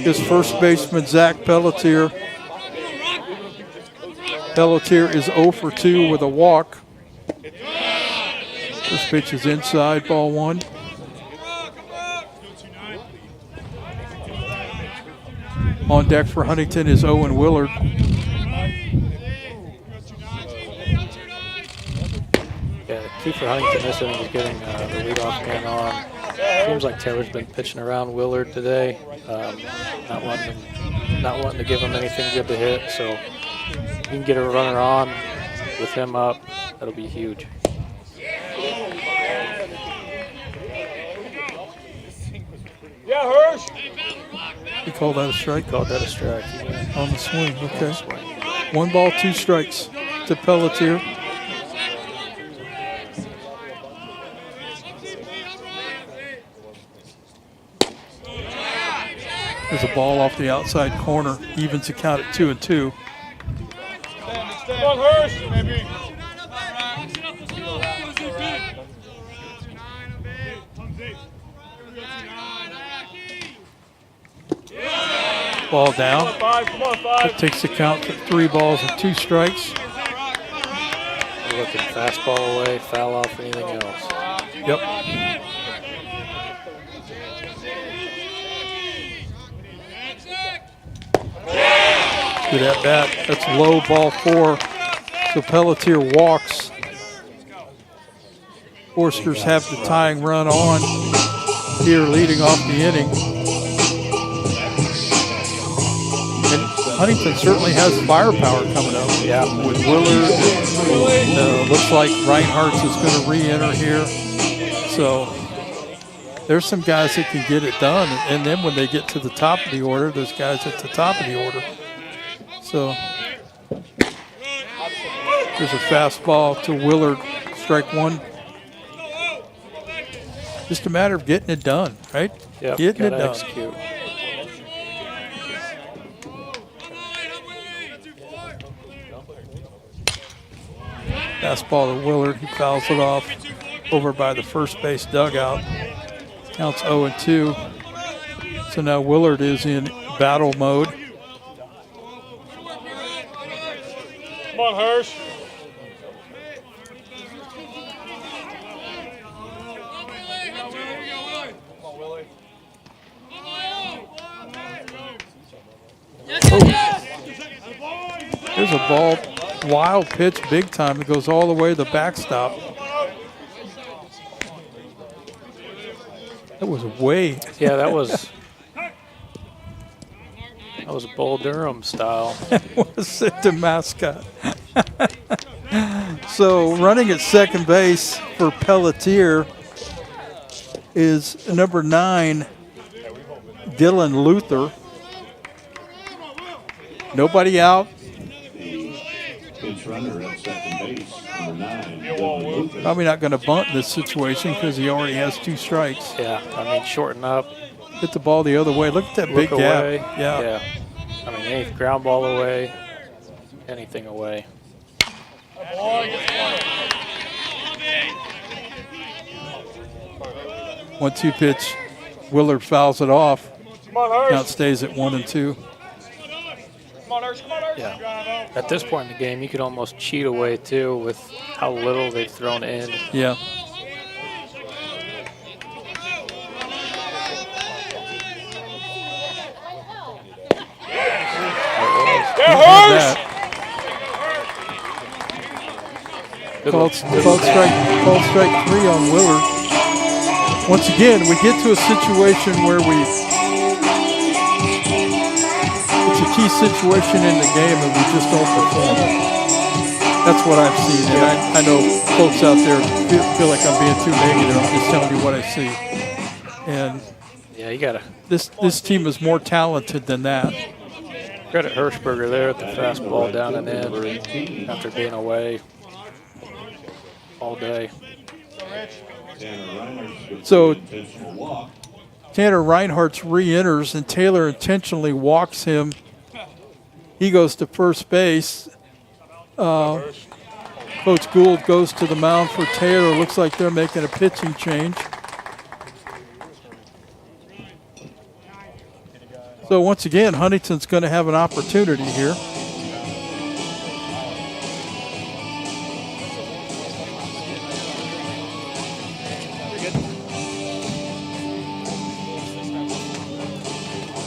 Speaker 1: is first baseman Zach Pelletier. Pelletier is 0 for 2 with a walk. This pitch is inside, ball 1. On deck for Huntington is Owen Willard.
Speaker 2: Yeah, the key for Huntington this inning is getting the leadoff man on. Seems like Taylor's been pitching around Willard today, not wanting to give him anything good to hit. So if you can get a runner on with him up, that'll be huge.
Speaker 4: Yeah, Hirsch.
Speaker 1: You call that a strike?
Speaker 2: Called that a strike.
Speaker 1: On the swing, okay. 1 ball, 2 strikes to Pelletier. There's a ball off the outside corner, evens the count at 2-2.
Speaker 4: Come on, Hirsch, baby.
Speaker 1: Ball down.
Speaker 4: Come on, 5.
Speaker 1: It takes the count to 3 balls and 2 strikes.
Speaker 2: We're looking fastball away, foul off, anything else.
Speaker 1: Yep. Good at bat. That's low, ball 4. So Pelletier walks. Forsters have the tying run on here, leading off the inning. And Huntington certainly has firepower coming up.
Speaker 2: Yeah.
Speaker 1: With Willard, looks like Reinhardt's is going to re-enter here. So there's some guys that can get it done. And then when they get to the top of the order, there's guys at the top of the order. So there's a fastball to Willard, strike 1. Just a matter of getting it done, right?
Speaker 2: Yep,
Speaker 1: getting it done.
Speaker 2: Execute.
Speaker 1: Fastball to Willard. He fouls it off over by the first base dugout. Counts 0-2. So now Willard is in battle mode.
Speaker 4: Come on, Hirsch.
Speaker 1: There's a ball, wild pitch, big time. It goes all the way to the backstop. That was way.
Speaker 2: Yeah, that was Bull Durham style.
Speaker 1: Was it the mascot? So running at second base for Pelletier is number 9, Dylan Luther. Nobody out.
Speaker 5: Pinch runner at second base, number 9, Dylan Luther.
Speaker 1: Probably not going to bunt in this situation because he already has 2 strikes.
Speaker 2: Yeah, I mean, shorten up.
Speaker 1: Hit the ball the other way. Look at that big
Speaker 2: Look
Speaker 1: gap.
Speaker 2: away.
Speaker 1: Yeah.
Speaker 2: I mean, any ground ball away, anything away.
Speaker 1: 1-2 pitch. Willard fouls it off.
Speaker 4: Come on, Hirsch.
Speaker 1: Count stays at 1-2.
Speaker 2: Yeah. At this point in the game, you could almost cheat away too with how little they've thrown in.
Speaker 1: Yeah. That. Called strike 3 on Willard. Once again, we get to a situation where it's a key situation in the game and we just don't perform. That's what I've seen, and I know folks out there feel like I'm being too negative. I'm just telling you what I see. And
Speaker 2: yeah, you gotta.
Speaker 1: This team is more talented than that.
Speaker 2: Credit Hirschberger there at the fastball down and in after being away all day.
Speaker 1: So Tanner Reinhardt's re-enters and Taylor intentionally walks him. He goes to first base. Coach Gould goes to the mound for Taylor. Looks like they're making a pitching change. So once again, Huntington's going to have an opportunity here.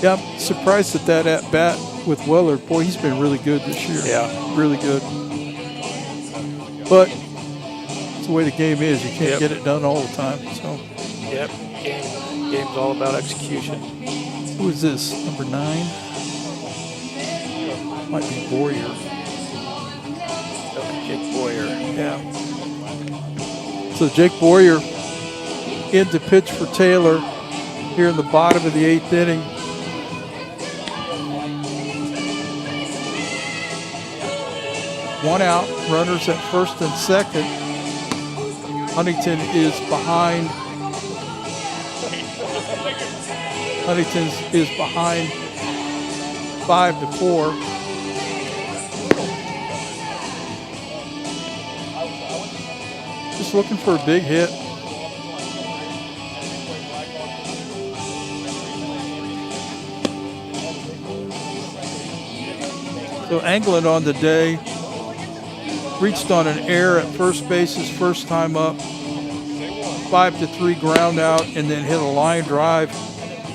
Speaker 1: Yeah, I'm surprised at that at-bat with Willard. Boy, he's been really good this year.
Speaker 2: Yeah.
Speaker 1: Really good. But it's the way the game is. You can't get it done all the time. So.
Speaker 2: Yep, game's all about execution.
Speaker 1: Who is this? Number 9? Might be Boyer.
Speaker 2: Jake Boyer.
Speaker 1: Yeah. So Jake Boyer in to pitch for Taylor here in the bottom of the 8th inning. One out, runners at first and second. Huntington is behind. Huntington is behind 5-4. Just looking for a big hit. So Anglin on the day reached on an error at first base his first time up. 5-3 ground out and then hit a line drive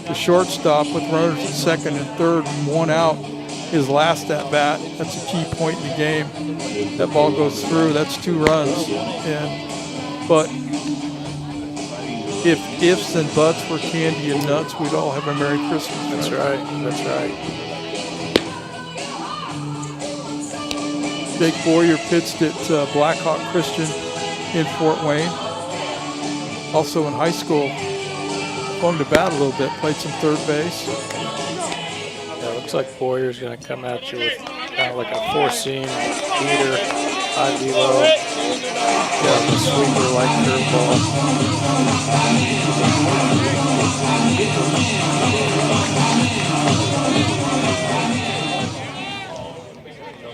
Speaker 1: to shortstop with runners at second and third and one out. His last at bat. That's a key point in the game. That ball goes through. That's 2 runs. But if ifs and buts were candy and nuts, we'd all have a Merry Christmas.
Speaker 2: That's right. That's right.
Speaker 1: Jake Boyer pitched at Blackhawk Christian in Fort Wayne. Also in high school, swung the bat a little bit, played some third base.
Speaker 2: Yeah, it looks like Boyer's going to come at you with kind of like a 4-seam beater, high velo. Yeah, the sweeper like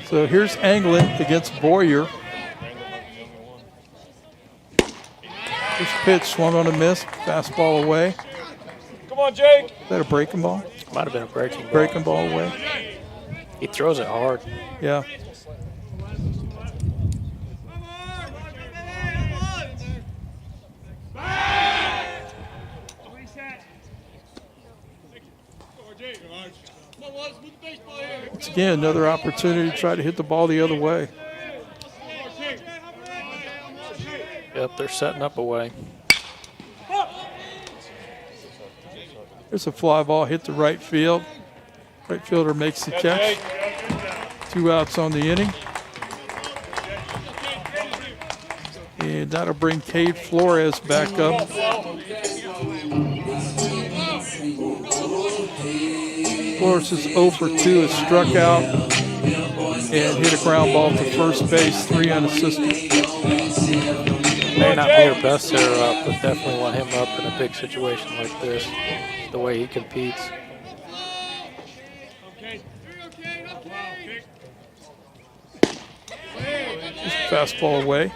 Speaker 1: So here's Anglin against Boyer. First pitch swung on a miss, fastball away.
Speaker 4: Come on, Jake.
Speaker 1: Is that a breaking ball?
Speaker 2: Might have been a breaking ball.
Speaker 1: Breaking ball away.
Speaker 2: He throws it hard.
Speaker 1: Yeah. Once again, another opportunity to try to hit the ball the other way.
Speaker 2: Yep, they're setting up away.
Speaker 1: There's a fly ball hit to right field. Right fielder makes the catch. 2 outs on the inning. And that'll bring Cade Flores back up. Flores is 0 for 2, is struck out and hit a ground ball to first base, 3 unassisted.
Speaker 2: May not be your best hitter up, but definitely want him up in a big situation like this. The way he competes.
Speaker 1: Just fastball away.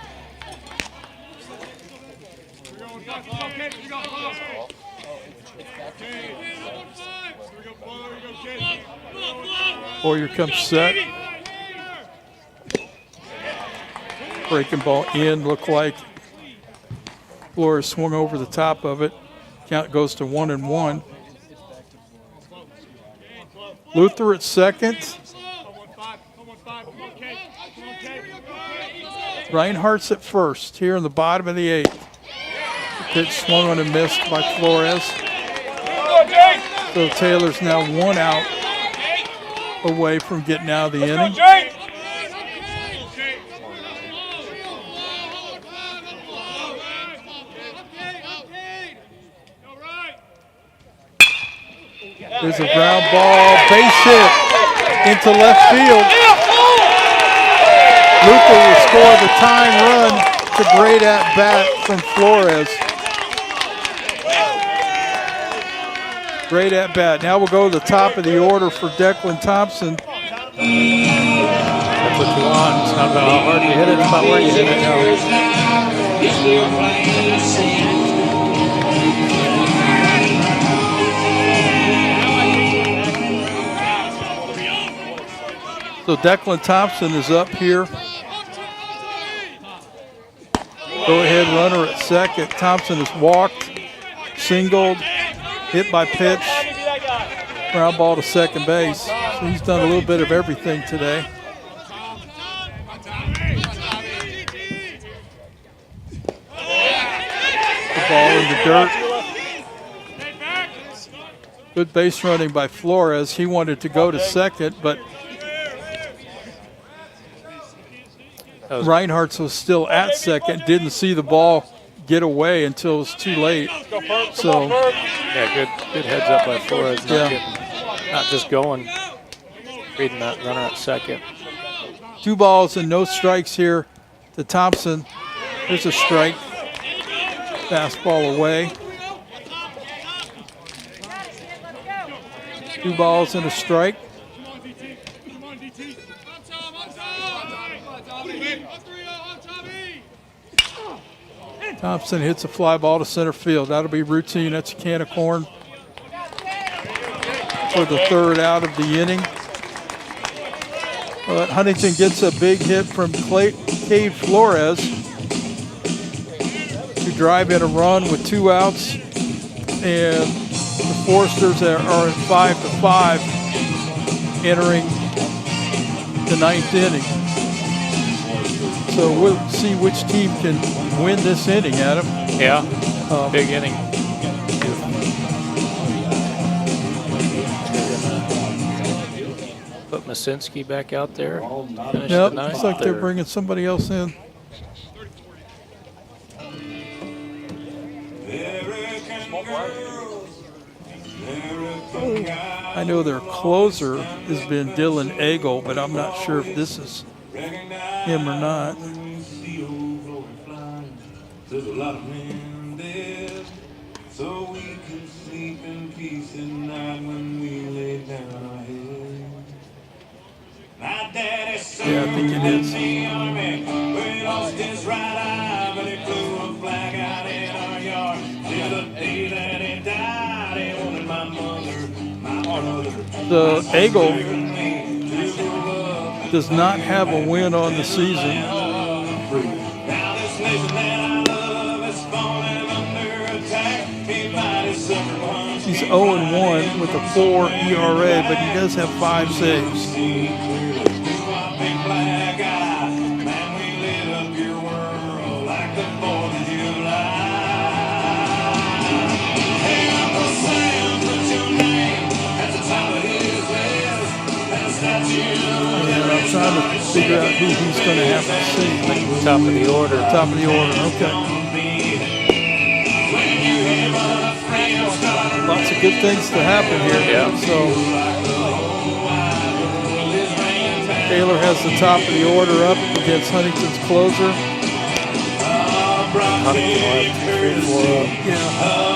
Speaker 1: Warrior comes set. Breaking ball in, looked like Flores swung over the top of it. Count goes to 1-1. Luther at second. Reinhardt's at first here in the bottom of the 8th. Pitch swung on and missed by Flores. So Taylor's now 1 out away from getting out of the inning. There's a ground ball, base hit into left field. Luther will score the tying run. It's a great at-bat from Flores. Great at-bat. Now we'll go to the top of the order for Declan Thompson.
Speaker 2: That's what you want. It's not about how hard you hit it, it's about where you hit it.
Speaker 1: So Declan Thompson is up here. Go-ahead runner at second. Thompson has walked, singled, hit by pitch, ground ball to second base. So he's done a little bit of everything today. The ball in the dirt. Good base running by Flores. He wanted to go to second, but Reinhardt was still at second, didn't see the ball get away until it was too late. So,
Speaker 2: yeah, good heads up by Flores. Not just going, reading that runner at second.
Speaker 1: 2 balls and no strikes here to Thompson. There's a strike. Fastball away. 2 balls and a strike. Thompson hits a fly ball to center field. That'll be routine. That's a can of corn for the 3rd out of the inning. But Huntington gets a big hit from Cade Flores to drive in a run with 2 outs. And the Foresters are at 5-5 entering the 9th inning. So we'll see which team can win this inning, Adam.
Speaker 2: Yeah, big inning. Put Masinski back out there. Finish the
Speaker 1: Yep,
Speaker 2: ninth.
Speaker 1: looks like they're bringing somebody else in. I know their closer has been Dylan Eagle, but I'm not sure if this is him or not.
Speaker 6: There's a lot of men dead, so we can sleep in peace at night when we lay down our head. My daddy
Speaker 1: Yeah, I think it is.
Speaker 6: we lost his right eye, but he flew a flag out in our yard. Till the day that he died, he wanted my mother, my brother.
Speaker 1: The Eagle does not have a win on the season.
Speaker 6: Now this nation that I love is falling under attack. He might have suffered once.
Speaker 1: He's 0-1 with a 4 ERA, but he does have 5 saves. I'm trying to figure out who he's going to have to see.
Speaker 2: Top of the order.
Speaker 1: Top of the order, okay. Lots of good things to happen here.
Speaker 2: Yeah.
Speaker 1: So Taylor has the top of the order up against Huntington's closer.
Speaker 2: Huntington will have 2, 3, 4 up.
Speaker 1: Yeah.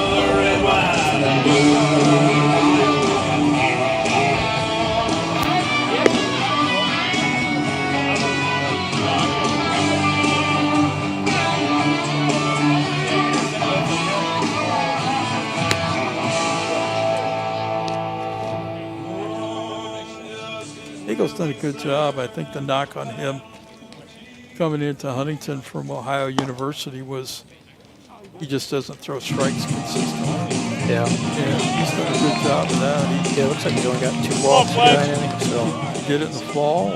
Speaker 1: Eagle's done a good job. I think the knock on him coming into Huntington from Ohio University was he just doesn't throw strikes consistently.
Speaker 2: Yeah.
Speaker 1: And he's done a good job of that.
Speaker 2: Yeah, it looks like he's only got 2 walks behind him, so.
Speaker 1: He did it in the fall.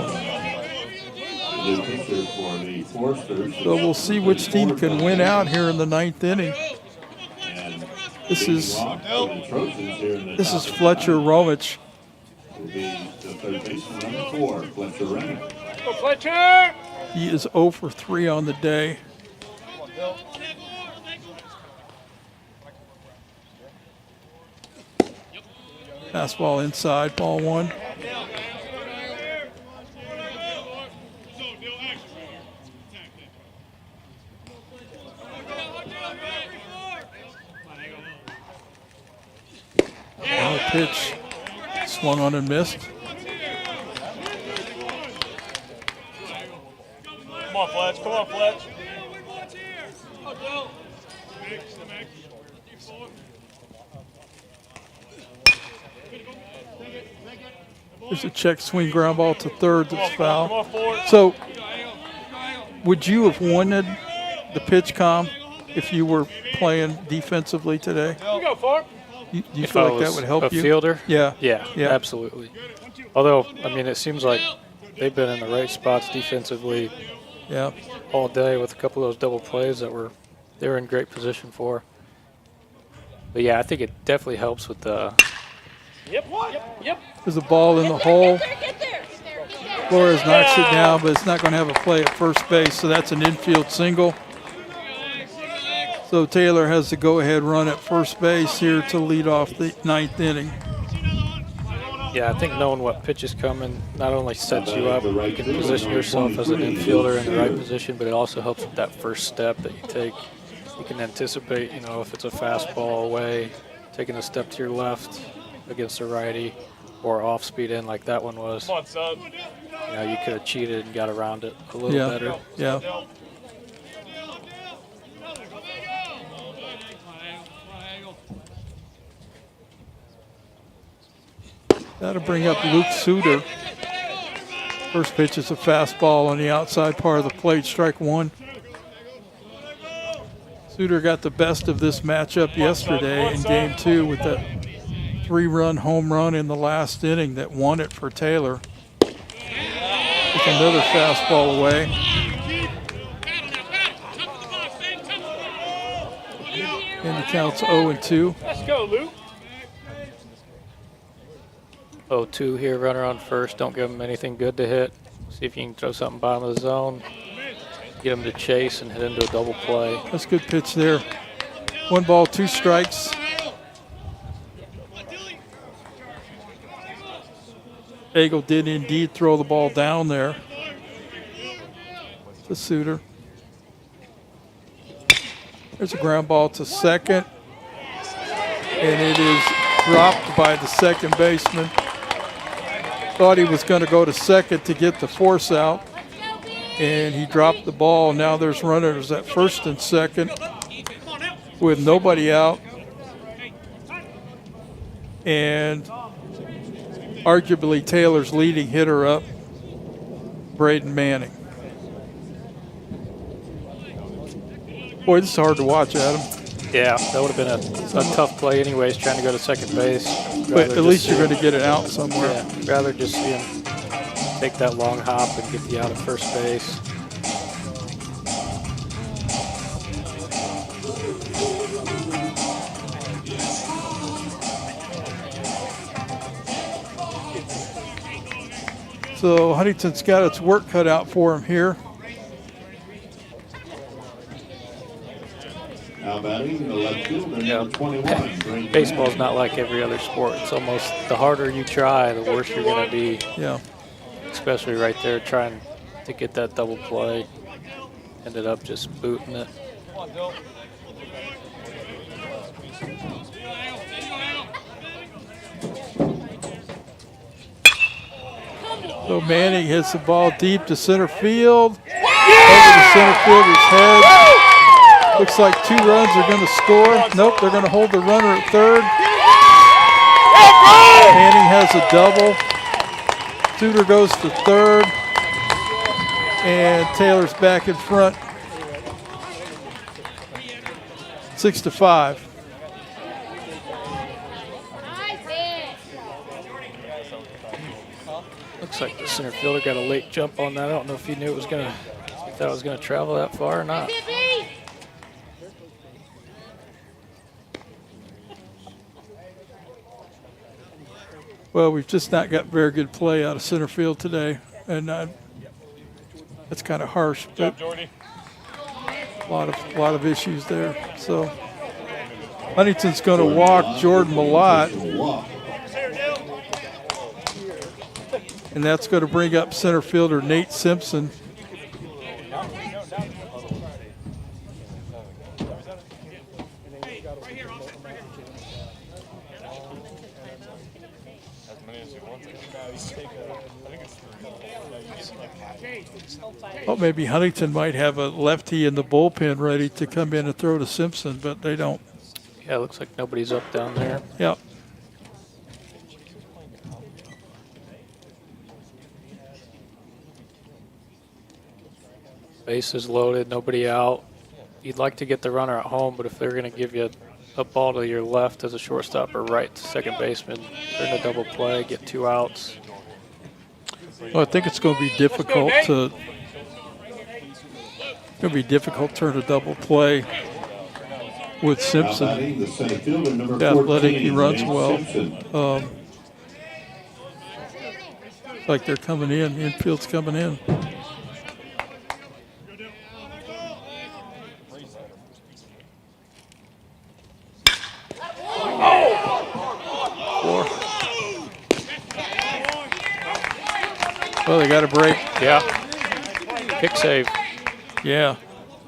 Speaker 1: So we'll see which team can win out here in the 9th inning. This is Fletcher Romich.
Speaker 5: Will be the third baseman, number 4, Fletcher Rennick.
Speaker 3: Go Fletcher!
Speaker 1: He is 0 for 3 on the day. Fastball inside, ball 1. Pitch swung on and missed.
Speaker 4: Come on, Fletch. Come on, Fletch.
Speaker 1: There's a check swing ground ball to third that's
Speaker 4: Come on,
Speaker 1: foul.
Speaker 4: Ford.
Speaker 1: So, would you have wanted the pitch com if you were playing defensively today?
Speaker 3: You go, Ford.
Speaker 1: You
Speaker 2: If
Speaker 1: feel
Speaker 2: I
Speaker 1: like that
Speaker 2: was
Speaker 1: would help
Speaker 2: a
Speaker 1: you?
Speaker 2: fielder?
Speaker 1: Yeah.
Speaker 2: Yeah,
Speaker 1: Yeah.
Speaker 2: absolutely. Although, I mean, it seems like they've been in the right spots defensively
Speaker 1: Yeah.
Speaker 2: all day with a couple of those double plays that they were in great position for. But yeah, I think it definitely helps with the.
Speaker 3: Yep.
Speaker 1: There's a ball in the hole. Flores knocks it down, but it's not going to have a play at first base, so that's an infield single. So Taylor has the go-ahead run at first base here to lead off the 9th inning.
Speaker 2: Yeah, I think knowing what pitch is coming not only sets you up, you can position yourself as an infielder in the right position, but it also helps with that first step that you take. You can anticipate, if it's a fastball away, taking a step to your left against a righty, or off speed in like that one was.
Speaker 4: Come on, son.
Speaker 2: You could have cheated and got around it a little better.
Speaker 1: Yeah. That'll bring up Luke Suter. First pitch is a fastball on the outside part of the plate, strike 1. Suter got the best of this matchup yesterday in game 2 with the 3-run home run in the last inning that won it for Taylor. With another fastball away. And the count's 0-2.
Speaker 3: Let's go, Luke.
Speaker 2: 0-2 here, runner on first. Don't give him anything good to hit. See if you can throw something bottom of the zone. Get him to chase and hit into a double play.
Speaker 1: That's a good pitch there. 1 ball, 2 strikes. Eagle did indeed throw the ball down there to Suter. There's a ground ball to second. And it is dropped by the second baseman. Thought he was going to go to second to get the force out, and he dropped the ball. Now there's runners at first and second with nobody out, and arguably Taylor's leading hitter up, Braden Manning. Boy, this is hard to watch, Adam.
Speaker 2: Yeah, that would have been a tough play anyways, trying to go to second base.
Speaker 1: But at least you're going to get it out somewhere.
Speaker 2: Yeah, rather just see him take that long hop and get the out at first base.
Speaker 1: So Huntington's got its work cut out for him here.
Speaker 5: Now batting, the left fielder, number 21.
Speaker 2: Baseball's not like every other sport. It's almost the harder you try, the worse you're going to be.
Speaker 1: Yeah.
Speaker 2: Especially right there trying to get that double play. Ended up just booting it.
Speaker 1: So Manning hits the ball deep to center field. Over the center fielder's head. Looks like 2 runs are going to score. Nope, they're going to hold the runner at third. Manning has a double Studer goes to third, and Taylor's back in front. 6-5.
Speaker 2: Looks like the center fielder got a late jump on that. I don't know if he knew it was gonna, he thought it was gonna travel that far or not.
Speaker 1: Well, we've just not got very good play out of center field today, and that's kind of harsh, but
Speaker 4: Jordy.
Speaker 1: a lot of issues there. So Huntington's going to walk Jordan Malott, and that's going to bring up center fielder Nate Simpson. Well, maybe Huntington might have a lefty in the bullpen ready to come in and throw to Simpson, but they don't.
Speaker 2: Yeah, it looks like nobody's up down there.
Speaker 1: Yeah.
Speaker 2: Bases loaded, nobody out. You'd like to get the runner at home, but if they're going to give you a ball to your left as a shortstop or right to second baseman, they're in a double play, get 2 outs.
Speaker 1: Well, I think it's going to be difficult to turn a double play with Simpson. Athletic, he runs well. It's like they're coming in. Infield's coming in. Well, they got a break.
Speaker 2: Yeah. Kick save.
Speaker 1: Yeah.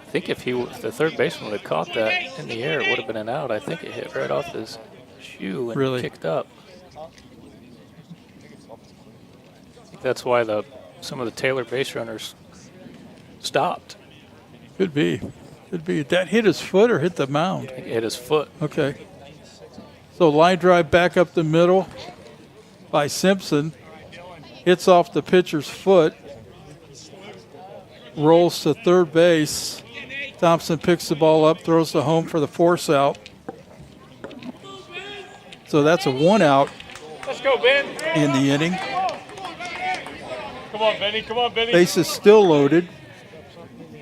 Speaker 2: I think if the third baseman would have caught that in the air, it would have been an out. I think it hit right off his shoe and
Speaker 1: Really?
Speaker 2: kicked up. I think that's why some of the Taylor base runners stopped.
Speaker 1: Could be. Could be. That hit his foot or hit the mound?
Speaker 2: It hit his foot.
Speaker 1: Okay. So line drive back up the middle by Simpson. Hits off the pitcher's foot. Rolls to third base. Thompson picks the ball up, throws to home for the force out. So that's a 1 out.
Speaker 4: Let's go, Ben.
Speaker 1: In the inning.
Speaker 4: Come on, Benny. Come on, Benny.
Speaker 1: Base is still loaded.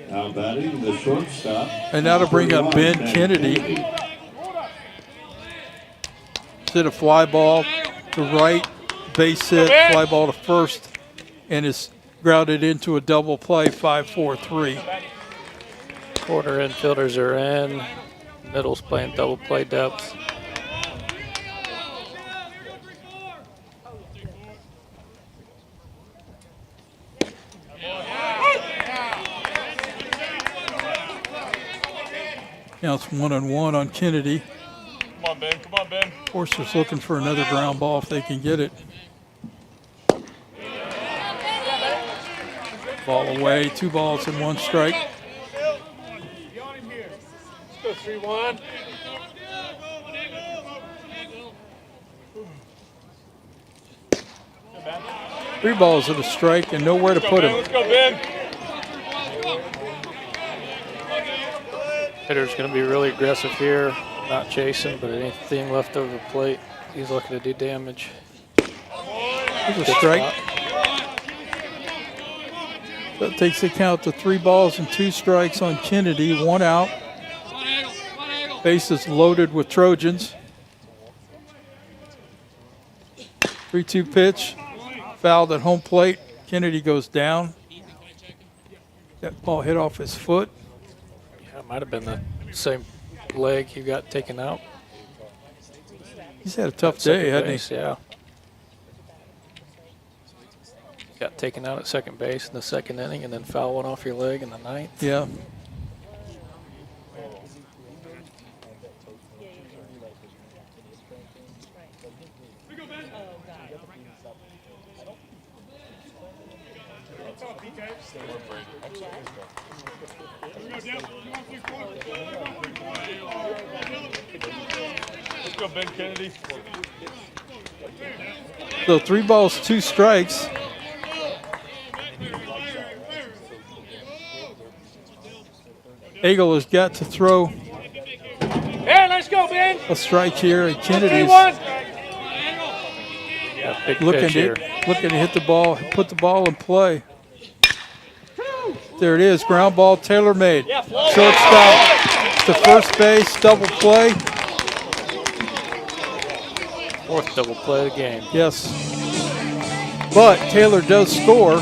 Speaker 5: Now batting the shortstop.
Speaker 1: And now to bring up Ben Kennedy. Hit a fly ball to right, base hit, fly ball to first, and is grounded into a double play, 5-4-3.
Speaker 2: Quarter infielders are in. Middle's playing double play depth.
Speaker 1: Counts 1-1 on Kennedy.
Speaker 4: Come on, Ben. Come on, Ben.
Speaker 1: Forster's looking for another ground ball if they can get it. Ball away, 2 balls and 1 strike.
Speaker 4: Let's go 3-1.
Speaker 1: 3 balls and a strike and nowhere to put him.
Speaker 4: Let's go, Ben.
Speaker 2: Hitter's going to be really aggressive here, not chasing, but anything left over the plate, he's looking to do damage.
Speaker 1: There's a strike. That takes the count to 3 balls and 2 strikes on Kennedy, 1 out. Bases loaded with Trojans. 3-2 pitch, fouled at home plate. Kennedy goes down. That ball hit off his foot.
Speaker 2: Yeah, it might have been the same leg he got taken out.
Speaker 1: He's had a tough day, hasn't he?
Speaker 2: Yeah. Got taken out at second base in the second inning and then foul one off your leg in the ninth.
Speaker 1: Yeah.
Speaker 4: Let's go, Ben Kennedy.
Speaker 1: So 3 balls, 2 strikes. Eagle has got to throw
Speaker 2: Hey, let's go, Ben.
Speaker 1: a strike here, and Kennedy's
Speaker 2: Big
Speaker 1: looking
Speaker 2: pitch here.
Speaker 1: to hit the ball, put the ball in play. There it is, ground ball, Taylor made. Shortstop to first base, double play.
Speaker 2: Fourth double play of the game.
Speaker 1: Yes. But Taylor does score,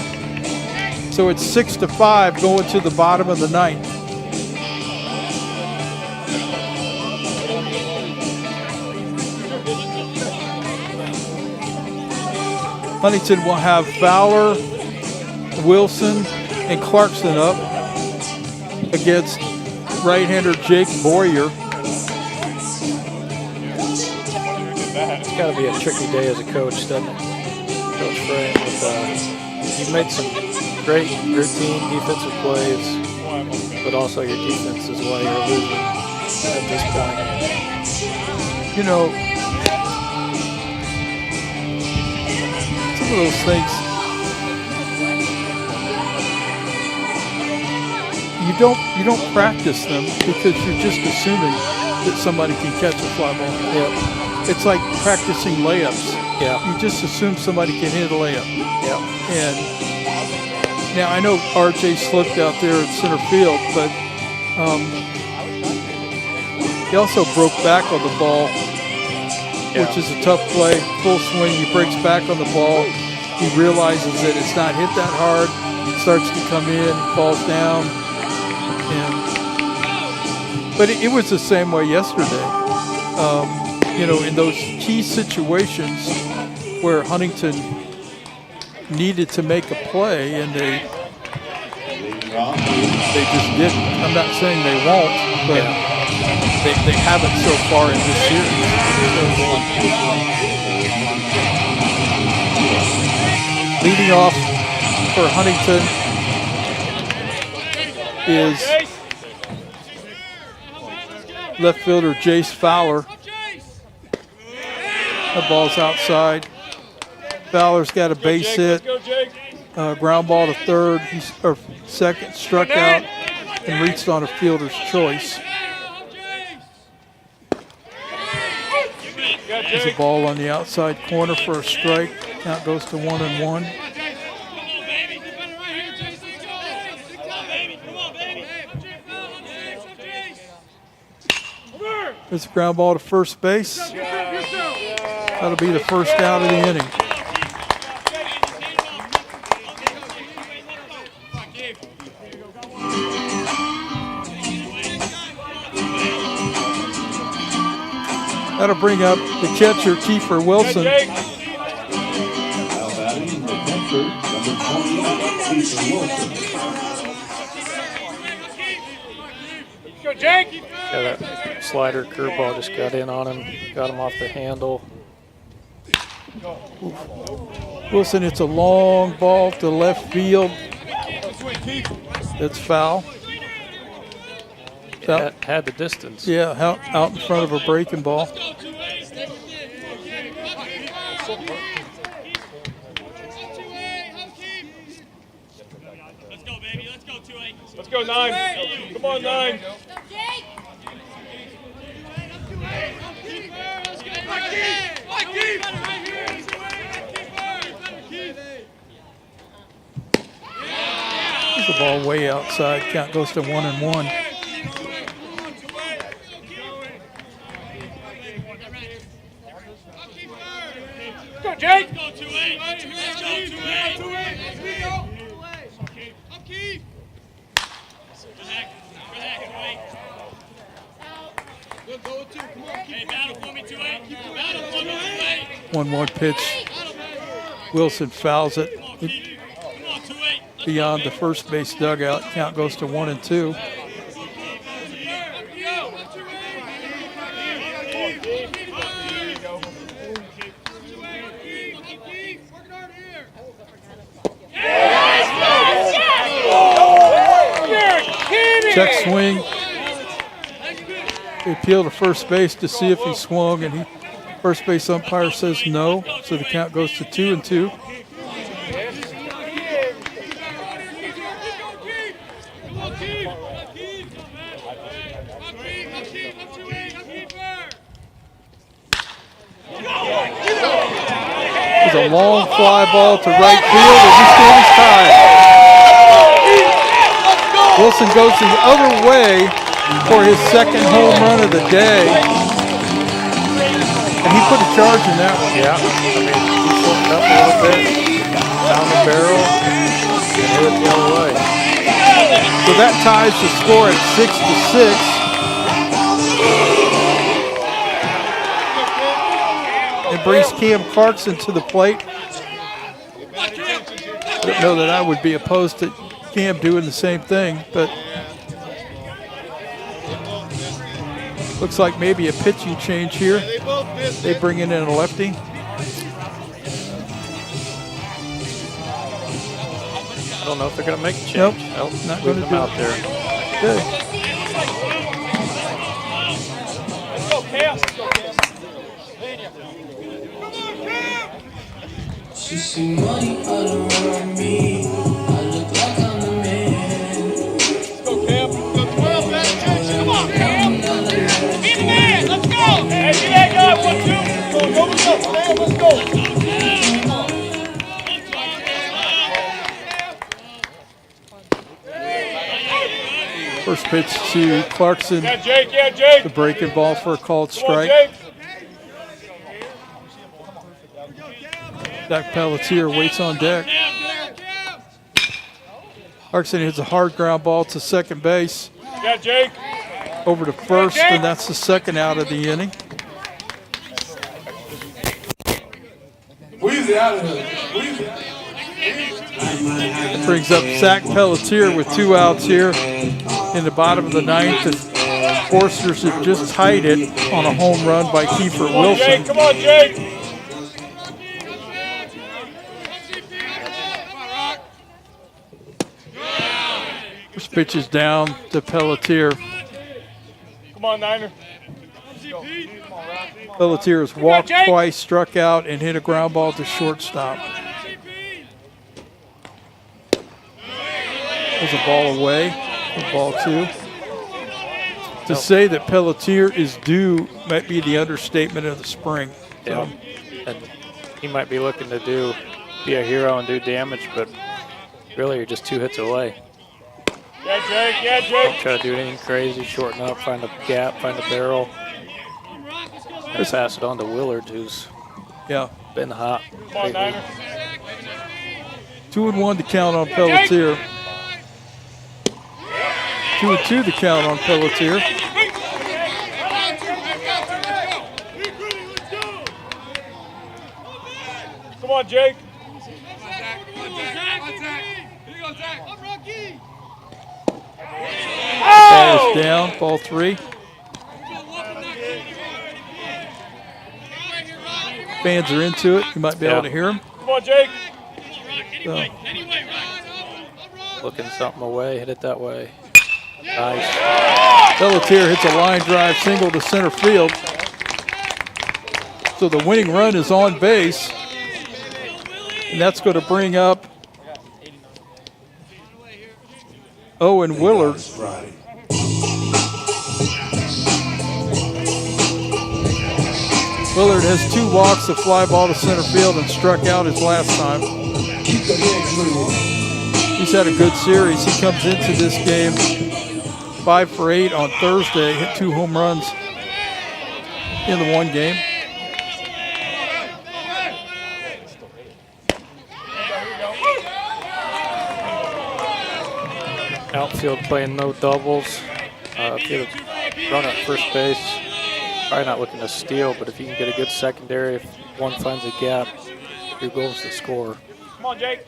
Speaker 1: so it's 6-5 going to the bottom of the ninth. Huntington will have Fowler, Wilson, and Clarkson up against right-hander Jake Boyer.
Speaker 2: It's got to be a tricky day as a coach, doesn't it? Coach Frame, you've made some great routine defensive plays, but also your defense is why you're losing at this point.
Speaker 1: You know, some of those things, you don't practice them because you're just assuming that somebody can catch a fly ball.
Speaker 2: Yeah.
Speaker 1: It's like practicing layups.
Speaker 2: Yeah.
Speaker 1: You just assume somebody can hit a layup.
Speaker 2: Yeah.
Speaker 1: And now I know RJ slipped out there in center field, but he also broke back on the ball, which is a tough play. Full swing, he breaks back on the ball. He realizes that it's not hit that hard. It starts to come in, falls down. But it was the same way yesterday. You know, in those key situations where Huntington needed to make a play and they just didn't. I'm not saying they won't, but they haven't so far in this series. Leading off for Huntington is left fielder Jace Fowler. The ball's outside. Fowler's got a base hit. Ground ball to third. Or second, struck out and reached on a fielder's choice. There's a ball on the outside corner for a strike. Count goes to 1-1. There's a ground ball to first base. That'll be the first out of the inning. That'll bring up the catcher, Kiefer Wilson.
Speaker 5: Now batting the catcher, number 28, Kiefer Wilson.
Speaker 2: Go, Jake! Yeah, that slider curveball just got in on him, got him off the handle.
Speaker 1: Wilson hits a long ball to left field. It's foul.
Speaker 2: Had the distance.
Speaker 1: Yeah, out in front of a breaking ball.
Speaker 4: Let's go, 9. Come on, 9.
Speaker 1: There's the ball way outside. Count goes to 1-1.
Speaker 4: Go, Jake.
Speaker 1: One more pitch. Wilson fouls it beyond the first base dugout. Count goes to 1-2. Check swing. They appeal to first base to see if he swung, and first base umpire says no, so the count goes to 2-2. is a long fly ball to right field, and this game is tied. Wilson goes the other way for his second home run of the day. And he put a charge in that one.
Speaker 2: Yeah, I mean, he shortened up a little bit, down the barrel, and hit it the other way.
Speaker 1: So that ties the score at 6-6. It brings Cam Clarkson to the plate. I don't know that I would be opposed to Cam doing the same thing, but looks like maybe a pitching change here. They bring in a lefty.
Speaker 2: I don't know if they're going to make a change.
Speaker 1: Nope,
Speaker 2: Nope,
Speaker 1: not
Speaker 2: leave
Speaker 1: gonna
Speaker 2: them
Speaker 1: do
Speaker 2: out
Speaker 1: it.
Speaker 2: there.
Speaker 1: Okay.
Speaker 3: She see money all around me. I look like I'm the man.
Speaker 4: Let's go, Cam. Let's go 12, man. Come on, Cam. Be the man. Let's go. Hey, be that guy. 1, 2. Go, Cam. Let's go.
Speaker 1: First pitch to Clarkson.
Speaker 4: Yeah, Jake. Yeah, Jake.
Speaker 1: The breaking ball for a called
Speaker 4: Come on,
Speaker 1: strike.
Speaker 4: Jake.
Speaker 1: Zach Pelletier waits on deck. Clarkson hits a hard ground ball to second base.
Speaker 4: Yeah, Jake.
Speaker 1: Over to first, and that's the second out of the inning.
Speaker 6: Weezy out of here. Weezy.
Speaker 1: It brings up Zach Pelletier with 2 outs here in the bottom of the ninth. The Forsters have just tied it on a home run by Kiefer
Speaker 4: Come on, Jake.
Speaker 1: Wilson.
Speaker 4: Come on, Jake.
Speaker 1: First pitch is down to Pelletier.
Speaker 4: Come on, Niner.
Speaker 1: Pelletier has walked twice, struck out, and hit a ground ball to shortstop. There's a ball away, for ball 2. To say that Pelletier is due might be the understatement of the spring.
Speaker 2: Yeah. And he might be looking to be a hero and do damage, but really you're just 2 hits away.
Speaker 4: Yeah, Jake. Yeah,
Speaker 2: Don't
Speaker 4: Jake.
Speaker 2: try to do anything crazy, shorten up, find a gap, find a barrel. And pass it on to Willard, who's
Speaker 1: Yeah.
Speaker 2: been hot
Speaker 4: Come on,
Speaker 2: lately.
Speaker 4: Niner.
Speaker 1: 2-1 to count on Pelletier. 2-2 to count on Pelletier.
Speaker 4: Come on, Jake.
Speaker 1: Ball is down, ball 3. Fans are into it. You might be able to hear them.
Speaker 4: Come on, Jake.
Speaker 1: So,
Speaker 2: Looking something away, hit it that way. Nice.
Speaker 1: Pelletier hits a line drive single to center field. So the winning run is on base. And that's going to bring up Owen Willard.
Speaker 6: Friday.
Speaker 1: Willard has 2 walks, a fly ball to center field, and struck out his last time. He's had a good series. He comes into this game 5 for 8 on Thursday, hit 2 home runs in the one game.
Speaker 2: Outfield playing no doubles. If you run at first base, probably not looking to steal, but if you can get a good secondary, if one finds a gap, your goal is to score.
Speaker 4: Come on, Jake.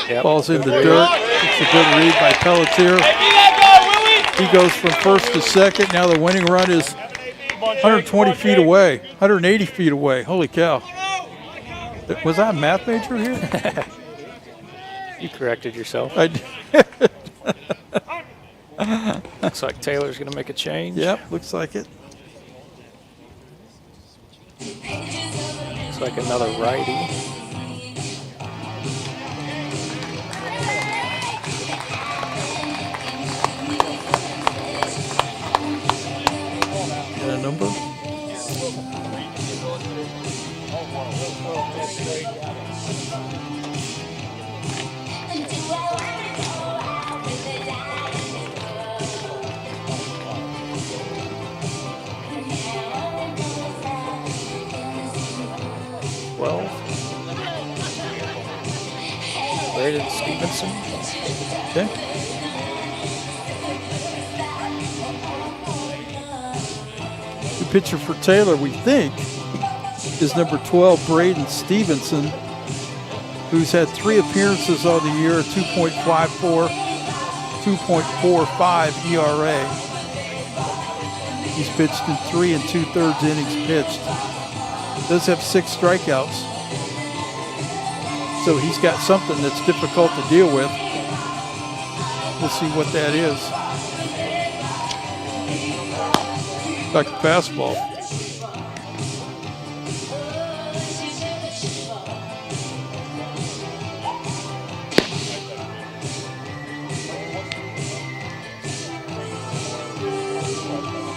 Speaker 2: Yep.
Speaker 1: Ball's in the
Speaker 2: Good read.
Speaker 1: dirt. It's a good read by Pelletier. He goes from first to second. Now the winning run is 120 feet away, 180 feet away. Holy cow. Was I a math major here?
Speaker 2: You corrected yourself.
Speaker 1: I did.
Speaker 2: Looks like Taylor's going to make a change.
Speaker 1: Yep, looks like it.
Speaker 2: Looks like another righty.
Speaker 1: number.
Speaker 2: Braden Stevenson.
Speaker 1: Okay. The pitcher for Taylor, we think, is number 12, Braden Stevenson, who's had 3 appearances on the year, 2.54, 2.45 ERA. He's pitched in 3 2/3 innings pitched. Does have 6 strikeouts. So he's got something that's difficult to deal with. We'll see what that is. Like a fastball.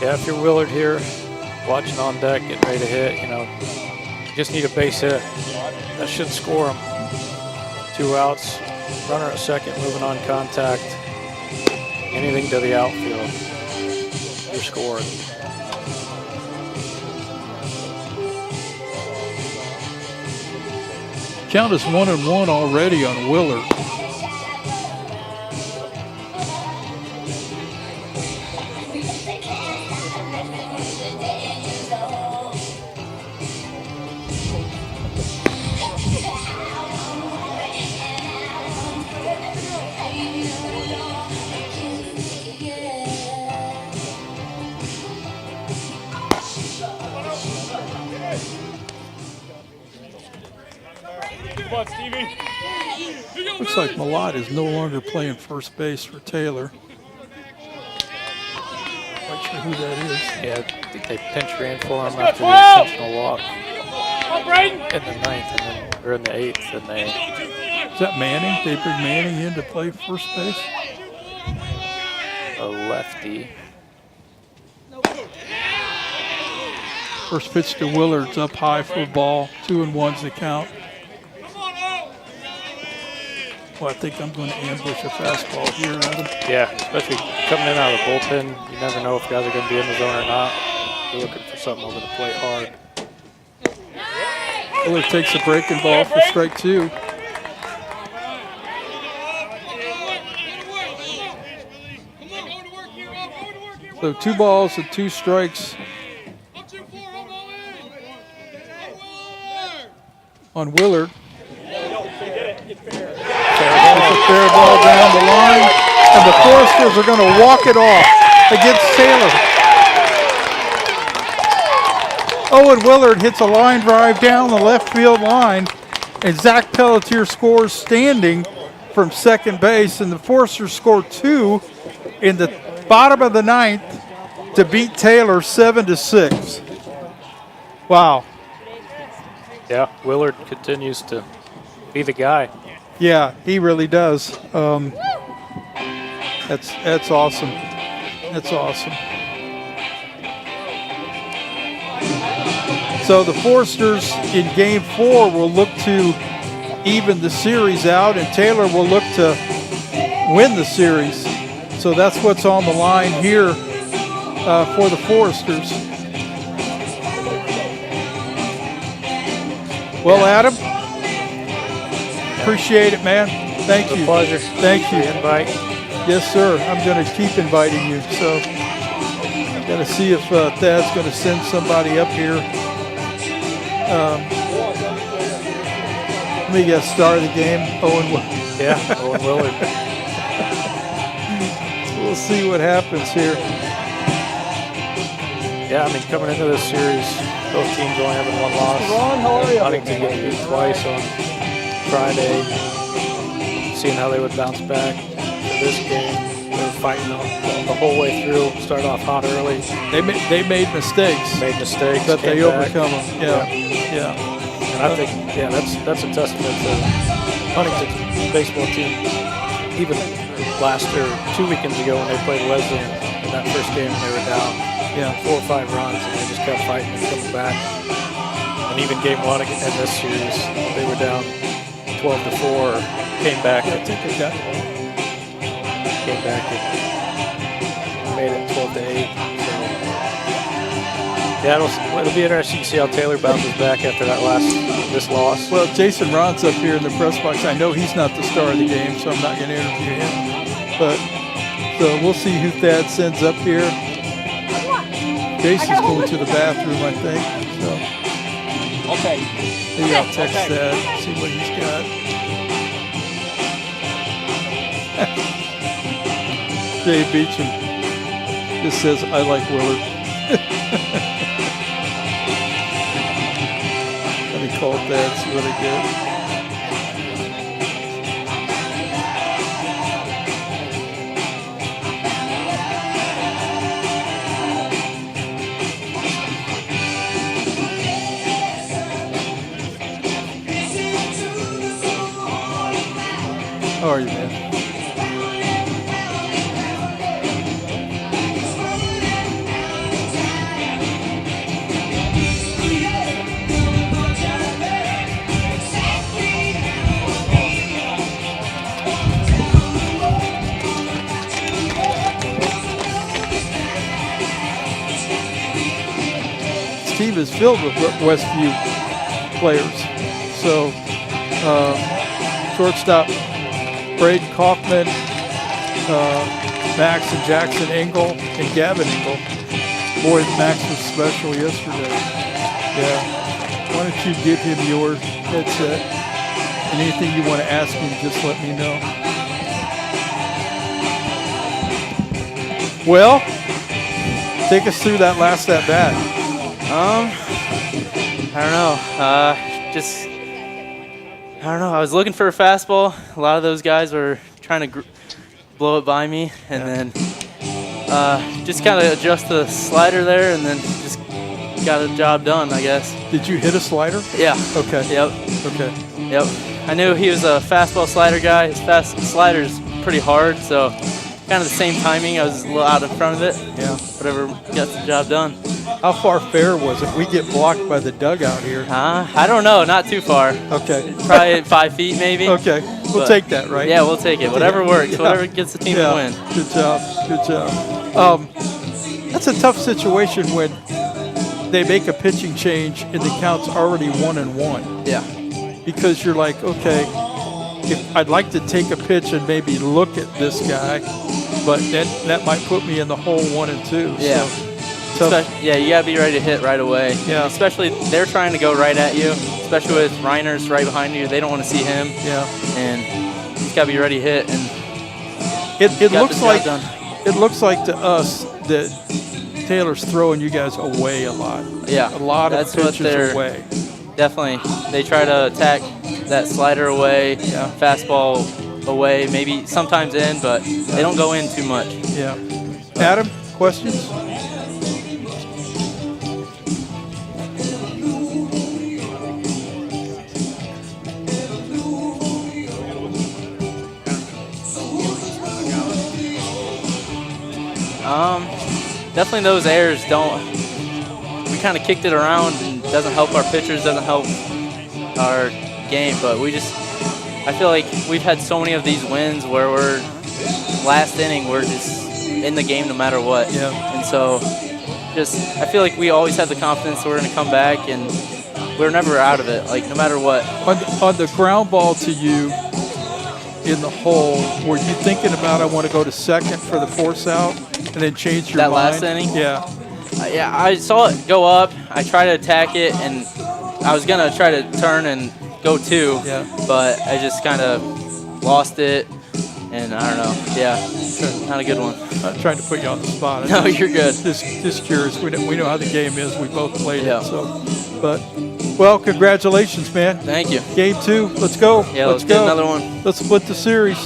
Speaker 2: Yeah, if you're Willard here, watching on deck, getting ready to hit, you just need a base hit. That should score him. 2 outs, runner at second, moving on contact. Anything to the outfield, you're scoring.
Speaker 1: Count is 1-1 already on Willard.
Speaker 4: Come on, Stevie.
Speaker 1: Looks like Malott is no longer playing first base for Taylor. Quite sure who that is.
Speaker 2: Yeah, I think they pinch ran for him after the intentional walk
Speaker 4: Come on, Braden.
Speaker 2: in the 9th, and then or in the 8th, and they
Speaker 1: Is that Manning? They bring Manning in to play first base?
Speaker 2: a lefty.
Speaker 1: First pitch to Willard's up high for a ball. 2-1's the count. Well, I think I'm going to ambush a fastball here, Adam.
Speaker 2: Yeah, especially coming in out of the bullpen, you never know if guys are going to be in the zone or not. You're looking for something over the plate hard.
Speaker 1: Willard takes a breaking ball for strike 2. So 2 balls and 2 strikes on Willard. There's a fair ball down the line, and the Foresters are going to walk it off against Taylor. Owen Willard hits a line drive down the left field line, and Zach Pelletier scores standing from second base, and the Foresters score 2 in the bottom of the 9th to beat Taylor 7-6. Wow.
Speaker 2: Yeah, Willard continues to be the guy.
Speaker 1: Yeah, he really does. That's awesome. That's awesome. So the Foresters in Game 4 will look to even the series out, and Taylor will look to win the series. So that's what's on the line here for the Foresters. Well, Adam, appreciate it, man. Thank you.
Speaker 2: A pleasure.
Speaker 1: Thank you.
Speaker 2: Invite.
Speaker 1: Yes, sir. I'm going to keep inviting you. So got to see if Thad's going to send somebody up here. Let me get started the game. Owen.
Speaker 2: Yeah, Owen Willard.
Speaker 1: We'll see what happens here.
Speaker 2: Yeah, I mean, coming into this series, both teams only having 1 loss.
Speaker 1: Ron, how are you?
Speaker 2: Huntington getting beat twice on Friday. Seeing how they would bounce back for this game. They were fighting the whole way through. Start off hot early.
Speaker 1: They made mistakes.
Speaker 2: Made mistakes.
Speaker 1: But they
Speaker 2: came back.
Speaker 1: overcome them. Yeah. Yeah.
Speaker 2: And I think, yeah, that's a testament to Huntington's baseball team. Even last or 2 weekends ago when they played Wesleyan in that first game, they were down
Speaker 1: Yeah.
Speaker 2: 4 or 5 runs, and they just kept fighting and coming back. And even game 1 in this series, they were down 12-4, came back.
Speaker 1: I think they got
Speaker 2: Came back and made it 12-8. So yeah, it'll be interesting to see how Taylor bounces back after this loss.
Speaker 1: Well, Jason Ron's up here in the press box. I know he's not the star of the game, so I'm not going to interview him. But so we'll see who Thad sends up here. Jason's going to the bathroom, I think. So
Speaker 4: Okay.
Speaker 1: maybe I'll text Thad, see what he's got. Dave Beecham just says, I like Willard. Let me call Thad, see what I get. How are you, man? This team is filled with Westview players. So, shortstop Braden Kaufman, Max and Jackson Engel, and Gavin Engel. Boy, Max was special yesterday. Yeah. Why don't you give him your headset? And anything you want to ask him, just let me know. Well, take us through that last at bat.
Speaker 7: I don't know. I don't know. I was looking for a fastball. A lot of those guys were trying to blow it by me, and then just kind of adjust the slider there, and then just got the job done, I guess.
Speaker 1: Did you hit a slider?
Speaker 7: Yeah.
Speaker 1: Okay.
Speaker 7: Yep.
Speaker 1: Okay.
Speaker 7: Yep. I knew he was a fastball slider guy. His slider's pretty hard, so kind of the same timing. I was a little out in front of it.
Speaker 1: Yeah.
Speaker 7: Whatever got the job done.
Speaker 1: How far fair was it? We get blocked by the dugout here.
Speaker 7: I don't know. Not too far.
Speaker 1: Okay.
Speaker 7: Probably 5 feet, maybe.
Speaker 1: Okay. We'll take that, right?
Speaker 7: Yeah, we'll take it. Whatever works.
Speaker 1: Yeah.
Speaker 7: Whatever gets the team to win.
Speaker 1: Good job. Good job. That's a tough situation when they make a pitching change and the count's already 1-1.
Speaker 7: Yeah.
Speaker 1: Because you're like, okay, if I'd like to take a pitch and maybe look at this guy, but then that might put me in the hole 1-2.
Speaker 7: Yeah.
Speaker 1: So tough.
Speaker 7: Yeah, you gotta be ready to hit right away.
Speaker 1: Yeah.
Speaker 7: Especially they're trying to go right at you, especially with Reiner's right behind you. They don't want to see him.
Speaker 1: Yeah.
Speaker 7: And you just gotta be ready to hit. And
Speaker 1: it looks like to us that Taylor's throwing you guys away a lot.
Speaker 7: Yeah.
Speaker 1: A lot
Speaker 7: That's
Speaker 1: of
Speaker 7: what
Speaker 1: pitches
Speaker 7: they're
Speaker 1: away.
Speaker 7: Definitely. They try to attack that slider away,
Speaker 1: Yeah.
Speaker 7: fastball away, maybe sometimes in, but they don't go in too much.
Speaker 1: Yeah. Adam, questions?
Speaker 7: Definitely those errors don't. We kind of kicked it around and doesn't help our pitchers, doesn't help our game. But I feel like we've had so many of these wins where we're last inning, we're just in the game no matter what.
Speaker 1: Yeah.
Speaker 7: And so, I feel like we always had the confidence that we're going to come back, and we're never out of it. Like no matter what.
Speaker 1: On the ground ball to you in the hole, were you thinking about I want to go to second for the force out and then change your
Speaker 7: That
Speaker 1: mind?
Speaker 7: last inning?
Speaker 1: Yeah.
Speaker 7: Yeah, I saw it go up. I tried to attack it, and I was going to try to turn and go 2.
Speaker 1: Yeah.
Speaker 7: But I just kind of lost it, and I don't know. Yeah, not a good one.
Speaker 1: I'm not trying to put you on the spot.
Speaker 7: No, you're good.
Speaker 1: Just curious. We know how the game is. We both played
Speaker 7: Yeah.
Speaker 1: it. So, but, well, congratulations, man.
Speaker 7: Thank you.
Speaker 1: Game 2. Let's go.
Speaker 7: Yeah, let's get another one.
Speaker 1: Let's split the series.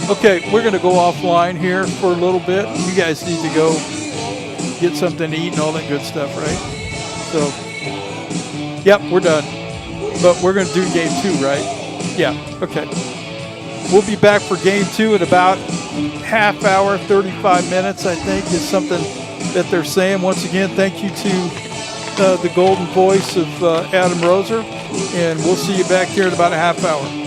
Speaker 1: Okay, we're going to go offline here for a little bit. You guys need to go get something to eat and all that good stuff, right? So, yep, we're done. But we're going to do game 2, right? Yeah, okay. We'll be back for game 2 in about half hour, 35 minutes, I think, is something that they're saying. Once again, thank you to the golden voice of Adam Roser, and we'll see you back here in about a half hour.